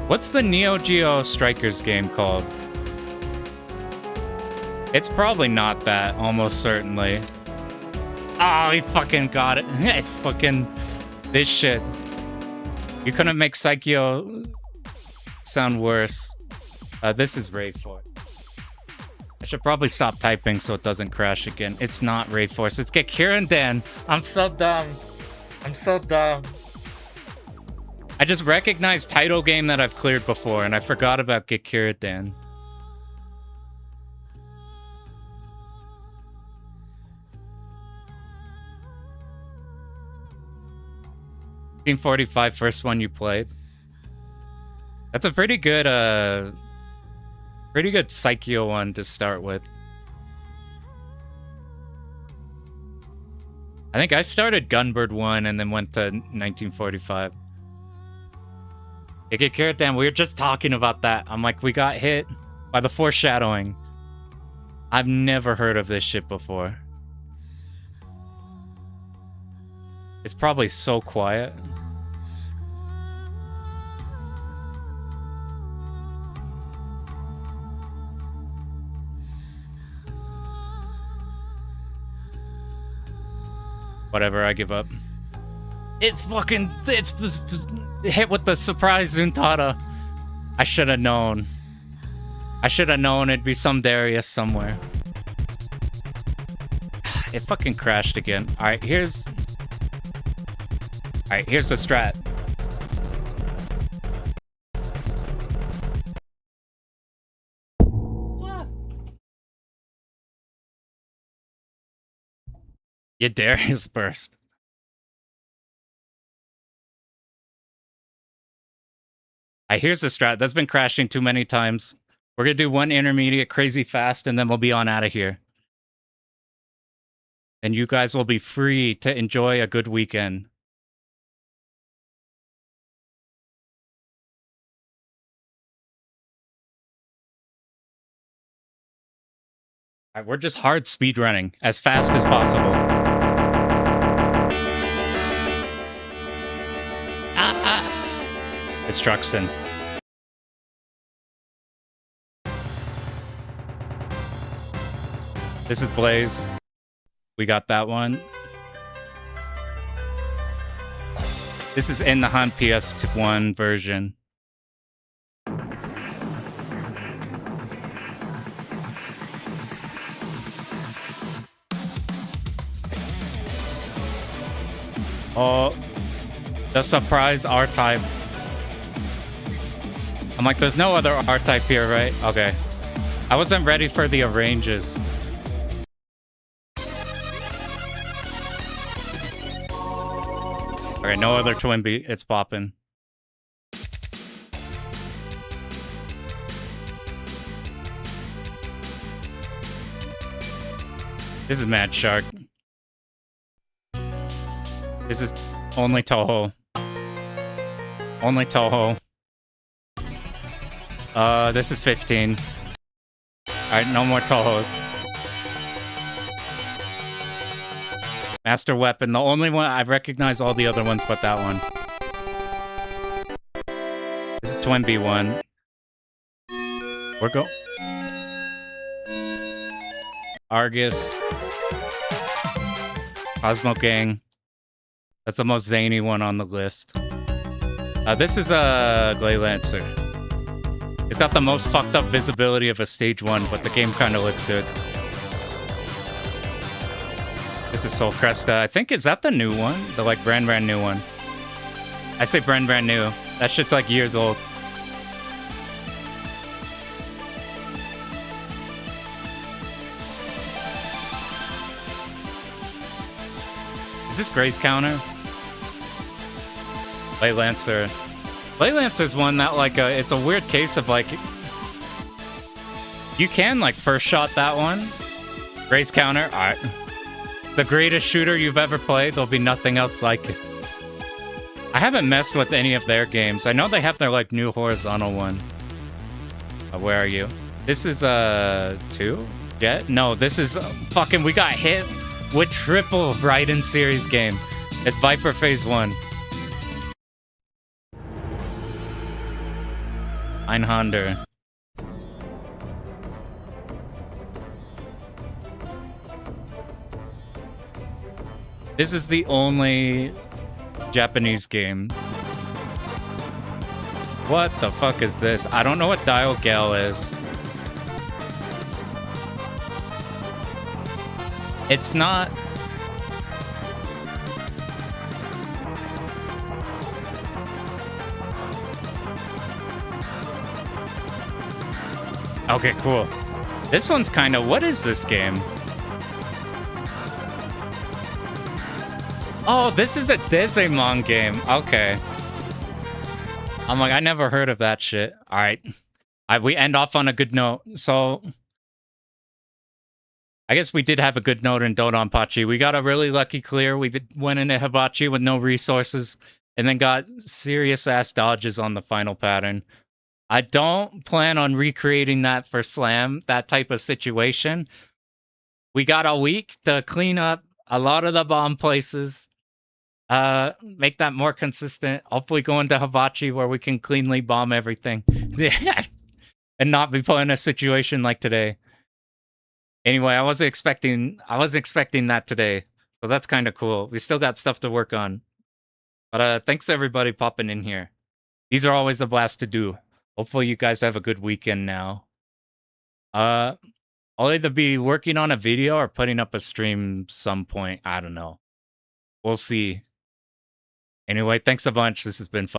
What's the Neo Geo Strikers game called? It's probably not that, almost certainly. Oh, he fucking got it. It's fucking this shit. You couldn't make Psycho sound worse. This is Rayforce. I should probably stop typing so it doesn't crash again. It's not Rayforce. It's Gekiranden. I'm so dumb. I'm so dumb. I just recognized title game that I've cleared before, and I forgot about Gekiranden. 1945, first one you played. That's a pretty good Psycho one to start with. I think I started Gunbird 1 and then went to 1945. Okay, Carrot Damn, we were just talking about that. I'm like, we got hit by the foreshadowing. I've never heard of this shit before. It's probably so quiet. Whatever, I give up. It's hit with the surprise Zuntata. I should have known. I should have known it'd be some Darius somewhere. It fucking crashed again. Alright, here's the strat. You Darius burst. Here's the strat. That's been crashing too many times. We're gonna do one intermediate crazy fast and then we'll be on out of here. And you guys will be free to enjoy a good weekend. All right, we're just hard speed running as fast as possible. It's Truxton. This is Blaze. We got that one. This is in the Han PS1 version. Oh, the surprise R-Type. I'm like, there's no other R-Type here, right? Okay. I wasn't ready for the arranges. Okay, no other twin beat. It's popping. This is Mad Shark. This is only Toho. Only Toho. This is 15. Alright, no more Tohos. Master Weapon. The only one I've recognized all the other ones but that one. This is Twin B1. We're go. Argus. Cosmo Gang. That's the most zany one on the list. This is a Glay Lancer. It's got the most fucked up visibility of a stage 1, but the game kind of looks good. This is Soul Cresta. I think, is that the new one? The like brand new one. I say brand new. That shit's like years old. Is this Grace Counter? Lay Lancer. Lay Lancer's one that like it's a weird case of like you can like first shot that one. Grace Counter. Alright. It's the greatest shooter you've ever played. There'll be nothing else like it. I haven't messed with any of their games. I know they have their like new horizontal one. Where are you? This is 2? Jet? No, this is fucking we got hit with triple Raiden series game. It's Viper Phase 1. Einhander. This is the only Japanese game. What the fuck is this? I don't know what Dial Gal is. It's not... Okay, cool. This one's kind of... What is this game? Oh, this is a Dezemon game. Okay. I'm like, I never heard of that shit. All right. We end off on a good note. So... I guess we did have a good note in Dodonpachi. We got a really lucky clear. Went into Hibachi with no resources and then got serious ass dodges on the final pattern. I don't plan on recreating that for Slam, that type of situation. We got a week to clean up a lot of the bomb places, make that more consistent. Hopefully go into Hibachi where we can cleanly bomb everything and not be put in a situation like today. Anyway, I wasn't expecting that today. So that's kind of cool. We still got stuff to work on. But thanks everybody popping in here. These are always a blast to do. Hopefully you guys have a good weekend now. I'll either be working on a video or putting up a stream some point. I don't know. We'll see. Anyway, thanks a bunch. This has been fun.